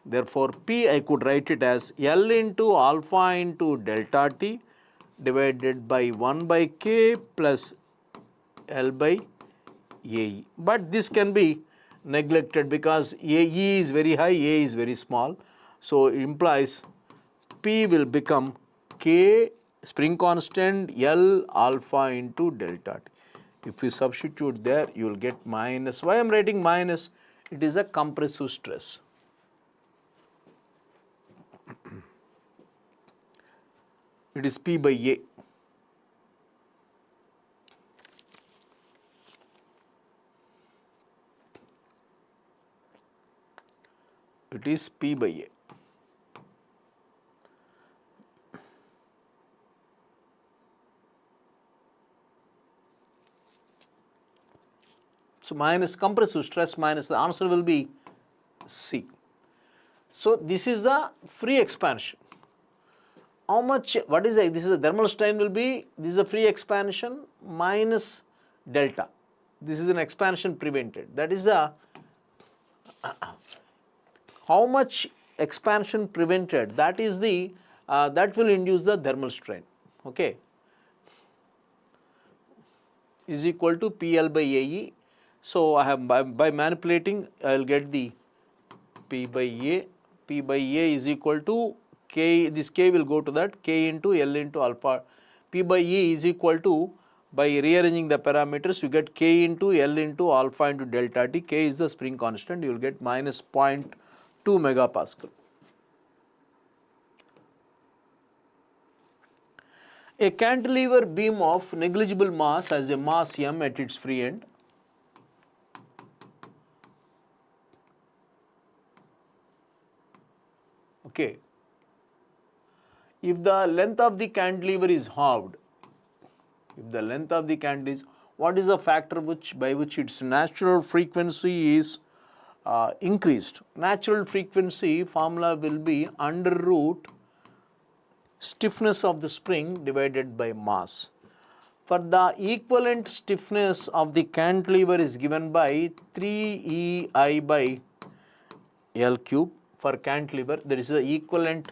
Therefore, P I could write it as L into alpha into delta T divided by 1 by K plus L by AE. But this can be neglected because AE is very high, A is very small. So, it implies P will become K spring constant L alpha into delta T. If you substitute there, you will get minus. Why I am writing minus? It is a compressive stress. It is P by A. It is P by A. So, minus compressive stress minus, the answer will be C. So, this is the free expansion. How much, what is this is a thermal strain will be, this is a free expansion minus delta. This is an expansion prevented. That is the, how much expansion prevented, that is the, that will induce the thermal strain, okay, is equal to PL by AE. So, I have by manipulating, I will get the P by A. P by A is equal to K, this K will go to that, K into L into alpha. P by E is equal to, by rearranging the parameters, you get K into L into alpha into delta T. K is the spring constant, you will get minus 0.2 megapascal. A cantilever beam of negligible mass has a mass m at its free end. Okay. If the length of the cantilever is halved, if the length of the cantilever is, what is the factor by which its natural frequency is increased? Natural frequency formula will be under root stiffness of the spring divided by mass. For the equivalent stiffness of the cantilever is given by 3EI by L cube. For cantilever, there is the equivalent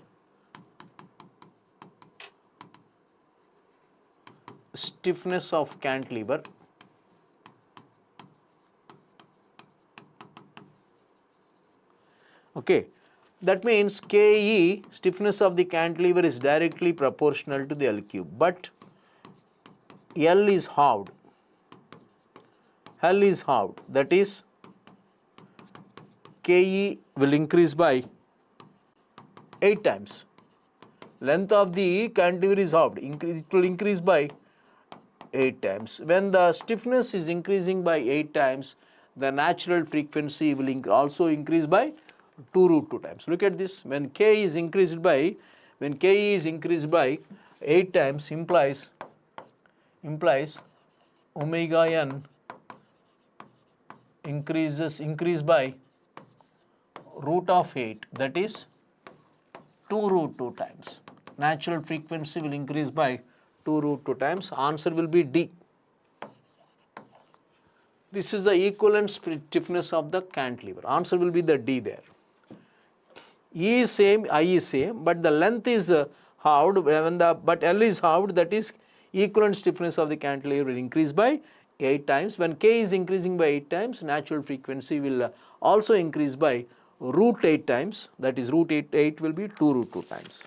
stiffness of cantilever. Okay, that means Ke, stiffness of the cantilever, is directly proportional to the L cube, but L is halved. L is halved, that is Ke will increase by 8 times. Length of the cantilever is halved, it will increase by 8 times. When the stiffness is increasing by 8 times, the natural frequency will also increase by 2 root 2 times. Look at this, when K is increased by, 8 times implies omega n increase by root of 8, that is 2 root 2 times. Natural frequency will increase by 2 root 2 times. Answer will be D. This is the equivalent stiffness of the cantilever. Answer will be the D there. E is same, I is same, but the length is halved, but L is halved, that is equivalent stiffness of the cantilever will increase by 8 times. When K is increasing by 8 times, natural frequency will also increase by root 8 times, that is root 8 will be 2 root 2 times.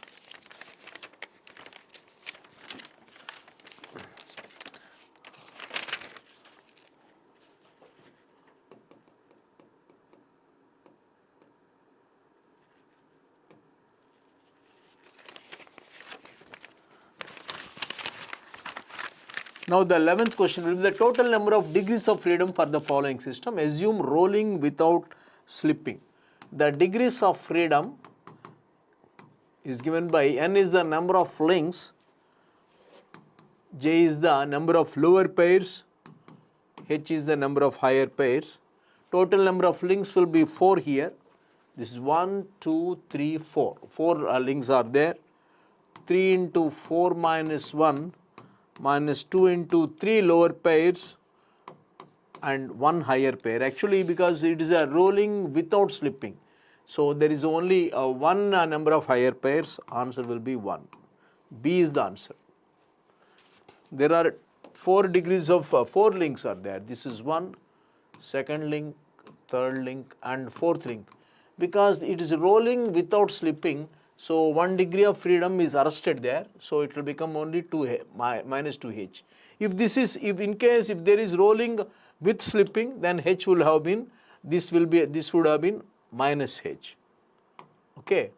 Now the 11th question will be the total number of degrees of freedom for the following system. Assume rolling without slipping. The degrees of freedom is given by n is the number of links, j is the number of lower pairs, h is the number of higher pairs. Total number of links will be 4 here. This is 1, 2, 3, 4. 4 links are there. 3 into 4 minus 1 minus 2 into 3 lower pairs and 1 higher pair. Actually, because it is a rolling without slipping, so there is only one number of higher pairs. Answer will be 1. B is the answer. There are 4 degrees of 4 links are there. This is 1, second link, third link and fourth link. Because it is rolling without slipping, so 1 degree of freedom is arrested there, so it will become only 2 minus 2h. If in case there is rolling with slipping, then h will have been, this would have been minus h. Okay.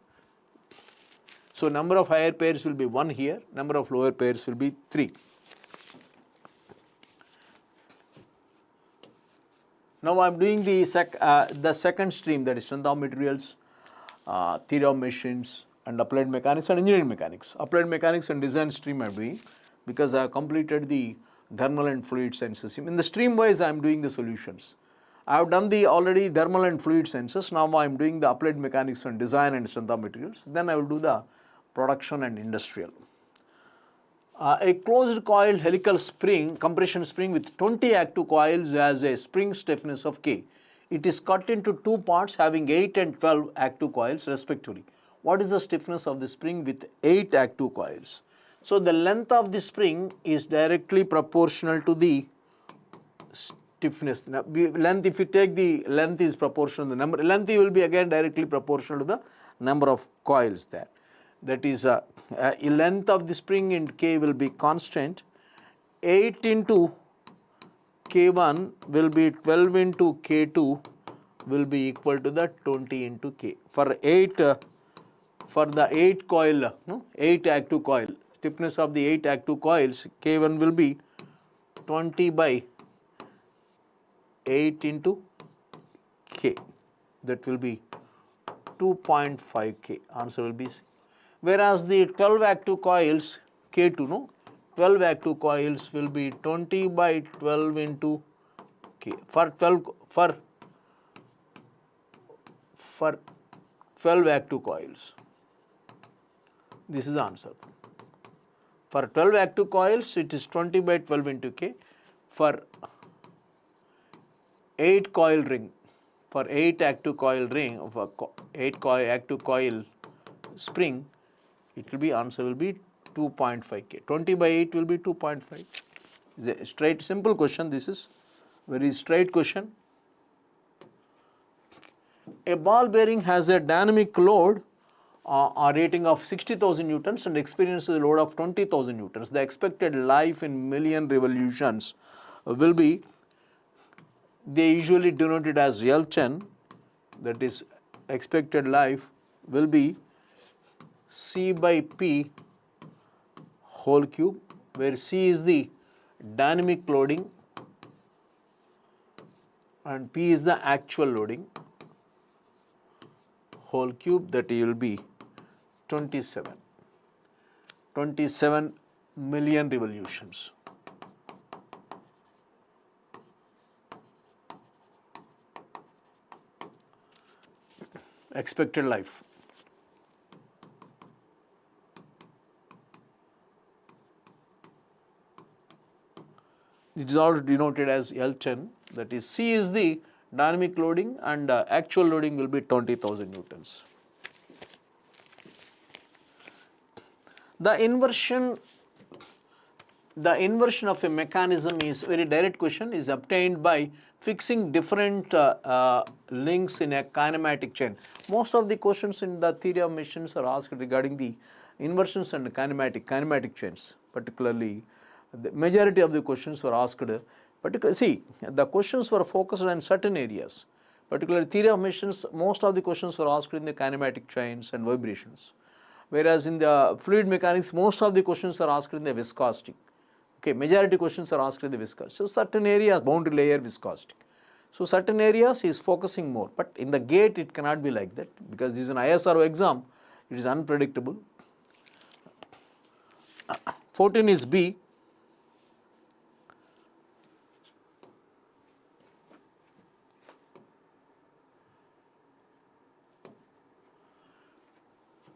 So number of higher pairs will be 1 here, number of lower pairs will be 3. Now I am doing the second stream, that is strength of materials, theory of machines and applied mechanics and engineering mechanics. Applied mechanics and design stream I am doing because I have completed the thermal and fluid sciences. In the stream wise I am doing the solutions. I have done the already thermal and fluid sciences. Now I am doing the applied mechanics and design and strength of materials. Then I will do the production and industrial. A closed coil helical spring, compression spring with 20 active coils has a spring stiffness of K. It is cut into 2 parts having 8 and 12 active coils respectively. What is the stiffness of the spring with 8 active coils? So the length of the spring is directly proportional to the stiffness. Now, length, if you take the length is proportional to the number, length will be again directly proportional to the number of coils there. That is length of the spring in K will be constant. 8 into K1 will be 12 into K2 will be equal to the 20 into K. For 8 for the 8 coil, 8 active coil, stiffness of the 8 active coils, K1 will be 20 by 8 into K. That will be 2.5 K. Answer will be C. Whereas the 12 active coils, K2, 12 active coils will be 20 by 12 into K. For 12 active coils. This is the answer. For 12 active coils, it is 20 by 12 into K. For 8 coil ring, for 8 active coil ring, of 8 active coil spring, it will be, answer will be 2.5 K. 20 by 8 will be 2.5. It's a straight, simple question. This is very straight question. A ball bearing has a dynamic load a rating of 60,000 newtons and experiences a load of 20,000 newtons. The expected life in million revolutions will be, they usually denote it as L10, that is expected life will be C by P whole cube, where C is the dynamic loading and P is the actual loading whole cube, that will be 27 million revolutions. Expected life. It is all denoted as L10. That is, C is the dynamic loading and actual loading will be 20,000 newtons. The inversion of a mechanism is very direct question, is obtained by fixing different links in a kinematic chain. Most of the questions in the theory of machines are asked regarding the inversions and kinematic chains. Particularly, the majority of the questions were asked. See, the questions were focused on certain areas. Particularly theory of machines, most of the questions were asked in the kinematic chains and vibrations. Whereas in the fluid mechanics, most of the questions are asked in the viscosity. Okay, majority questions are asked in the viscosity. So certain areas, boundary layer, viscosity. So certain areas is focusing more, but in the gate it cannot be like that because this is an ISRO exam, it is unpredictable. 14 is B.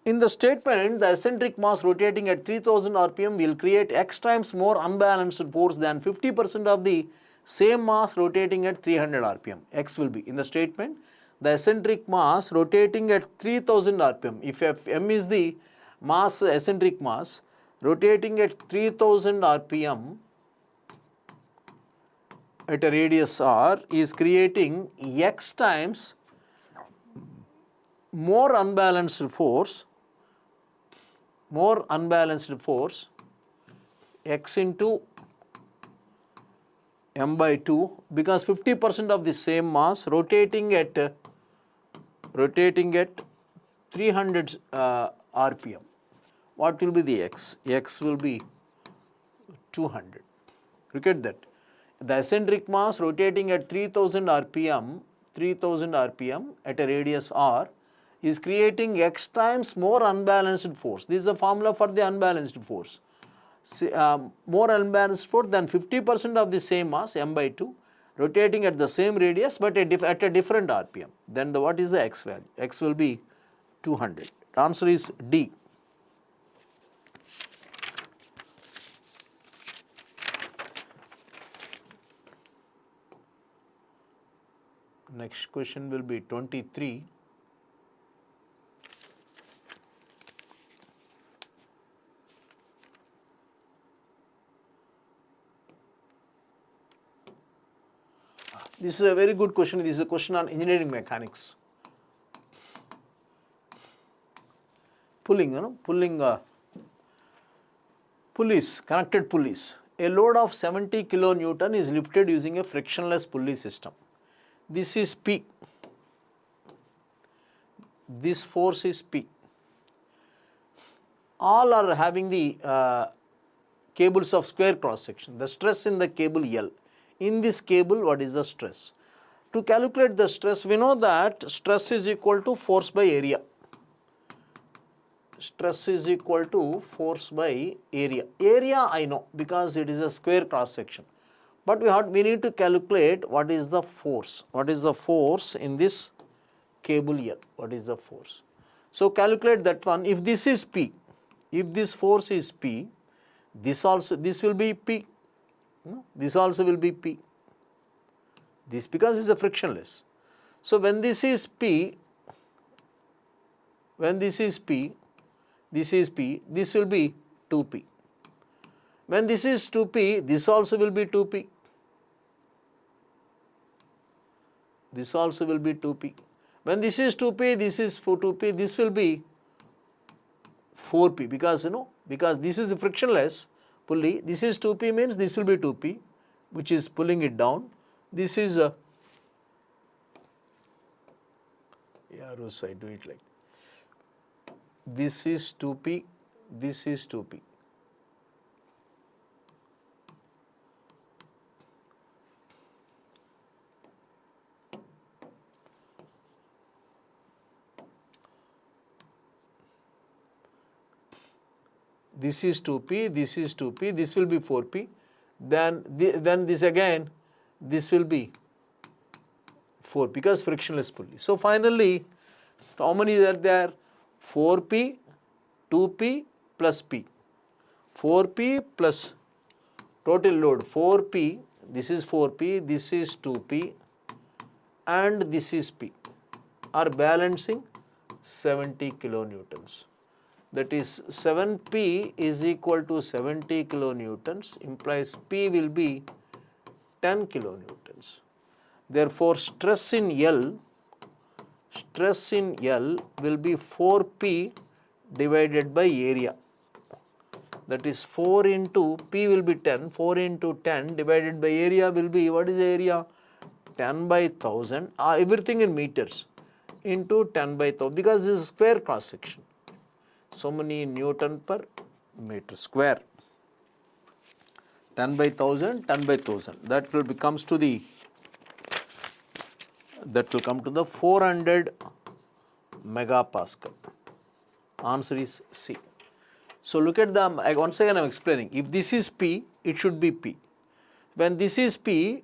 In the statement, the eccentric mass rotating at 3000 rpm will create x times more unbalanced force than 50% of the same mass rotating at 300 rpm. X will be in the statement, the eccentric mass rotating at 3000 rpm. If m is the mass, eccentric mass rotating at 3000 rpm at a radius r is creating x times more unbalanced force x into m by 2 because 50% of the same mass rotating at 300 rpm. What will be the x? X will be 200. Look at that. The eccentric mass rotating at 3000 rpm at a radius r is creating x times more unbalanced force. This is the formula for the unbalanced force. More unbalanced force than 50% of the same mass m by 2 rotating at the same radius but at a different rpm. Then what is the x value? X will be 200. The answer is D. Next question will be 23. This is a very good question. This is a question on engineering mechanics. Pulleys, connected pulleys. A load of 70 kilonewton is lifted using a frictionless pulley system. This is P. This force is P. All are having the cables of square cross section. The stress in the cable L. In this cable, what is the stress? To calculate the stress, we know that stress is equal to force by area. Stress is equal to force by area. Area I know because it is a square cross section. But we need to calculate what is the force. What is the force in this cable L? What is the force? So calculate that one. If this is P, if this force is P, this will be P. This also will be P. This because it's a frictionless. So when this is P, this is P, this will be 2P. When this is 2P, this also will be 2P. This also will be 2P. When this is 2P, this is 2P, this will be 4P because because this is a frictionless pulley. This is 2P means this will be 2P, which is pulling it down. This is I do it like this is 2P, this is 2P. This is 2P, this is 2P, this will be 4P. Then this again, this will be 4 because frictionless pulley. So finally, how many are there? 4P, 2P plus P. 4P plus total load 4P this is 4p, this is 2p, and this is p, are balancing 70 kilonewtons. That is 7p is equal to 70 kilonewtons, implies p will be 10 kilonewtons. Therefore, stress in L will be 4p divided by area. That is 4 into p will be 10, 4 into 10 divided by area will be, what is the area? 10 by 1000, everything in meters, into 10 by 1000, because this is square cross section. So many Newton per meter square. 10 by 1000, 10 by 1000. That will come to the 400 megapascal. Answer is C. So look at the, once again I am explaining. If this is P, it should be P. When this is P,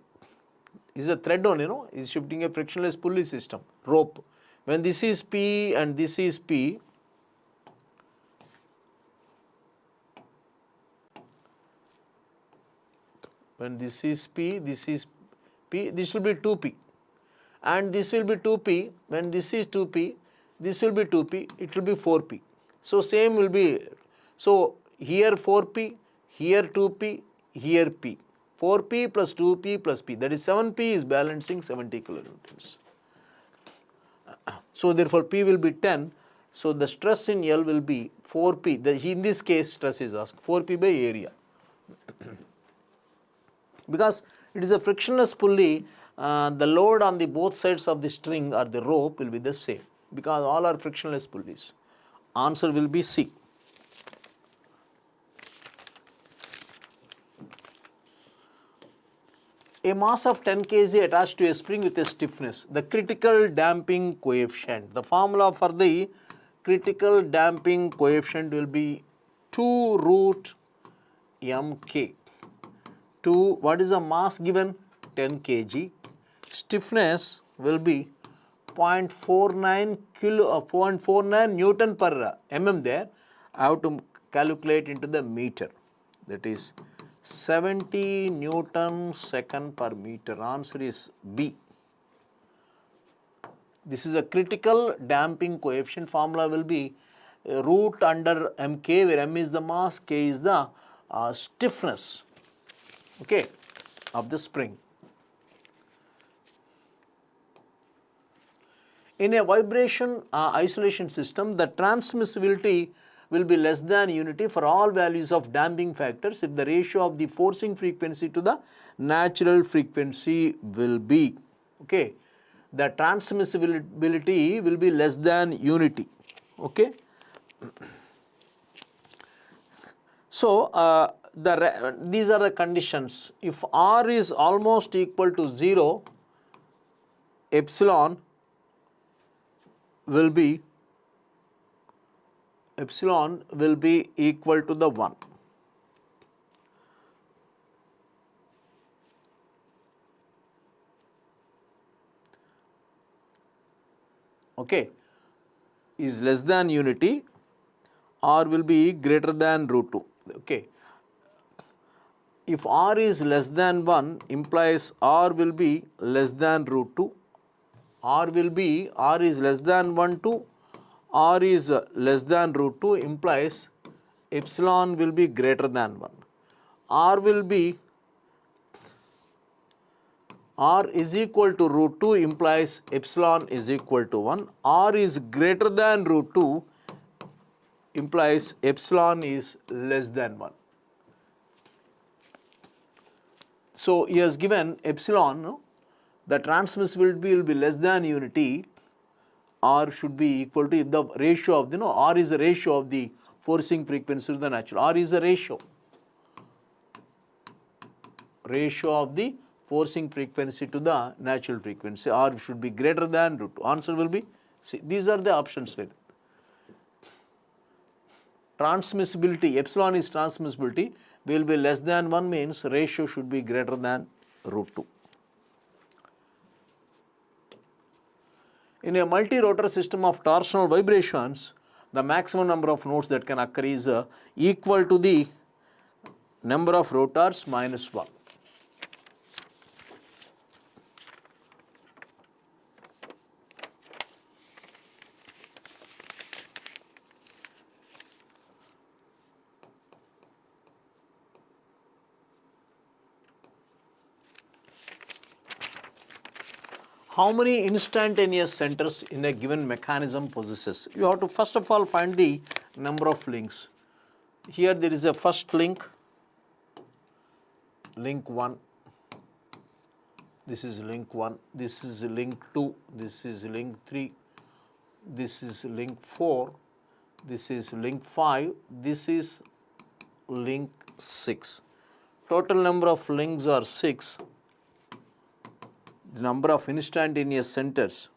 is a thread on, is shifting a frictionless pulley system, rope. When this is P and this is P, when this is P, this is P, this will be 2P. And this will be 2P. When this is 2P, this will be 2P, it will be 4P. So same will be, so here 4P, here 2P, here P. 4P plus 2P plus P, that is 7P is balancing 70 kilonewtons. So therefore P will be 10. So the stress in L will be 4P. In this case stress is asked 4P by area. Because it is a frictionless pulley, the load on the both sides of the string or the rope will be the same, because all are frictionless pulleys. Answer will be C. A mass of 10 kg attached to a spring with a stiffness, the critical damping coefficient. The formula for the critical damping coefficient will be 2 root mk. 2, what is the mass given? 10 kg. Stiffness will be 0.49 Newton per mm there. I have to calculate into the meter. That is 70 Newton second per meter. Answer is B. This is a critical damping coefficient. Formula will be root under mk, where m is the mass, k is the stiffness, okay, of the spring. In a vibration isolation system, the transmissibility will be less than unity for all values of damping factors if the ratio of the forcing frequency to the natural frequency will be, okay, the transmissibility will be less than unity, okay. So these are the conditions. If R is almost equal to 0, epsilon will be equal to the 1. Okay, is less than unity, R will be greater than root 2. Okay. If R is less than 1, implies R will be less than root 2. R is less than 1 to R is less than root 2, implies epsilon will be greater than 1. R is equal to root 2, implies epsilon is equal to 1. R is greater than root 2, implies epsilon is less than 1. So he has given epsilon, no? The transmissibility will be less than unity. R should be equal to, if the ratio of the, R is the ratio of the forcing frequency to the natural. R is the ratio of the forcing frequency to the natural frequency. R should be greater than root 2. Answer will be C. These are the options. Transmissibility, epsilon is transmissibility, will be less than 1 means ratio should be greater than root 2. In a multi-rotor system of torsional vibrations, the maximum number of nodes that can occur is equal to the number of rotors minus 1. how many instantaneous centers in a given mechanism possesses? You have to first of all find the number of links. Here there is a first link, link 1, this is link 1, this is link 2, this is link 3, this is link 4, this is link 5, this is link 6. Total number of links are 6. The number of instantaneous centers,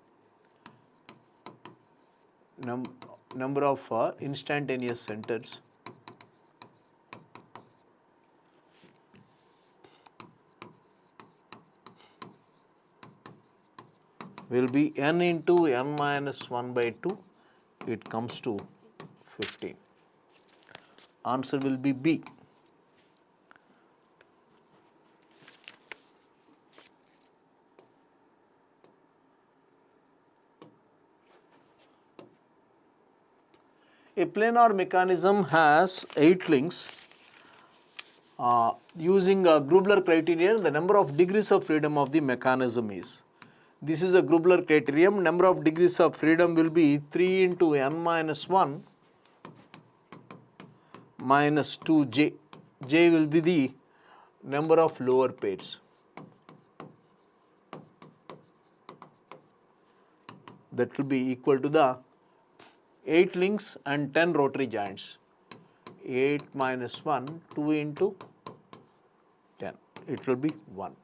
number of instantaneous centers will be n into n minus 1 by 2, it comes to 15. Answer will be B. A planar mechanism has 8 links. Using a Grubler criterion, the number of degrees of freedom of the mechanism is. This is a Grubler criterion. Number of degrees of freedom will be 3 into n minus 1 minus 2j. J will be the number of lower pairs. That will be equal to the 8 links and 10 rotary joints. 8 minus 1, 2 into 10. It will be 1.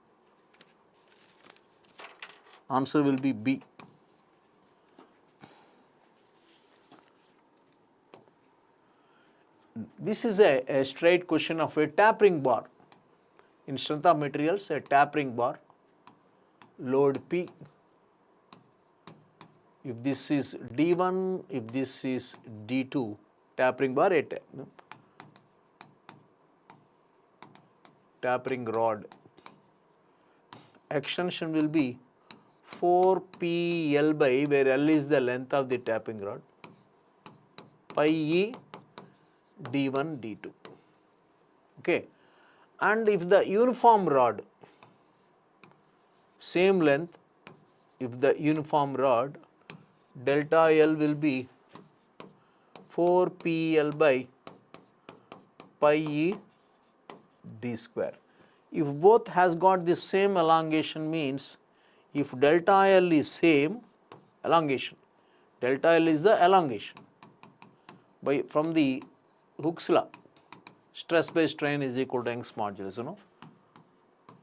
Answer will be B. This is a straight question of a tapering bar. In strength of materials, a tapering bar, load P. If this is D1, if this is D2, tapering bar, tapering rod. Extension will be 4PL by, where L is the length of the tapping rod, pi E D1, D2. Okay. And if the uniform rod, same length, if the uniform rod, delta L will be 4PL by pi E D square. If both has got the same elongation, means if delta L is same, elongation, delta L is the elongation. By from the Hooke's law, stress by strain is equal to Young's modulus, you know.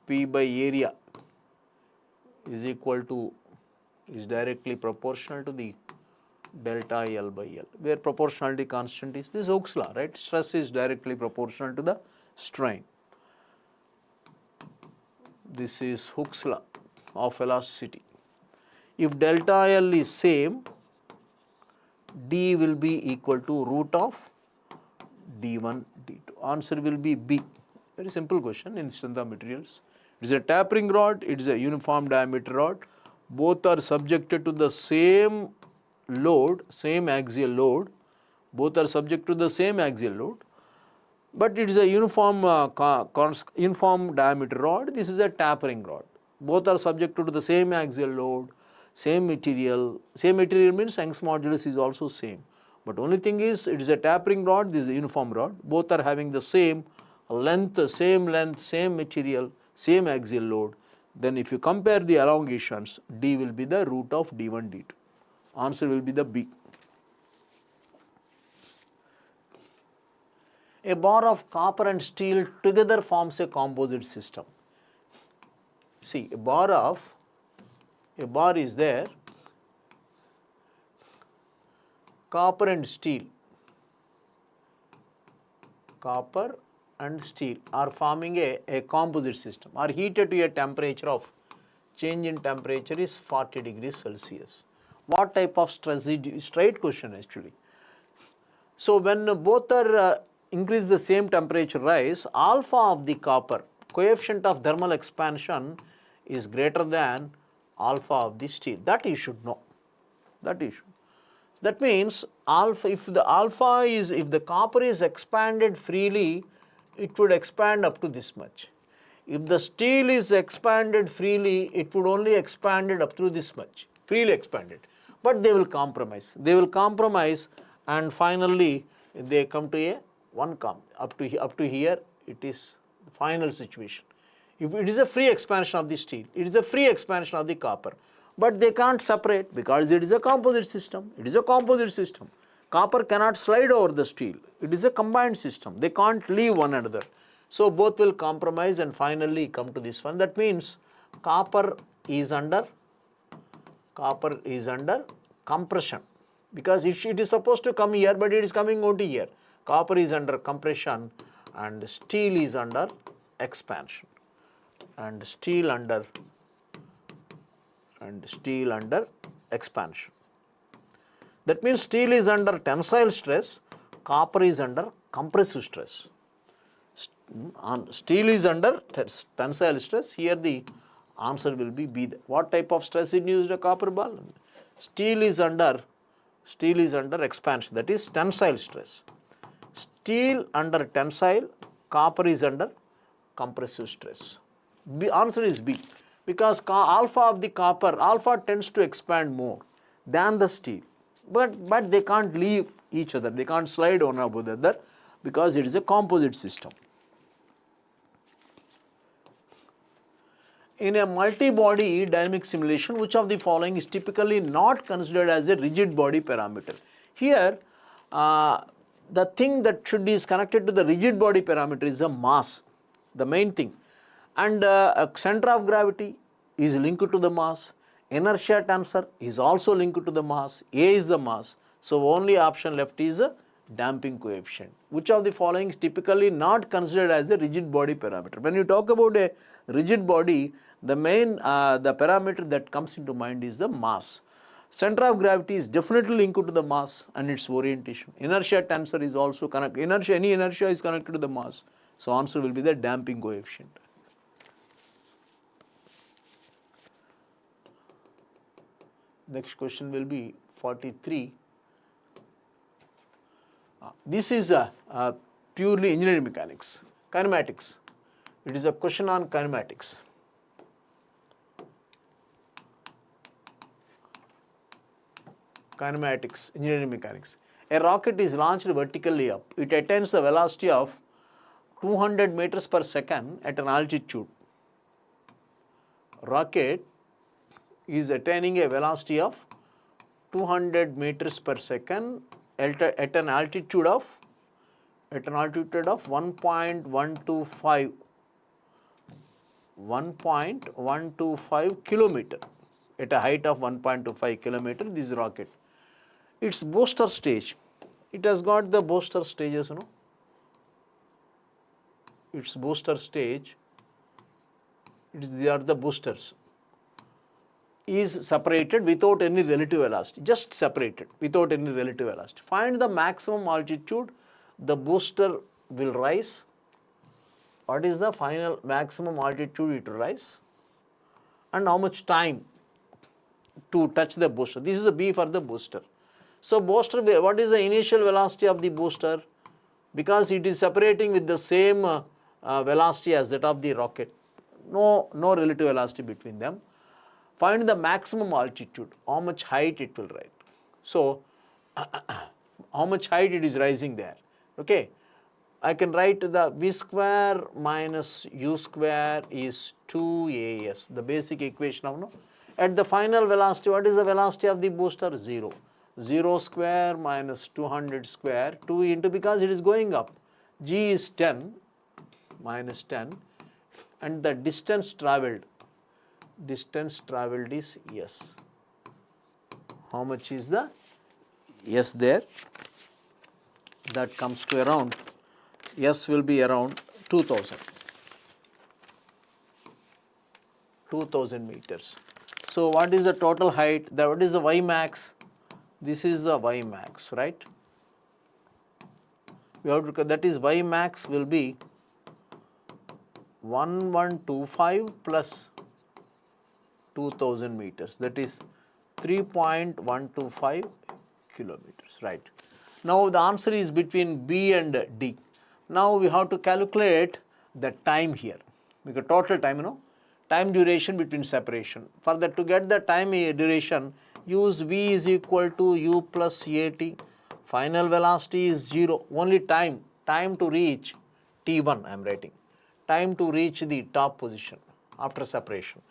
P by area is equal to, is directly proportional to the delta L by L, where proportionality constant is this Hooke's law, right? Stress is directly proportional to the strain. This is Hooke's law of elasticity. If delta L is same, D will be equal to root of D1, D2. Answer will be B. Very simple question in strength of materials. It is a tapering rod, it is a uniform diameter rod. Both are subjected to the same load, same axial load. Both are subject to the same axial load. But it is a uniform uniform diameter rod. This is a tapering rod. Both are subject to the same axial load, same material. Same material means Young's modulus is also same. But only thing is, it is a tapering rod, this is a uniform rod. Both are having the same length, same material, same axial load. Then if you compare the elongations, D will be the root of D1, D2. Answer will be the B. A bar of copper and steel together forms a composite system. See, a bar is there, copper and steel are forming a composite system, are heated to a temperature of, change in temperature is 40 degrees Celsius. What type of stress is, straight question actually. So when both are increase the same temperature rise, alpha of the copper, coefficient of thermal expansion is greater than alpha of the steel. That you should know. That you should. That means alpha, if the copper is expanded freely, it would expand up to this much. If the steel is expanded freely, it would only expanded up to this much, freely expanded. But they will compromise. They will compromise, and finally they come to a up to here. It is the final situation. If it is a free expansion of the steel, it is a free expansion of the copper. But they can't separate because it is a composite system. It is a composite system. Copper cannot slide over the steel. It is a combined system. They can't leave one another. So both will compromise and finally come to this one. That means copper is under compression, because it is supposed to come here, but it is coming only here. Copper is under compression and steel is under expansion, and steel under expansion. That means steel is under tensile stress, copper is under compressive stress. Steel is under tensile stress. Here the answer will be B. What type of stress induced a copper ball? Steel is under expansion, that is tensile stress. Steel under tensile, copper is under compressive stress. Answer is B, because alpha of the copper, alpha tends to expand more than the steel, but they can't leave each other, they can't slide one above the other because it is a composite system. In a multi-body dynamic simulation, which of the following is typically not considered as a rigid body parameter? Here, the thing that is connected to the rigid body parameter is the mass, the main thing. And a center of gravity is linked to the mass. Inertia tensor is also linked to the mass. A is the mass. So only option left is a damping coefficient. Which of the following is typically not considered as a rigid body parameter? When you talk about a rigid body, the main the parameter that comes into mind is the mass. Center of gravity is definitely linked to the mass and its orientation. Inertia tensor is also connected. Any inertia is connected to the mass. So answer will be the damping coefficient. Next question will be 43. This is purely engineering mechanics, kinematics. It is a question on kinematics. Kinematics, engineering mechanics. A rocket is launched vertically up. It attains the velocity of 200 meters per second at an altitude. Rocket is attaining a velocity of 200 meters per second at an altitude of 1.125 kilometer, at a height of 1.25 kilometer. This rocket, its booster stage, it has got the booster stages, its booster stage, they are the boosters, is separated without any relative velocity, just separated without any relative velocity. Find the maximum altitude the booster will rise. What is the final maximum altitude it will rise, and how much time to touch the booster. This is a B for the booster. So booster, what is the initial velocity of the booster? Because it is separating with the same velocity as that of the rocket, no relative velocity between them. Find the maximum altitude, how much height it will rise. So how much height it is rising there. Okay, I can write the V square minus U square is 2AS, the basic equation of at the final velocity. What is the velocity of the booster? 0. 0 square minus 200 square, 2 into, because it is going up, G is 10 minus 10, and the distance travelled is S. How much is the S there? That comes to around, S will be around 2000 meters. So what is the total height? What is the Y max? This is the Y max, right? We have to, that is Y max will be 1125 plus 2000 meters, that is 3.125 kilometers, right? Now the answer is between B and D. Now we have to calculate the time here. because total time, time duration between separation. For that, to get the time duration, use V is equal to U plus AT. Final velocity is 0. Only time to reach T1 I am writing. Time to reach the top position after separation.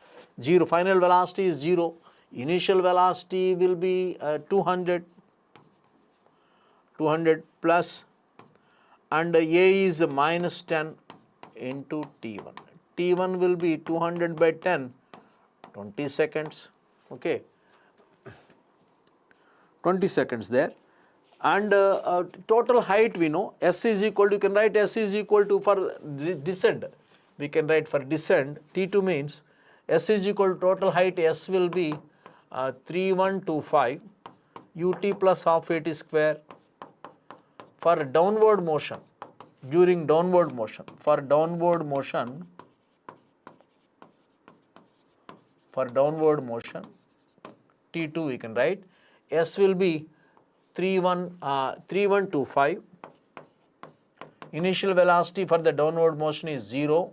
0. Final velocity is 0. Initial velocity will be 200 plus, and A is minus 10 into T1. T1 will be 200 by 10, 20 seconds, okay, 20 seconds there. And total height we know, S is equal to, you can write S is equal to, for descent, we can write for descent, T2 means S is equal to total height, S will be 3125 UT plus half AT square. For downward motion, during downward motion, for downward motion, T2 we can write, S will be 3125. Initial velocity for the downward motion is 0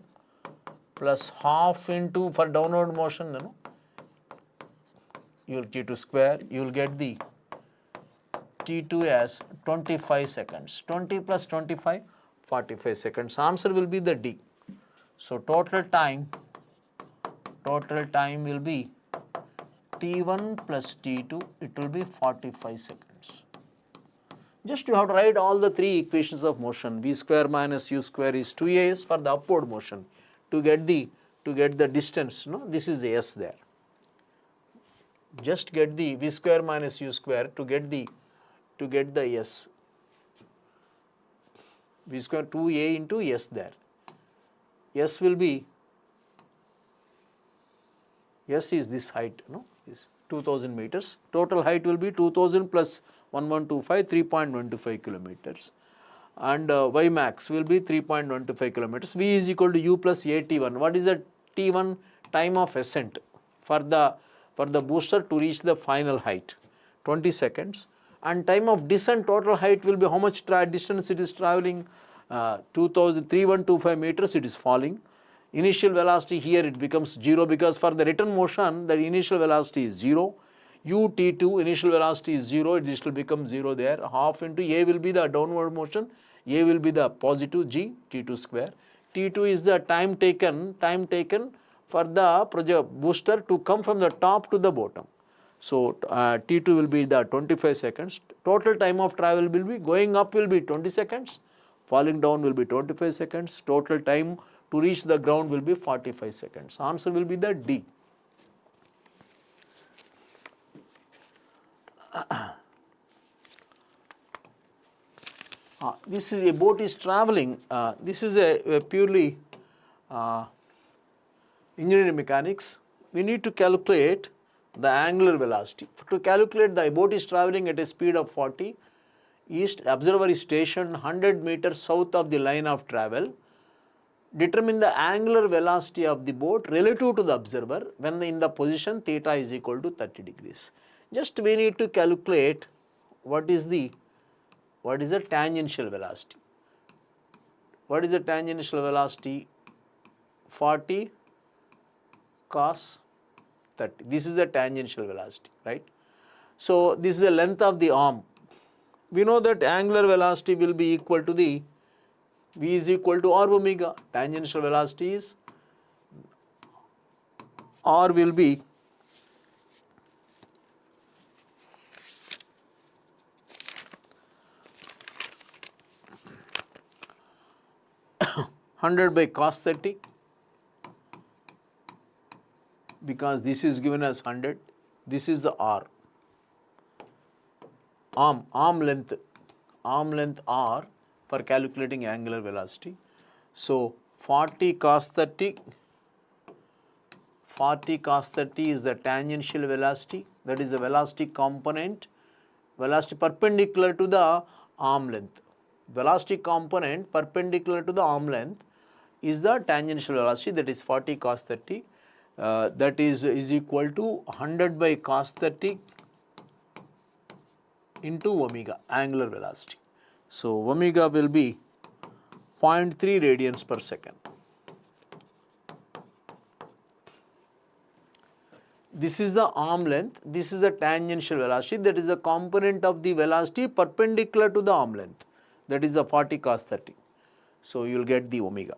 plus half into, for downward motion, you will T2 square, you will get the T2 as 25 seconds. 20 plus 25, 45 seconds. Answer will be the D. So total time will be T1 plus T2, it will be 45 seconds. Just you have to write all the three equations of motion. V square minus U square is 2as for the upward motion. To get the distance, this is the S there. Just get the V square minus U square to get the S. V square 2a into S there. S will be, S is this height, is 2000 meters. Total height will be 2000 plus 1125, 3.25 kilometers. And Y max will be 3.25 kilometers. V is equal to U plus AT1. What is the T1? Time of ascent for the booster to reach the final height, 20 seconds. And time of descent, total height will be how much distance it is traveling, 3125 meters it is falling. Initial velocity here it becomes 0 because for the return motion the initial velocity is 0. T2 initial velocity is 0, it will become 0 there. Half into A will be the downward motion, A will be the positive G, T2 square. T2 is the time taken for the booster to come from the top to the bottom. So T2 will be the 25 seconds. Total time of travel will be, going up will be 20 seconds, falling down will be 25 seconds. Total time to reach the ground will be 45 seconds. Answer will be the D. This is a boat is traveling. This is a purely engineering mechanics. We need to calculate the angular velocity. To calculate, the boat is traveling at a speed of 40. East observer is stationed 100 meters south of the line of travel. Determine the angular velocity of the boat relative to the observer when in the position theta is equal to 30 degrees. Just we need to calculate what is the tangential velocity. What is the tangential velocity? 40 cos 30. This is the tangential velocity, right? So this is the length of the arm. We know that angular velocity will be equal to the V is equal to R omega. Tangential velocity is R will be 100 by cos 30, because this is given as 100. This is the R. Arm length R for calculating angular velocity. So 40 cos 30 is the tangential velocity, that is the velocity component, velocity perpendicular to the arm length. Velocity component perpendicular to the arm length is the tangential velocity, that is 40 cos 30, that is equal to 100 by cos 30 into omega, angular velocity. So omega will be 0.3 radians per second. This is the arm length, this is the tangential velocity, that is the component of the velocity perpendicular to the arm length, that is the 40 cos 30. So you will get the omega.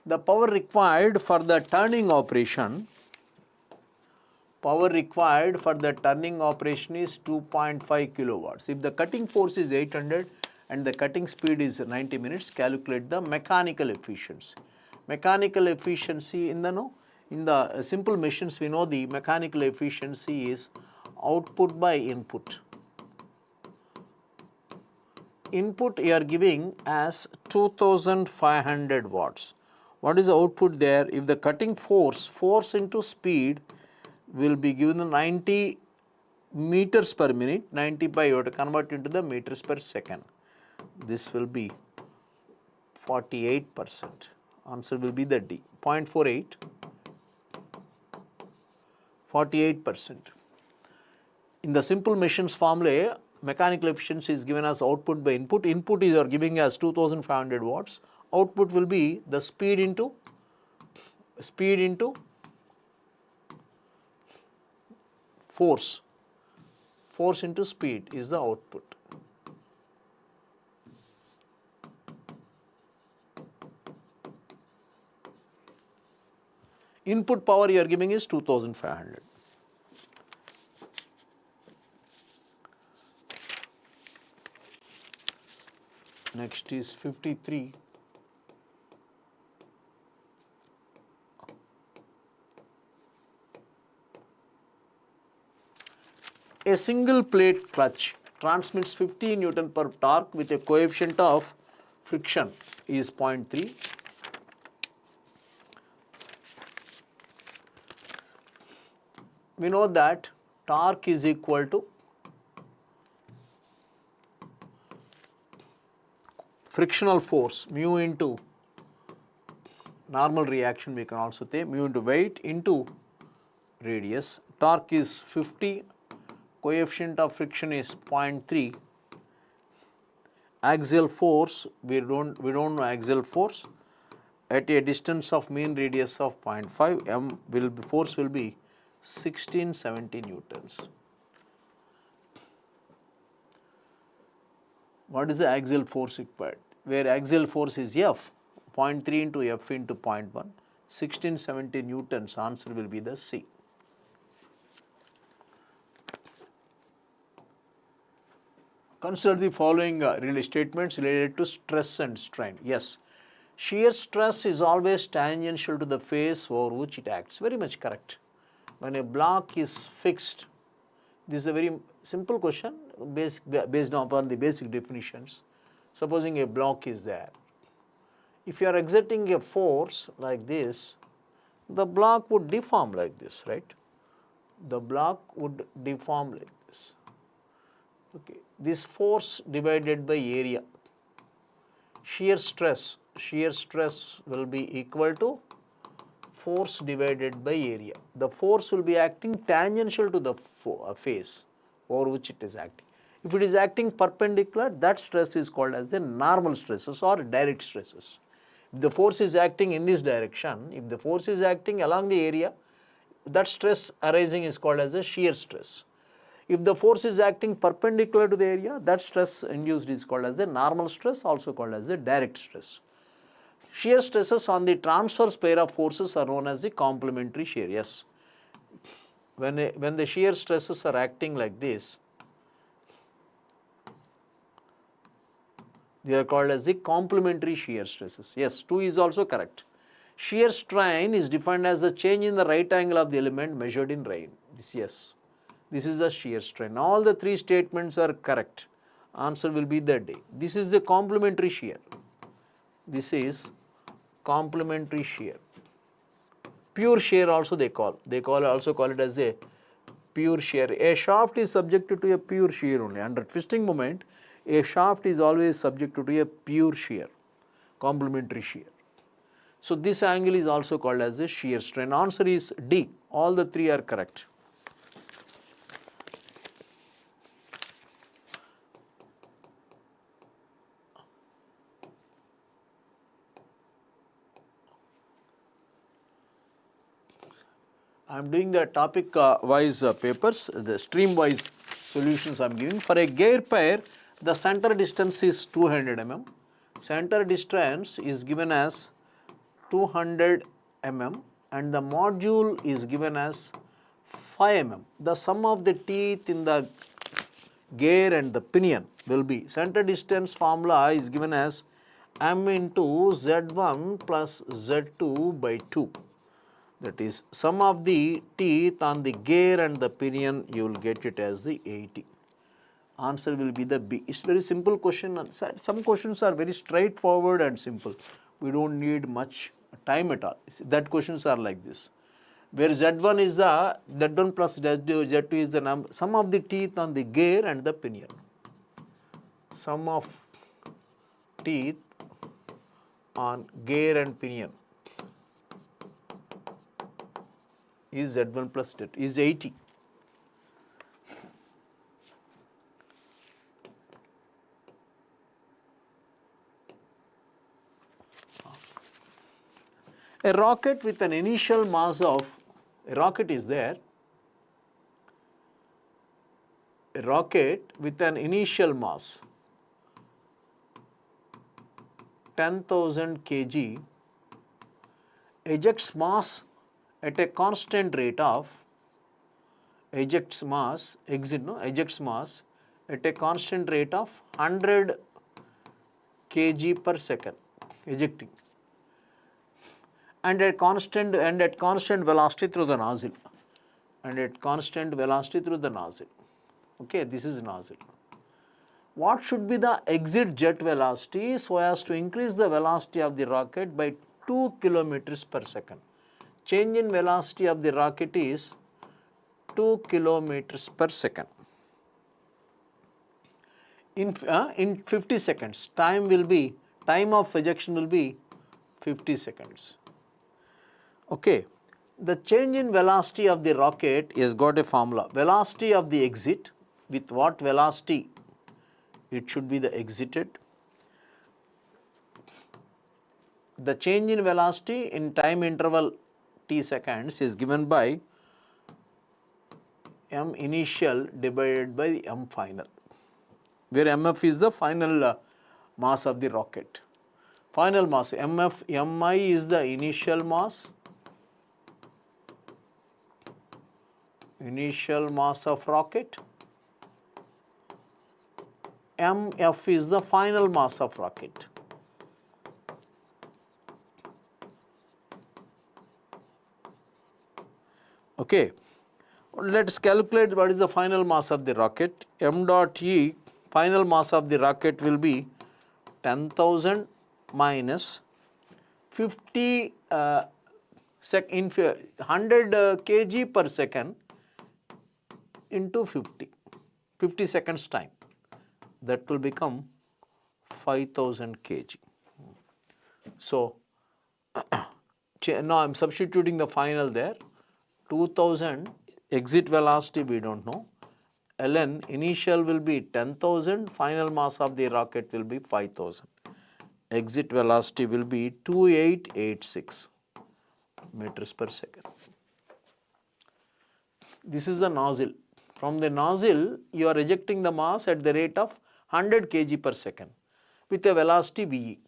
The power required for the turning operation, is 2.5 kilowatts. If the cutting force is 800 and the cutting speed is 90 minutes, calculate the mechanical efficiency. Mechanical efficiency in the simple machines, we know the mechanical efficiency is output by input. Input you are giving as 2500 watts. What is the output there? If the cutting force into speed will be given 90 meters per minute, 90 by you have to convert into the meters per second. This will be 48%. Answer will be the D. 0.48, 48%. In the simple machines formula, mechanical efficiency is given as output by input. Input is giving as 2500 watts. Output will be the speed into force. Force into speed is the output. Input power you are giving is 2500. Next is 53. A single plate clutch transmits 50 Newton per torque with a coefficient of friction is 0.3. We know that torque is equal to frictional force mu into normal reaction, we can also say mu into weight into radius. Torque is 50, coefficient of friction is 0.3. Axial force, we don't know axial force. At a distance of mean radius of 0.5, force will be 1670 newtons. What is the axial force required? Where axial force is F, 0.3 into F into 0.1, 1670 newtons, answer will be the C. Consider the following statements related to stress and strain. Yes, shear stress is always tangential to the face over which it acts. Very much correct. When a block is fixed, this is a very simple question based upon the basic definitions. Supposing a block is there. If you are exerting a force like this, the block would deform like this, right? The block would deform like this. Okay. This force divided by area. Shear stress will be equal to force divided by area. The force will be acting tangential to the face over which it is acting. If it is acting perpendicular, that stress is called as the normal stresses or direct stresses. If the force is acting in this direction, if the force is acting along the area, that stress arising is called as the shear stress. If the force is acting perpendicular to the area, that stress induced is called as the normal stress, also called as the direct stress. Shear stresses on the transverse pair of forces are known as the complementary shear. Yes, when the shear stresses are acting like this, they are called as the complementary shear stresses. Yes, 2 is also correct. Shear strain is defined as the change in the right angle of the element measured in rain. This is the shear strain. All the 3 statements are correct. Answer will be the D. This is the complementary shear. This is complementary shear. Pure shear also they also call it as a pure shear. A shaft is subjected to a pure shear only. Under twisting moment, a shaft is always subjected to a pure shear, complementary shear. So this angle is also called as a shear strain. Answer is D. All the 3 are correct. I am doing the topic wise papers, the stream wise solutions I am giving. For a gear pair, the center distance is 200 mm. Center distance is given as 200 mm and the module is given as 5 mm. The sum of the teeth in the gear and the pinion will be, center distance formula is given as m into z1 plus z2 by 2. That is, sum of the teeth on the gear and the pinion, you will get it as the 80. Answer will be the B. It's very simple question. Some questions are very straightforward and simple. We don't need much time at all. That questions are like this. Where Z1 is the, Z1 plus Z2 is the number, sum of the teeth on the gear and the pinion. Sum of teeth on gear and pinion is Z1 plus Z2 is 80. A rocket with an initial mass of, a rocket is there, a rocket with an initial mass 10,000 kg ejects mass at a constant rate of, ejects mass at a constant rate of 100 kg per second, ejecting, and at constant velocity through the nozzle, Okay, this is nozzle. What should be the exit jet velocity so as to increase the velocity of the rocket by 2 kilometers per second? Change in velocity of the rocket is 2 kilometers per second. In 50 seconds, time of ejection will be 50 seconds. Okay, the change in velocity of the rocket is got a formula. Velocity of the exit, with what velocity it should be the exited. The change in velocity in time interval t seconds is given by m initial divided by m final, where mf is the final mass of the rocket. Final mass, mi is the initial mass of rocket, mf is the final mass of rocket. Okay, let us calculate what is the final mass of the rocket. M dot E, final mass of the rocket will be 10,000 minus 50 100 kg per second into 50 seconds time. That will become 5,000 kg. So, now I am substituting the final there. 2,000 exit velocity we don't know. Ln initial will be 10,000, final mass of the rocket will be 5,000. Exit velocity will be 2886 meters per second. This is the nozzle. From the nozzle, you are ejecting the mass at the rate of 100 kg per second with a velocity Ve.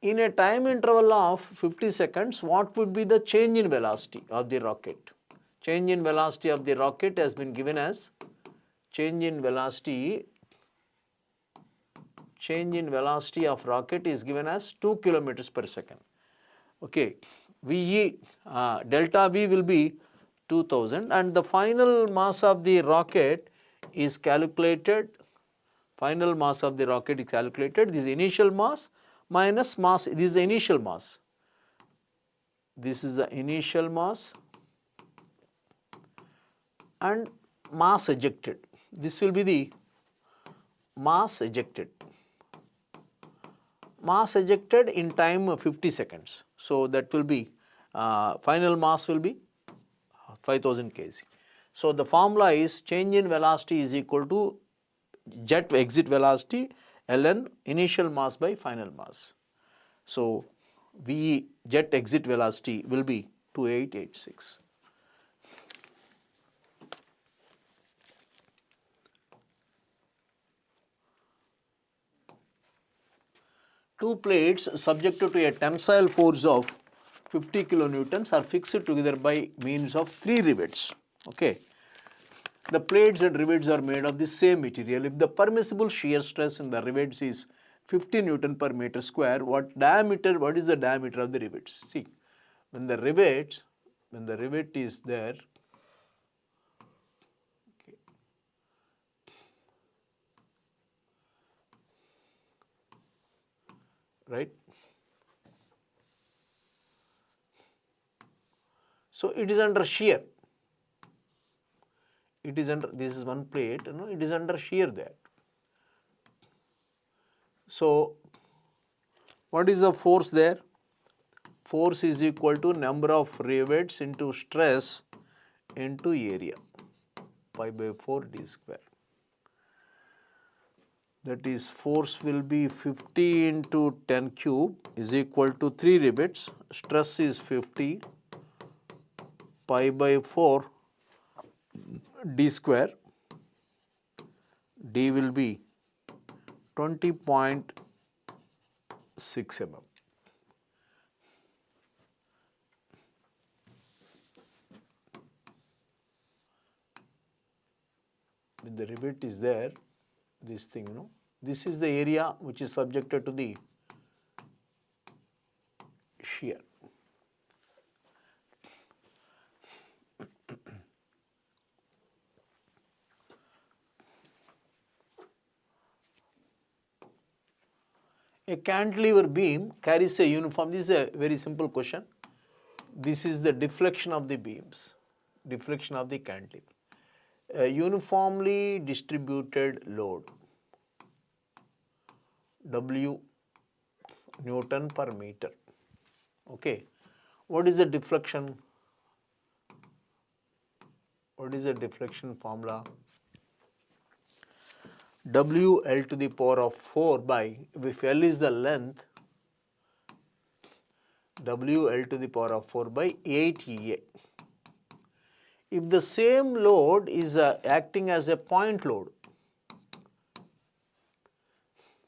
In a time interval of 50 seconds, what would be the change in velocity of the rocket? Change in velocity of the rocket has been given as change in velocity of rocket is given as 2 kilometers per second. Okay, Ve, delta V will be 2000 and the final mass of the rocket is calculated, this is initial mass minus mass, this is the initial mass. This is the initial mass and mass ejected. This will be the mass ejected. Mass ejected in time 50 seconds. So that will be, final mass will be 5,000 kg. So the formula is change in velocity is equal to jet exit velocity ln initial mass by final mass. So V jet exit velocity will be 2886. Two plates subjected to a tensile force of 50 kilonewtons are fixed together by means of 3 rivets. Okay. The plates and rivets are made of the same material. If the permissible shear stress in the rivets is 50 Newton per meter square, what is the diameter of the rivets? See, when the rivet is there, okay, right? So it is under shear. It is under, this is one plate, it is under shear there. So what is the force there? Force is equal to number of rivets into stress into area, pi by 4 d square. That is, force will be 50 into 10 cube is equal to 3 rivets. Stress is 50 pi by 4 d square. D will be 20.6 mm. When the rivet is there, this thing, this is the area which is subjected to the shear. A cantilever beam carries a uniform, this is a very simple question. This is the deflection of the beams, deflection of the cantilever. A uniformly distributed load, W Newton per meter. Okay. What is the deflection? What is the deflection formula? W L to the power of 4 by, if L is the length, W L to the power of 4 by 8 EA. If the same load is acting as a point load,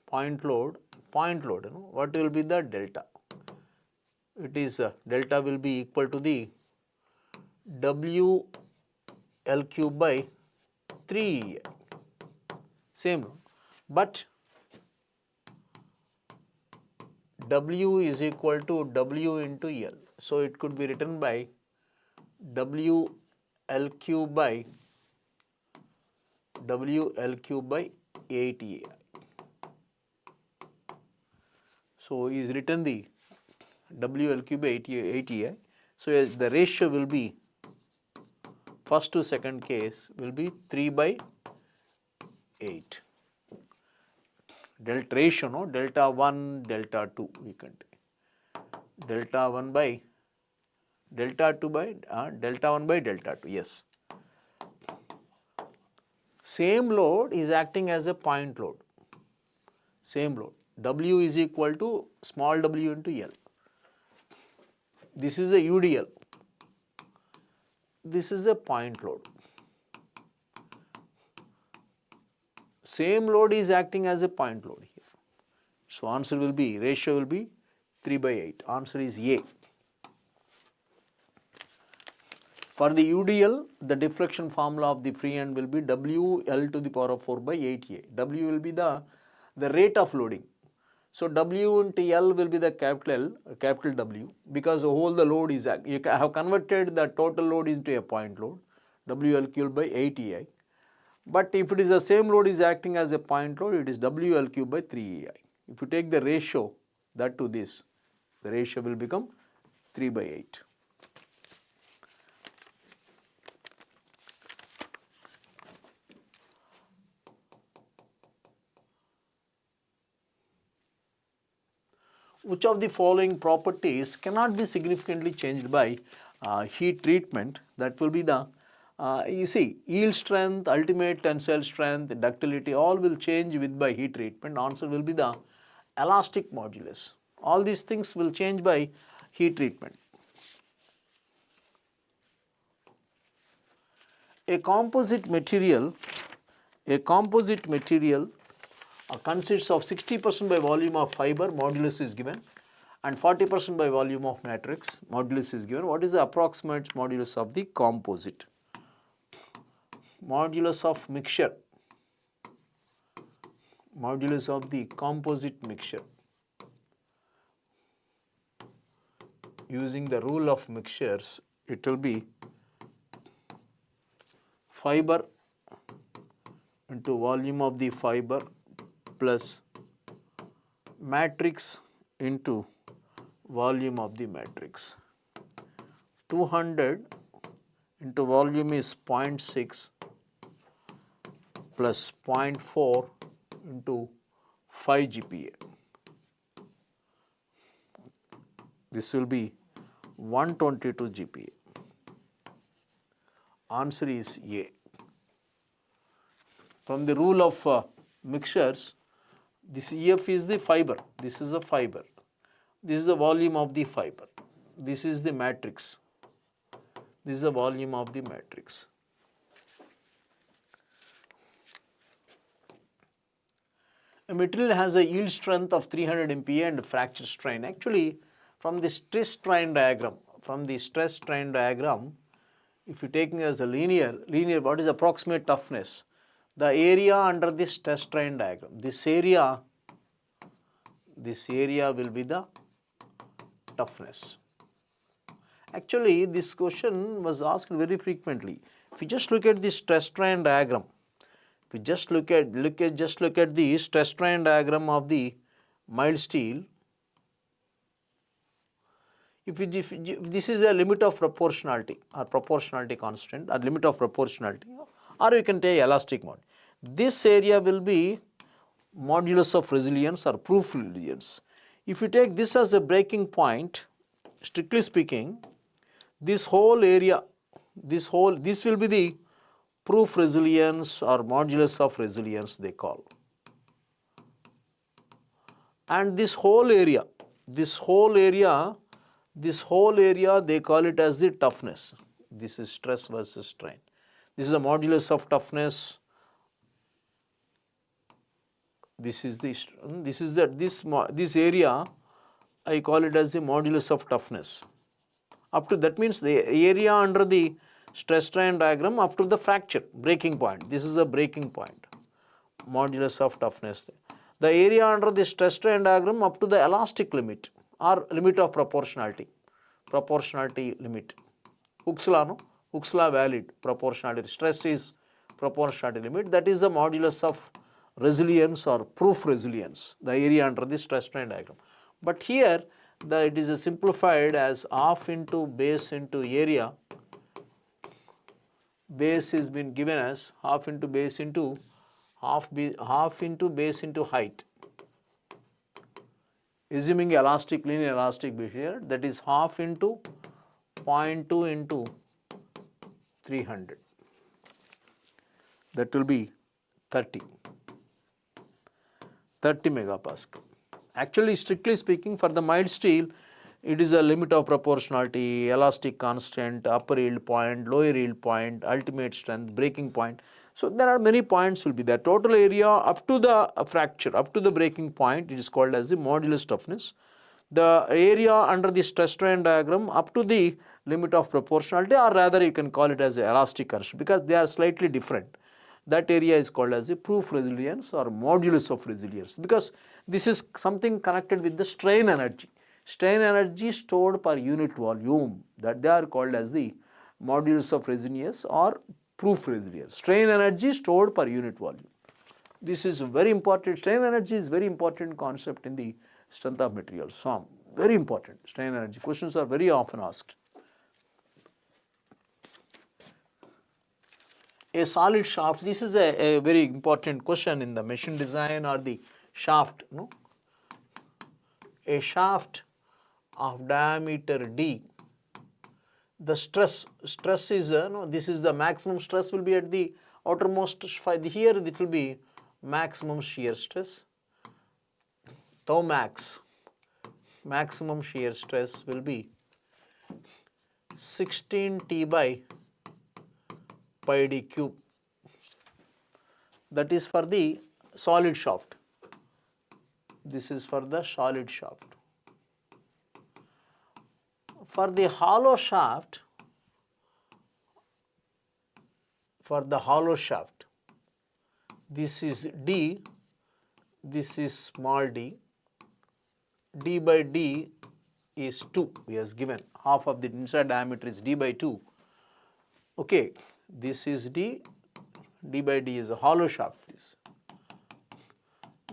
what will be the delta? It is delta will be equal to the W L cube by 3, same, but W is equal to W into L. So it could be written by W L cube by 8 EI. So is written the W L cube by 8 EI. So the ratio will be, first to second case will be 3 by 8. Delta ratio, delta 1, delta 2 we can take. Delta 1 by delta 2 by delta 1 by delta 2, yes. Same load is acting as a point load. Same load. W is equal to small w into L. This is a UDL. This is a point load. Same load is acting as a point load here. So answer will be, ratio will be 3 by 8. Answer is A. For the UDL, the deflection formula of the free end will be W L to the power of 4 by 8A. W will be the rate of loading. So W into L will be the capital W, because the load is, you have converted the total load into a point load, WL cubed by 8EI. But if it is the same load is acting as a point load, it is WL cubed by 3EI. If you take the ratio, that to this, the ratio will become 3 by 8. Which of the following properties cannot be significantly changed by heat treatment? That will be the, you see, yield strength, ultimate tensile strength, ductility, all will change by heat treatment. Answer will be the elastic modulus. All these things will change by heat treatment. A composite material consists of 60% by volume of fiber, modulus is given, and 40% by volume of matrix, modulus is given. What is the approximate modulus of the composite? Modulus of mixture, modulus of the composite mixture. Using the rule of mixtures, it will be fiber into volume of the fiber plus matrix into volume of the matrix. 200 into volume is 0.6 plus 0.4 into 5 GPa. This will be 122 GPa. Answer is A. From the rule of mixtures, this EF is the fiber, this is a fiber, this is the volume of the fiber, this is the matrix, this is the volume of the matrix. A material has a yield strength of 300 MPa and fracture strain. Actually, from the stress strain diagram, if you taking as a linear, what is approximate toughness? The area under this stress strain diagram, this area will be the toughness. Actually, this question was asked very frequently. If you just look at this stress strain diagram, if you just look at the stress strain diagram of the mild steel, if this is a limit of proportionality or proportionality constant or limit of proportionality, or you can take elastic mode. This area will be modulus of resilience or proof resilience. If you take this as a breaking point, strictly speaking, this whole area, this will be the proof resilience or modulus of resilience they call. And this whole area they call it as the toughness. This is stress versus strain. This is the modulus of toughness. This area I call it as the modulus of toughness. Up to that means the area under the stress strain diagram up to the fracture breaking point. This is a breaking point. Modulus of toughness. The area under the stress strain diagram up to the elastic limit or limit of proportionality. Proportionality limit. Hooke's law valid. Proportionality. Stress is proportionality limit. That is the modulus of resilience or proof resilience. The area under the stress strain diagram. But here it is simplified as half into base into area. Base is been given as half into base into half into base into height. Assuming linear elastic behavior, that is half into 0.2 into 300. That will be 30 megapascal. Actually, strictly speaking, for the mild steel, it is a limit of proportionality, elastic constant, upper yield point, lower yield point, ultimate strength, breaking point. So there are many points will be there. Total area up to the fracture, up to the breaking point, it is called as the modulus toughness. The area under the stress strain diagram up to the limit of proportionality, or rather you can call it as the elastic constant, because they are slightly different. That area is called as the proof resilience or modulus of resilience, because this is something connected with the strain energy. Strain energy stored per unit volume, that they are called as the modulus of resilience or proof resilience. Strain energy stored per unit volume. This is very important. Strain energy is very important concept in the strength of materials. So, very important. Strain energy. Questions are very often asked. A solid shaft. This is a very important question in the machine design or the shaft. No? A shaft of diameter D. The stress is this is the maximum stress will be at the outermost. Here it will be maximum shear stress. Tau max, maximum shear stress will be 16 T by pi d cube. That is for the solid shaft. This is for the solid shaft. For the hollow shaft, this is D, this is small d, d by d is 2, he has given. Half of the inside diameter is d by 2. Okay, this is d, d by d is a hollow shaft.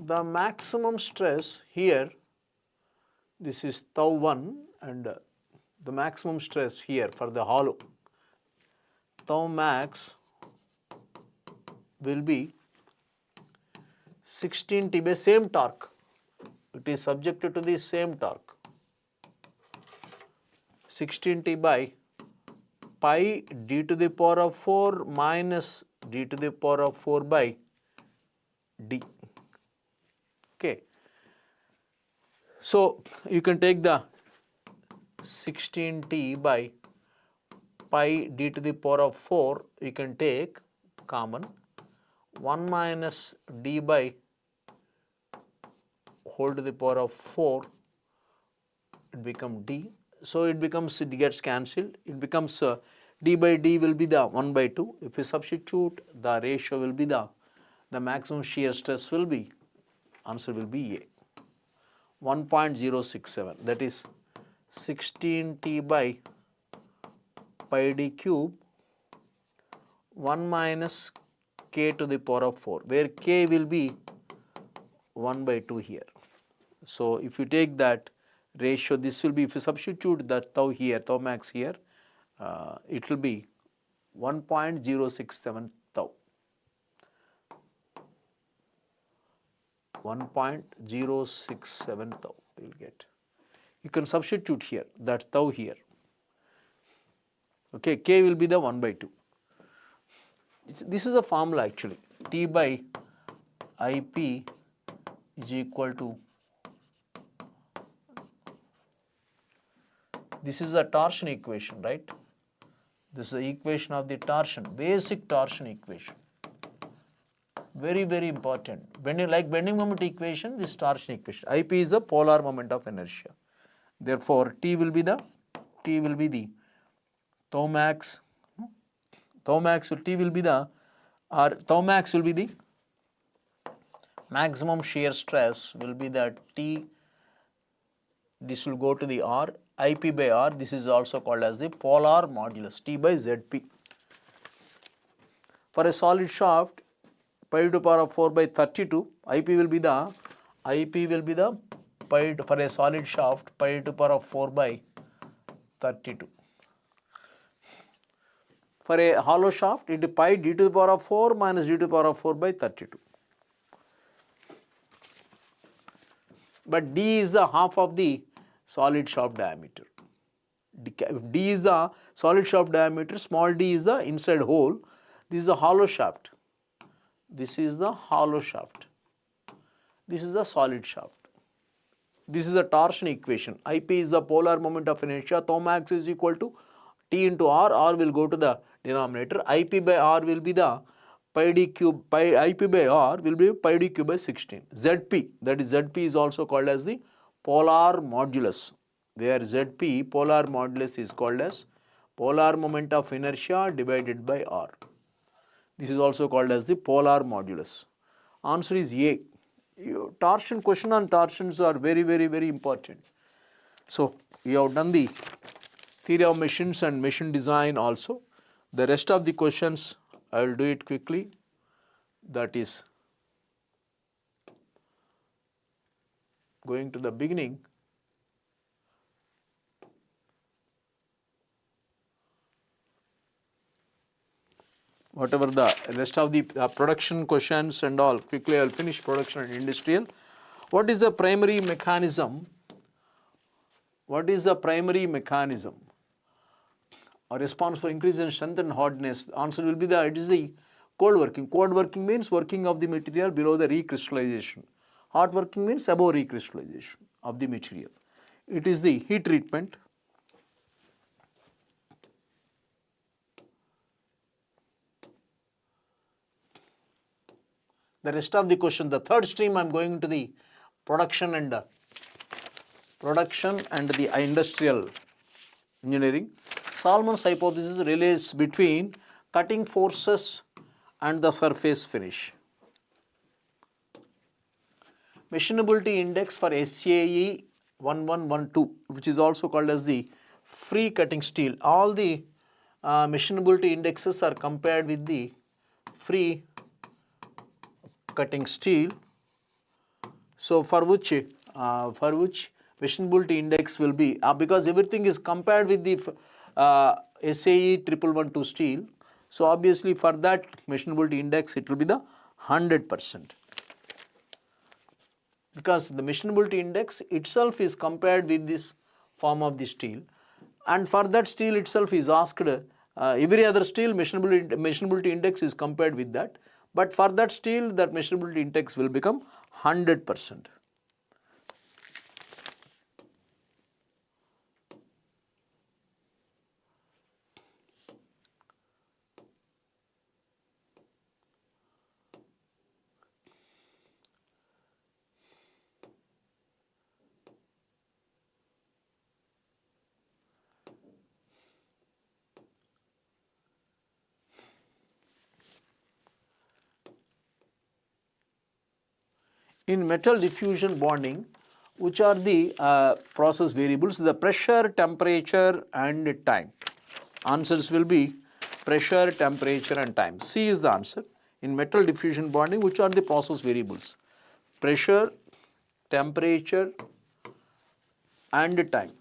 The maximum stress here, this is tau 1, and the maximum stress here for the hollow, tau max will be 16 T by same torque. It is subjected to the same torque. 16 T by pi d to the power of 4 minus d to the power of 4 by d. Okay. So you can take the 16 T by pi d to the power of 4, you can take common 1 minus d by whole to the power of 4, it becomes d. So it becomes, it gets cancelled, it becomes d by d will be the 1 by 2. If you substitute, the ratio will be the maximum shear stress will be, answer will be A, 1.067, that is 16 T by pi d cube 1 minus k to the power of 4, where k will be 1 by 2 here. So if you take that ratio, this will be, if you substitute that tau here, tau max here, it will be 1.067 tau. 1.067 tau you will get. You can substitute here, that tau here. Okay, k will be the 1 by 2. This is a formula actually. T by IP is equal to, this is a torsion equation, right? This is the equation of the torsion, basic torsion equation. Very, very important. Bending, like bending moment equation, this torsion equation. IP is a polar moment of inertia. Therefore, T will be the tau max. Tau max will, T will be the, or tau max will be the maximum shear stress will be the T. This will go to the R, IP by R. This is also called as the polar modulus, T by ZP. For a solid shaft, pi to the power of 4 by 32, IP will be the pi, for a solid shaft, pi to the power of 4 by 32. For a hollow shaft, it is pi d to the power of 4 minus d to the power of 4 by 32. But d is the half of the solid shaft diameter. If d is the solid shaft diameter, small d is the inside hole. This is the hollow shaft. This is the hollow shaft. This is the solid shaft. This is the torsion equation. IP is the polar moment of inertia. Tau max is equal to T into R. R will go to the denominator. IP by R will be the pi d cube. IP by R will be pi d cube by 16. ZP, that is ZP is also called as the polar modulus, where ZP, polar modulus, is called as polar moment of inertia divided by R. This is also called as the polar modulus. Answer is A. Torsion, question on torsions are very, very, very important. So we have done the theory of machines and machine design also. The rest of the questions I will do it quickly. That is going to the beginning. Whatever the rest of the production questions and all, quickly I will finish production and industrial. What is the primary mechanism? What is the primary mechanism or response for increase in strength and hardness? The answer will be it is the cold working. Cold working means working of the material below the recrystallization. Hot working means above recrystallization of the material. It is the heat treatment. The rest of the question, the third stream I am going to the production and the industrial engineering. Salmon's hypothesis relates between cutting forces and the surface finish. Machinability index for SAE 1112, which is also called as the free cutting steel. All the machinability indexes are compared with the free cutting steel. So for which machinability index will be, because everything is compared with the SAE 1112 steel. So obviously for that machinability index it will be the 100%. Because the machinability index itself is compared with this form of the steel, and for that steel itself is asked, every other steel machinability index is compared with that, but for that steel that machinability index will become 100%. In metal diffusion bonding, which are the process variables? The pressure, temperature and time. Answers will be pressure, temperature and time. C is the answer. In metal diffusion bonding, which are the process variables? Pressure, temperature and time.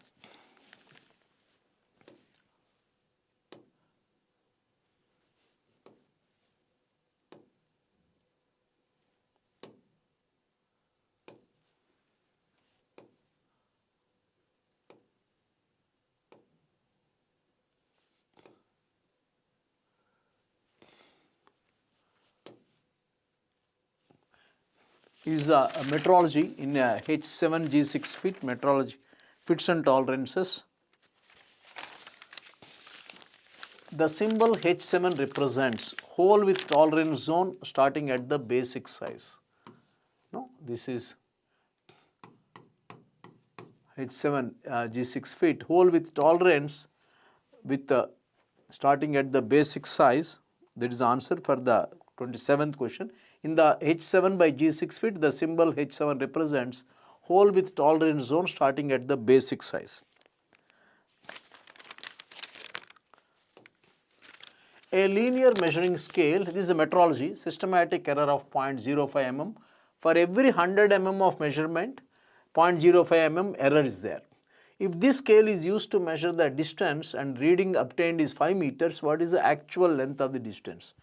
Is metrology in H7 G6 fit, metrology fits and tolerances. The symbol H7 represents hole with tolerance zone starting at the basic size. No, this is H7 G6 fit, hole with tolerance with starting at the basic size. That is the answer for the 27th question. In the H7 by G6 fit, the symbol H7 represents hole with tolerance zone starting at the basic size. A linear measuring scale, this is a metrology, systematic error of 0.05 mm. For every 100 mm of measurement, 0.05 mm error is there. If this scale is used to measure the distance and reading obtained is 5 meters, what is the actual length of the distance?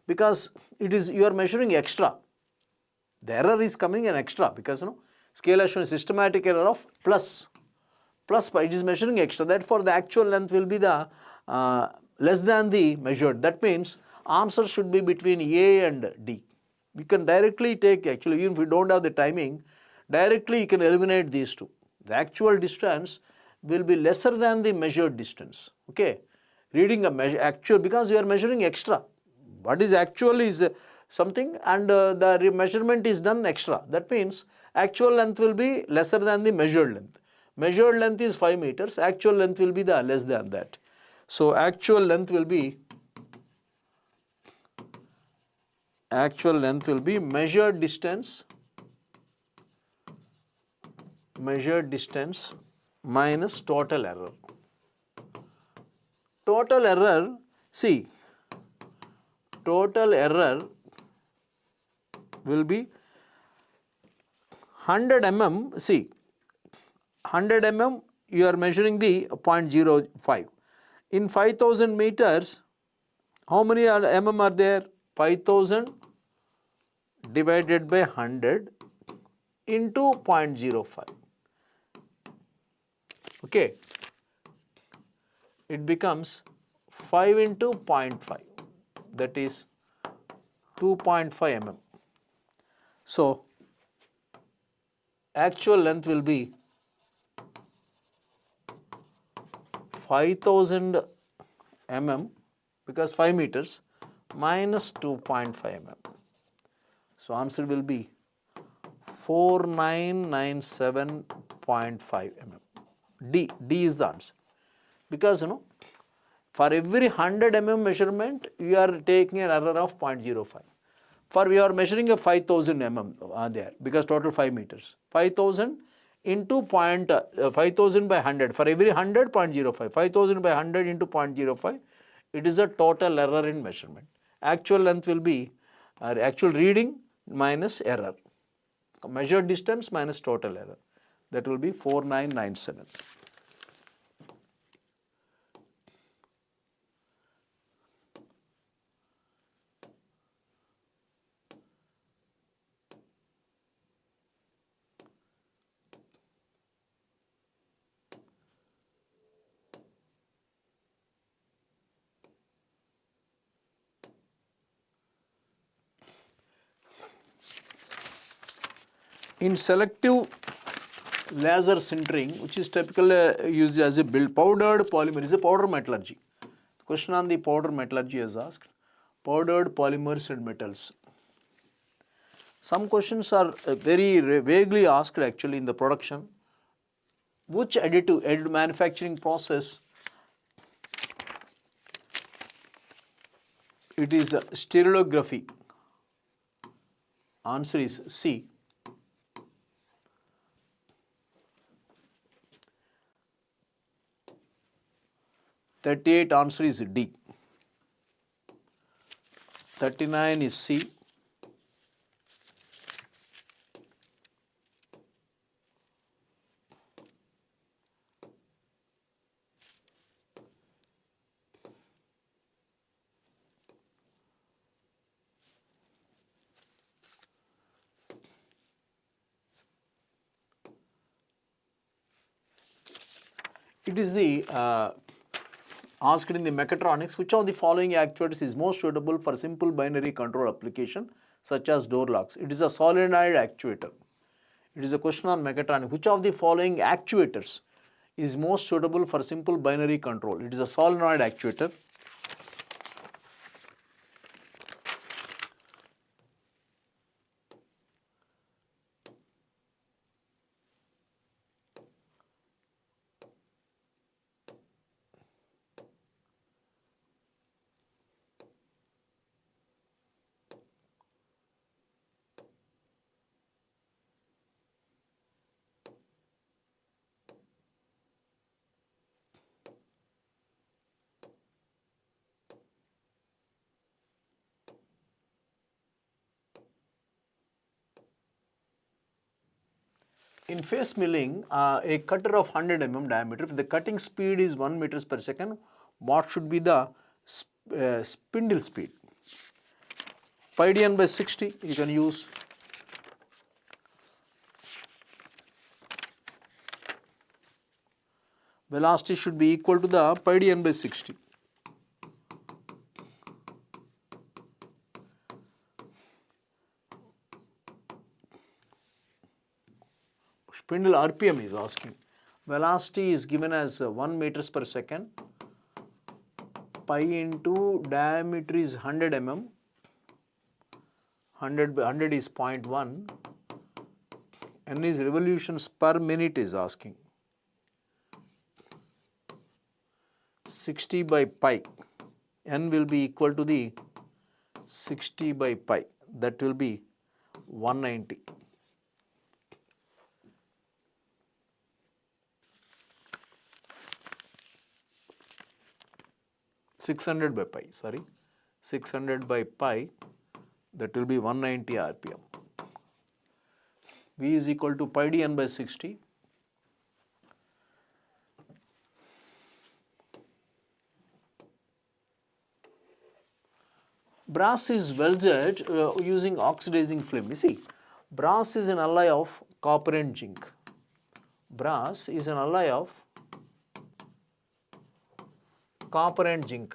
Because you are measuring extra. The error is coming in extra because scale has shown systematic error of plus, but it is measuring extra. Therefore, the actual length will be the less than the measured. That means answer should be between A and D. We can directly take, actually even if we don't have the timing, directly you can eliminate these two. The actual distance will be lesser than the measured distance. Okay, reading a actual, because you are measuring extra. What is actual is something and the measurement is done extra. That means actual length will be lesser than the measured length. Measured length is 5 meters, actual length will be the less than that. So actual length will be measured distance minus total error. Total error, see, total error will be 100 mm, see, 100 mm you are measuring the 0.05. In 5000 meters, how many mm are there? 5000 divided by 100 into 0.05. Okay, it becomes 5 into 0.5, that is 2.5 mm. So actual length will be 5000 mm because 5 meters minus 2.5 mm. So answer will be 4997.5 mm. D is the answer. Because for every 100 mm measurement, you are taking an error of 0.05. For we are measuring a 5000 mm there, because total 5 meters. 5000 into 5000 by 100. For every 100, 0.05. 5000 by 100 into 0.05. It is a total error in measurement. Actual length will be actual reading minus error. Measured distance minus total error. That will be 4997. In selective laser sintering, which is typically used as a powdered polymer, is a powder metallurgy. The question on the powder metallurgy is asked. Powdered polymers and metals. Some questions are very vaguely asked actually in the production. Which additive manufacturing process? It is stereolithography. Answer is C. .38 answer is D. 39 is C. It is the asked in the mechatronics, which of the following actuators is most suitable for simple binary control application such as door locks? It is a solenoid actuator. It is a question on mechatronics. Which of the following actuators is most suitable for simple binary control? It is a solenoid actuator. In face milling, a cutter of 100 mm diameter, if the cutting speed is 1 meters per second, what should be the spindle speed? Pi d n by 60, you can use. Velocity should be equal to the pi d n by 60. Spindle RPM is asking. Velocity is given as 1 meters per second. Pi into diameter is 100 mm. 100 is 0.1. N is revolutions per minute is asking. 60 by pi. N will be equal to the 60 by pi. That will be 190. (600 by pi), sorry, 600 by pi, that will be 190 RPM. V is equal to pi d n by 60. Brass is welded using oxidizing film. You see, brass is an alloy of copper and zinc. Brass is an alloy of copper and zinc,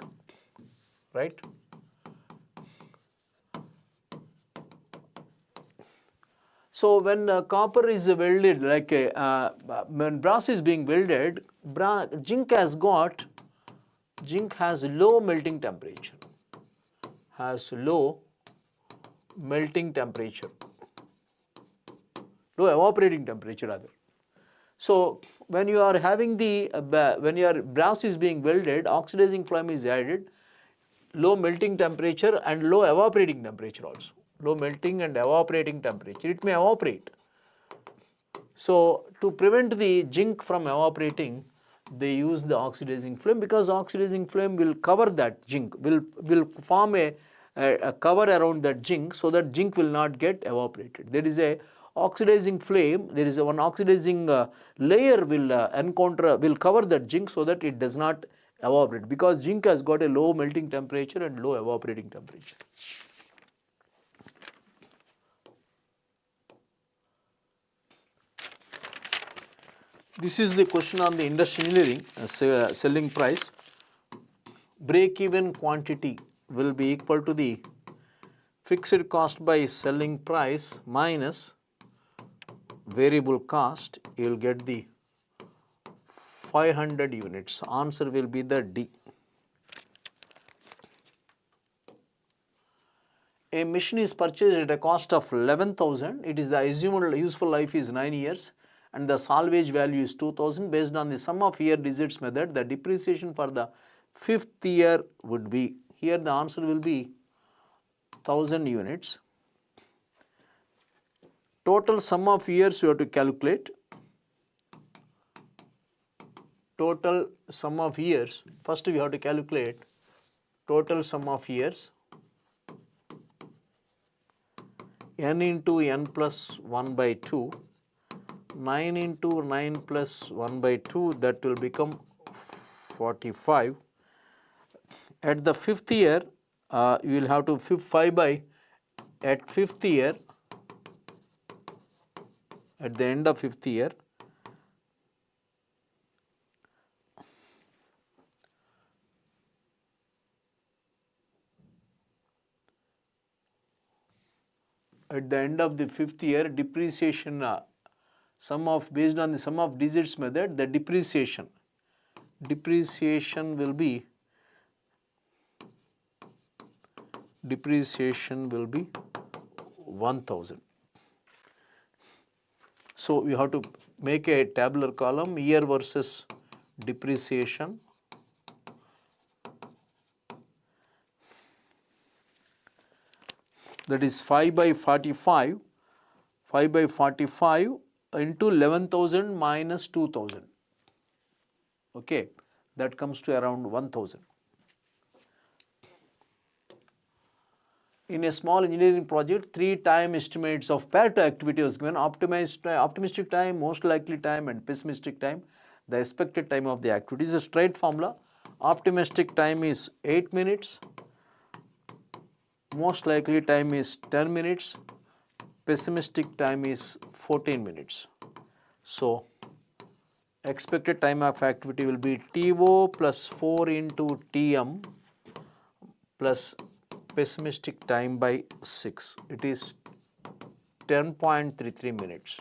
right? So when copper is welded, like when brass is being welded, zinc has low melting temperature. Has low melting temperature. low evaporating temperature rather. So when you are having the when your brass is being welded, oxidizing flame is added, low melting temperature and low evaporating temperature also. Low melting and evaporating temperature, it may evaporate. So to prevent the zinc from evaporating, they use the oxidizing flame, because oxidizing flame will cover that zinc, will form a cover around that zinc, so that zinc will not get evaporated. There is a oxidizing flame, there is one oxidizing layer will cover that zinc so that it does not evaporate, because zinc has got a low melting temperature and low evaporating temperature. This is the question on the industrial engineering selling price. Break-even quantity will be equal to the fixed cost by selling price minus variable cost. You will get the 500 units. Answer will be the D. A machine is purchased at a cost of 11,000. It is the assumed useful life is 9 years and the salvage value is 2,000. Based on the sum of year digits method, the depreciation for the 5th year would be, here the answer will be 1,000 units. Total sum of years you have to calculate. Total sum of years, first we have to calculate total sum of years, n into n plus 1 by 2, 9 into 9 plus 1 by 2, that will become 45. At the 5th year, you will have to 5 by, at 5th year, at the end of 5th year, at the end of the 5th year, depreciation sum of, based on the sum of digits method, the depreciation will be 1,000. So we have to make a tabular column, year versus depreciation. That is 5 by 45, 5 by 45 into 11,000 minus 2,000. Okay, that comes to around 1,000. In a small engineering project, 3 time estimates of Pareto activity was given: optimistic time, most likely time, and pessimistic time. The expected time of the activity is a straight formula. Optimistic time is 8 minutes, most likely time is 10 minutes, pessimistic time is 14 minutes. So expected time of activity will be TO plus 4 into TM plus pessimistic time by 6. It is 10.33 minutes.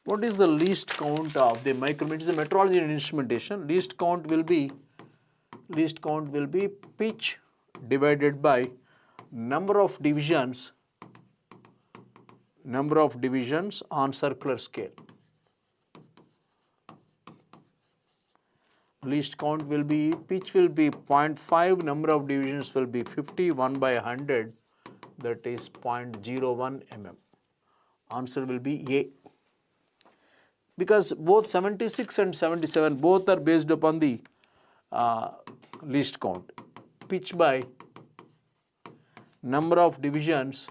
What is the least count of the micrometer? It is a metrology and instrumentation. Least count will be pitch divided by number of divisions on circular scale. Least count will be, pitch will be 0.5, number of divisions will be 50, 1 by 100, that is 0.01 mm. Answer will be A. Because both 76 and 77 both are based upon the least count. Pitch by number of divisions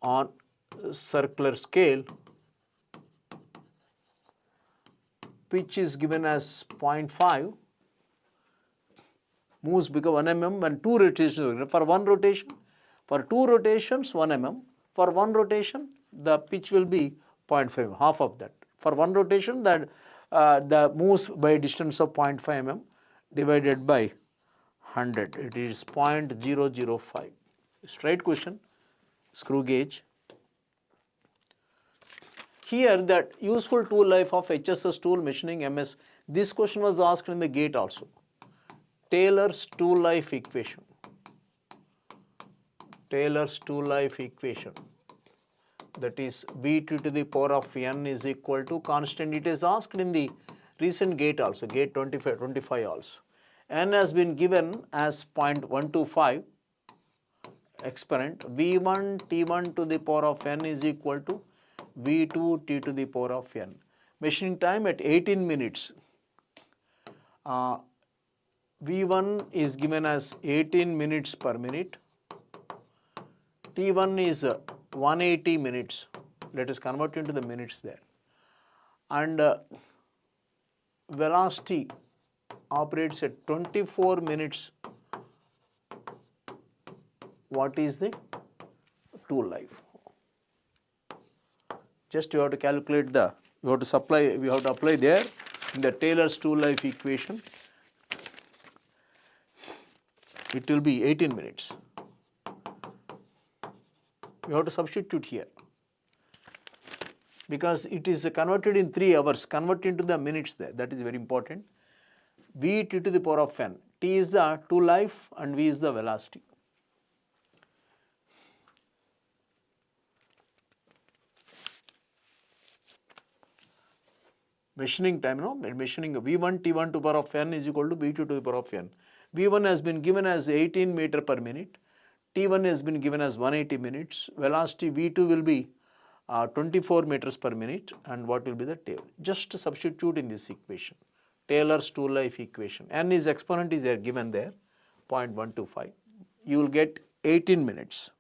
on circular scale. Pitch is given as 0.5, moves become 1 mm and 2 rotations. For 1 rotation, for 2 rotations 1 mm, for 1 rotation the pitch will be 0.5, half of that. For 1 rotation, that the moves by distance of 0.5 mm divided by 100. It is 0.005. Straight question, screw gauge. Here that useful tool life of HSS tool machining MS. This question was asked in the GATE also. Taylor's tool life equation. Taylor's tool life equation. That is V2 to the power of n is equal to constant. It is asked in the recent GATE also, GATE 25 also. N has been given as 0.125 exponent. V1 T1 to the power of n is equal to V2 T to the power of n. Machining time at 18 minutes. V1 is given as 18 minutes per minute. T1 is 180 minutes. Let us convert into the minutes there. And velocity operates at 24 minutes. What is the tool life? Just you have to calculate the, we have to apply there in the Taylor's tool life equation. It will be 18 minutes. We have to substitute here because it is converted in 3 hours. Convert into the minutes there. That is very important. V T to the power of n. T is the tool life and V is the velocity. Machining time, no? Machining V1 T1 to the power of n is equal to V2 to the power of n. V1 has been given as 18 meter per minute. T1 has been given as 180 minutes. Velocity V2 will be 24 meters per minute. And what will be the tail? Just substitute in this equation. Taylor's tool life equation. N is exponent is there given there, 0.125. You will get 18 minutes.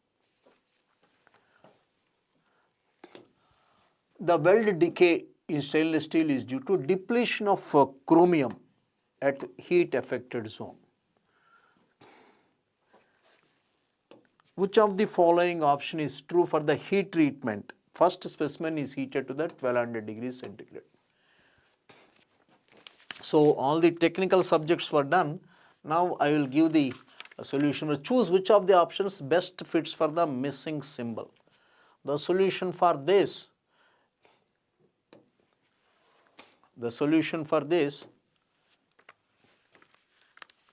The weld decay in stainless steel is due to depletion of chromium at heat affected zone. Which of the following option is true for the heat treatment? First specimen is heated to the 1200 degrees centigrade. So all the technical subjects were done. Now I will give the solution. Choose which of the options best fits for the missing symbol. The solution for this,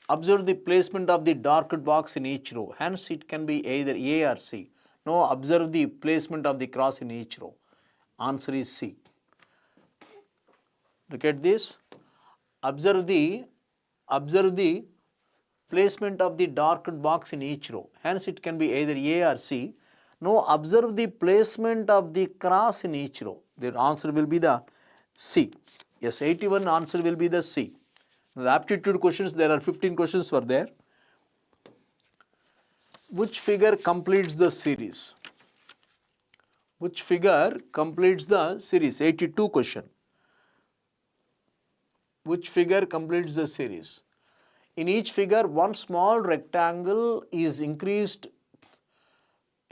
observe the placement of the dark box in each row. Hence, it can be either A or C. No, observe the placement of the cross in each row. Answer is C. Look at this. Observe the placement of the dark box in each row. Hence, it can be either A or C. No, observe the placement of the cross in each row. The answer will be the C. Yes, 81 answer will be the C. The aptitude questions, there are 15 questions were there. Which figure completes the series? Which figure completes the series? 82 question. Which figure completes the series? In each figure, one small rectangle is increased.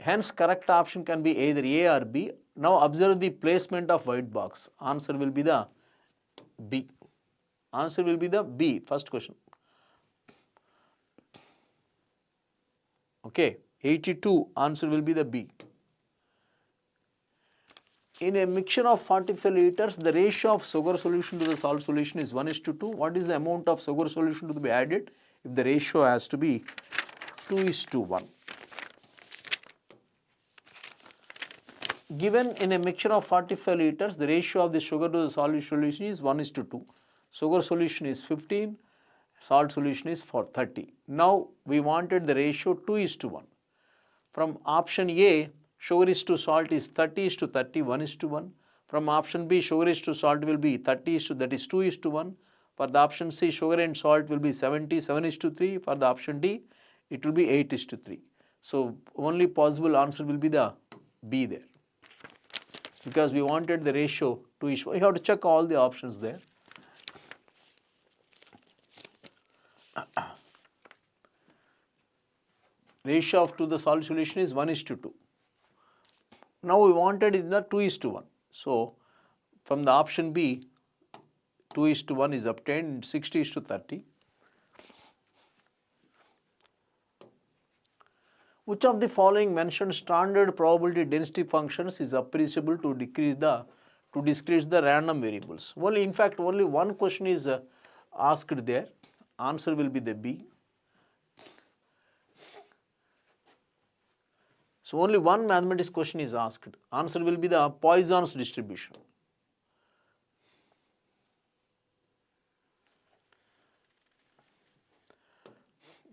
Hence, correct option can be either A or B. Now, observe the placement of white box. Answer will be the B. Answer will be the B, first question. Okay, 82, answer will be the B. In a mixture of 45 liters, the ratio of sugar solution to the salt solution is 1:2. What is the amount of sugar solution to be added if the ratio has to be 2:1? Given in a mixture of 45 liters, the ratio of the sugar to the salt solution is 1:2. Sugar solution is 15, salt solution is 30. Now, we wanted the ratio 2:1. From option A, sugar is to salt is 30:30, 1:1. From option B, sugar is to salt will be 30 that is 2:1. For the option C, sugar and salt will be 70, 7:3. For the option D, it will be 8:3. So, only possible answer will be the B there. Because we wanted the ratio 2:1. You have to check all the options there. Ratio of to the salt solution is 1:2. Now we wanted in the 2:1. So from the option B, 2:1 is obtained, 60:30. Which of the following mentioned standard probability density functions is appreciable to discrete the random variables? In fact, only one question is asked there. Answer will be the B. So only one mathematics question is asked. Answer will be the Poisson's distribution.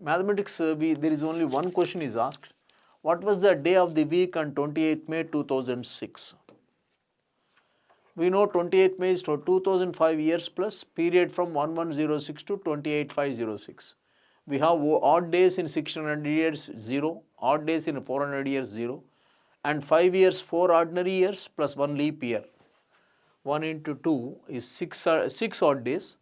Mathematics, there is only one question is asked. What was the day of the week on 28th May 2006? We know 28th May is 2005 years plus period from 1106 to 28506. We have odd days in 600 years, 0, odd days in 400 years, 0, and 5 years, 4 ordinary years plus 1 leap year. 1 into 2 is 6 odd days.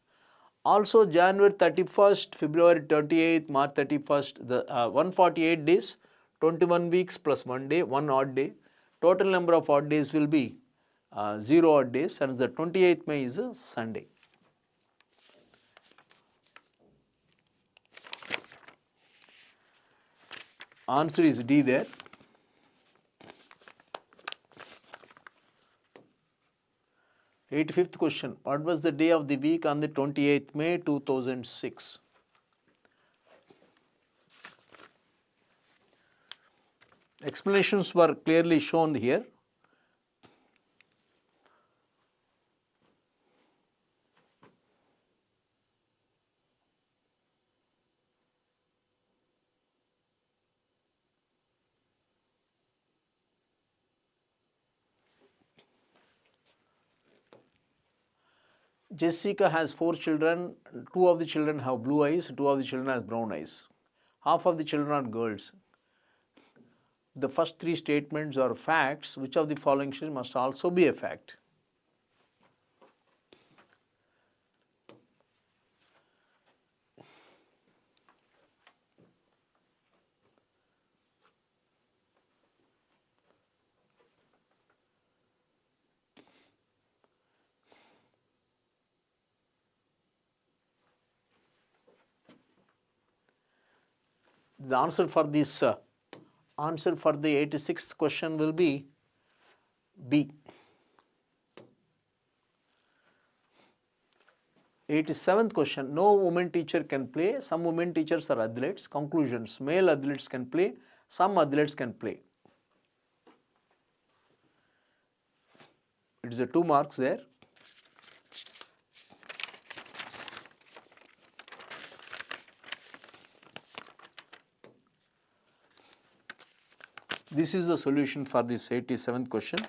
Also January 31st, February 38th, March 31st, the 148 days, 21 weeks plus 1 day, 1 odd day. Total number of odd days will be 0 odd days, and the 28th May is a Sunday. Answer is D there. 85th question. What was the day of the week on the 28th May 2006? Explanations were clearly shown here. Jessica has 4 children. 2 of the children have blue eyes, 2 of the children have brown eyes. Half of the children are girls. The first 3 statements are facts. Which of the following must also be a fact? The answer for this answer for the 86th question will be B. 87th question. No woman teacher can play. Some women teachers are athletes. Conclusions. Male athletes can play. Some athletes can play. It is a 2 marks there. This is the solution for this 87th question.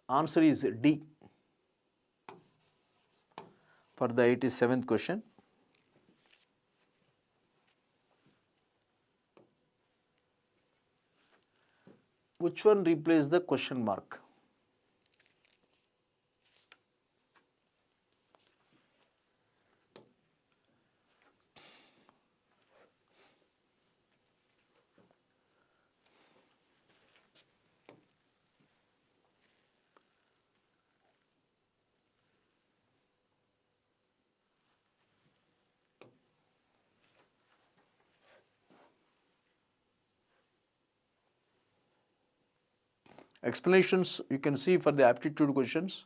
Answer is D for the 87th question. Which one replaces the question mark? Explanations you can see for the aptitude questions.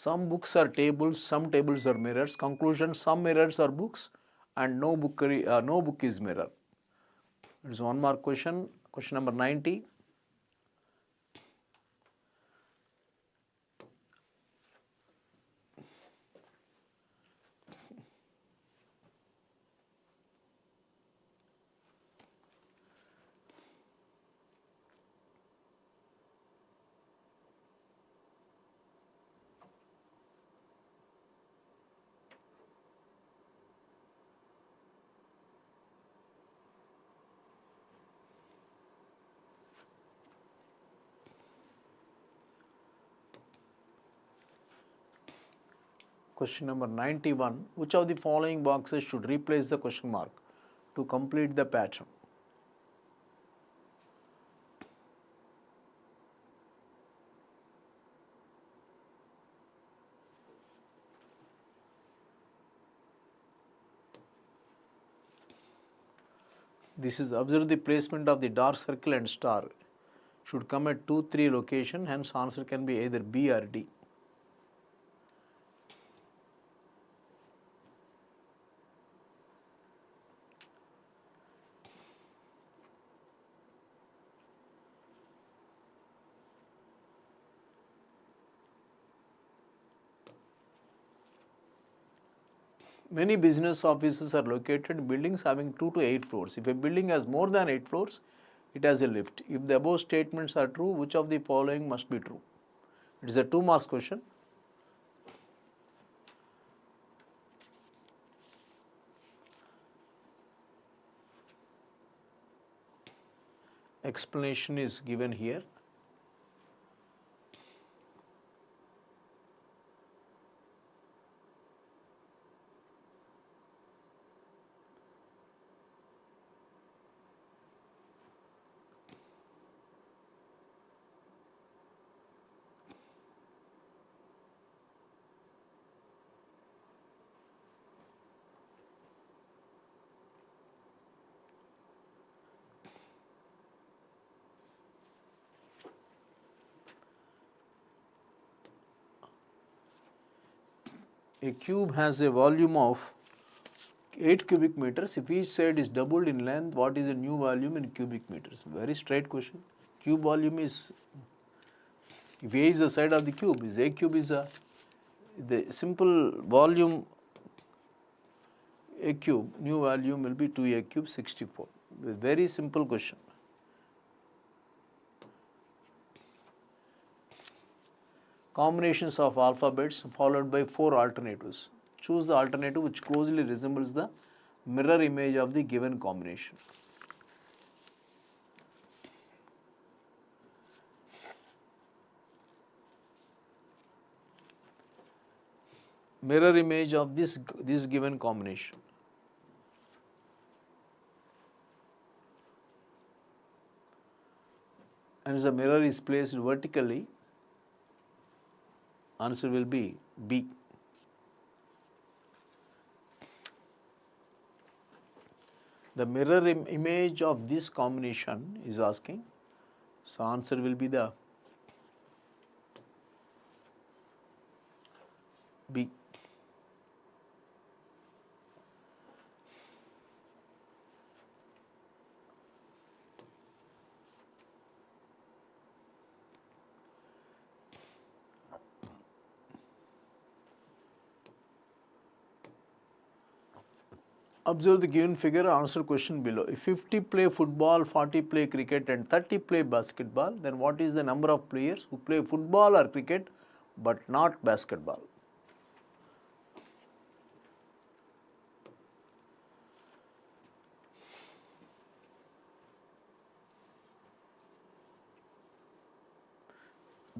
Some books are tables, some tables are mirrors. Conclusion, some mirrors are books and no book is mirror. There is one more question, question number 90. Question number 91. Which of the following boxes should replace the question mark to complete the pattern? This is observe the placement of the dark circle and star should come at 2, 3 location, hence answer can be either B or D. Many business offices are located in buildings having 2 to 8 floors. If a building has more than 8 floors, it has a lift. If the above statements are true, which of the following must be true? It is a 2 marks question. Explanation is given here. A cube has a volume of 8 cubic meters. If each side is doubled in length, what is the new volume in cubic meters? Very straight question. Cube volume is, if A is the side of the cube, is A cube is the simple volume A cube, new volume will be 2A cube 64. Very simple question. Combinations of alphabets followed by 4 alternatives. Choose the alternative which closely resembles the mirror image of the given combination. Mirror image of this given combination. And as the mirror is placed vertically, answer will be B. The mirror image of this combination is asking, so answer will be the B. Observe the given figure, answer question below. If 50 play football, 40 play cricket and 30 play basketball, then what is the number of players who play football or cricket but not basketball?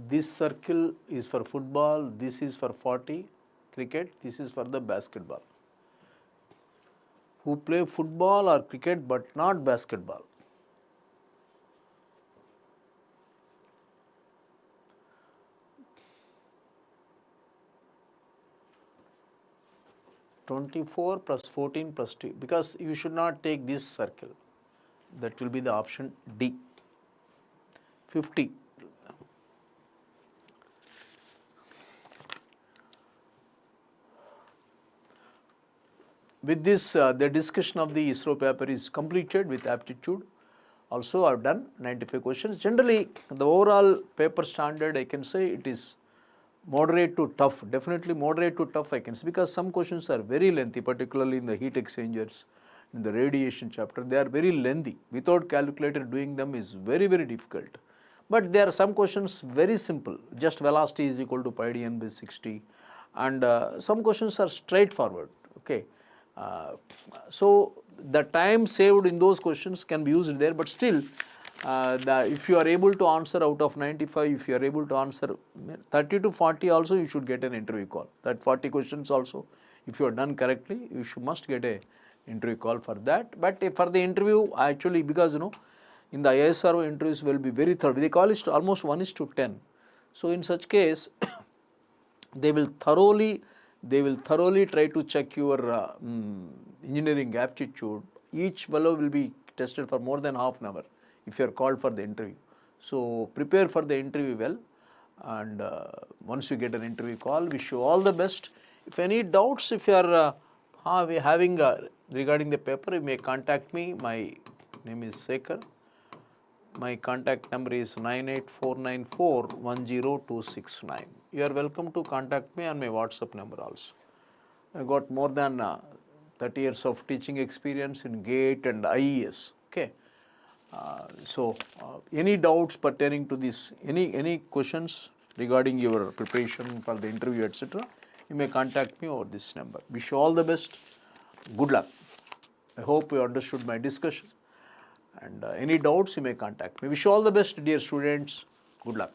This circle is for football, this is for 40 cricket, this is for the basketball. Who play football or cricket but not basketball? (24 plus 14 plus 2), because you should not take this circle. That will be the option D. 50. with this, the discussion of the ISRO paper is completed with aptitude. Also, I've done 95 questions. Generally, the overall paper standard, I can say it is moderate to tough, definitely moderate to tough I can say, because some questions are very lengthy, particularly in the heat exchangers, in the radiation chapter, they are very lengthy. Without calculator doing them is very, very difficult. But there are some questions very simple, just velocity is equal to pi d n by 60, and some questions are straightforward, okay. So the time saved in those questions can be used there, but still if you are able to answer out of 95, if you are able to answer 30 to 40 also, you should get an interview call. That 40 questions also, if you are done correctly, you must get a interview call for that. But for the interview, actually, because in the ISRO interviews will be very thorough. They call it almost 1:10. So in such case, they will thoroughly try to check your engineering aptitude. Each fellow will be tested for more than half an hour if you are called for the interview. So prepare for the interview well, and once you get an interview call, wish you all the best. If any doubts, if you are having regarding the paper, you may contact me. My name is Shekhar. My contact number is 984941029. You are welcome to contact me on my WhatsApp number also. I got more than 30 years of teaching experience in GATE and IES. Okay. So any doubts pertaining to this, any questions regarding your preparation for the interview, etc., you may contact me over this number. Wish you all the best. Good luck. I hope you understood my discussion. And any doubts, you may contact me. Wish you all the best, dear students. Good luck.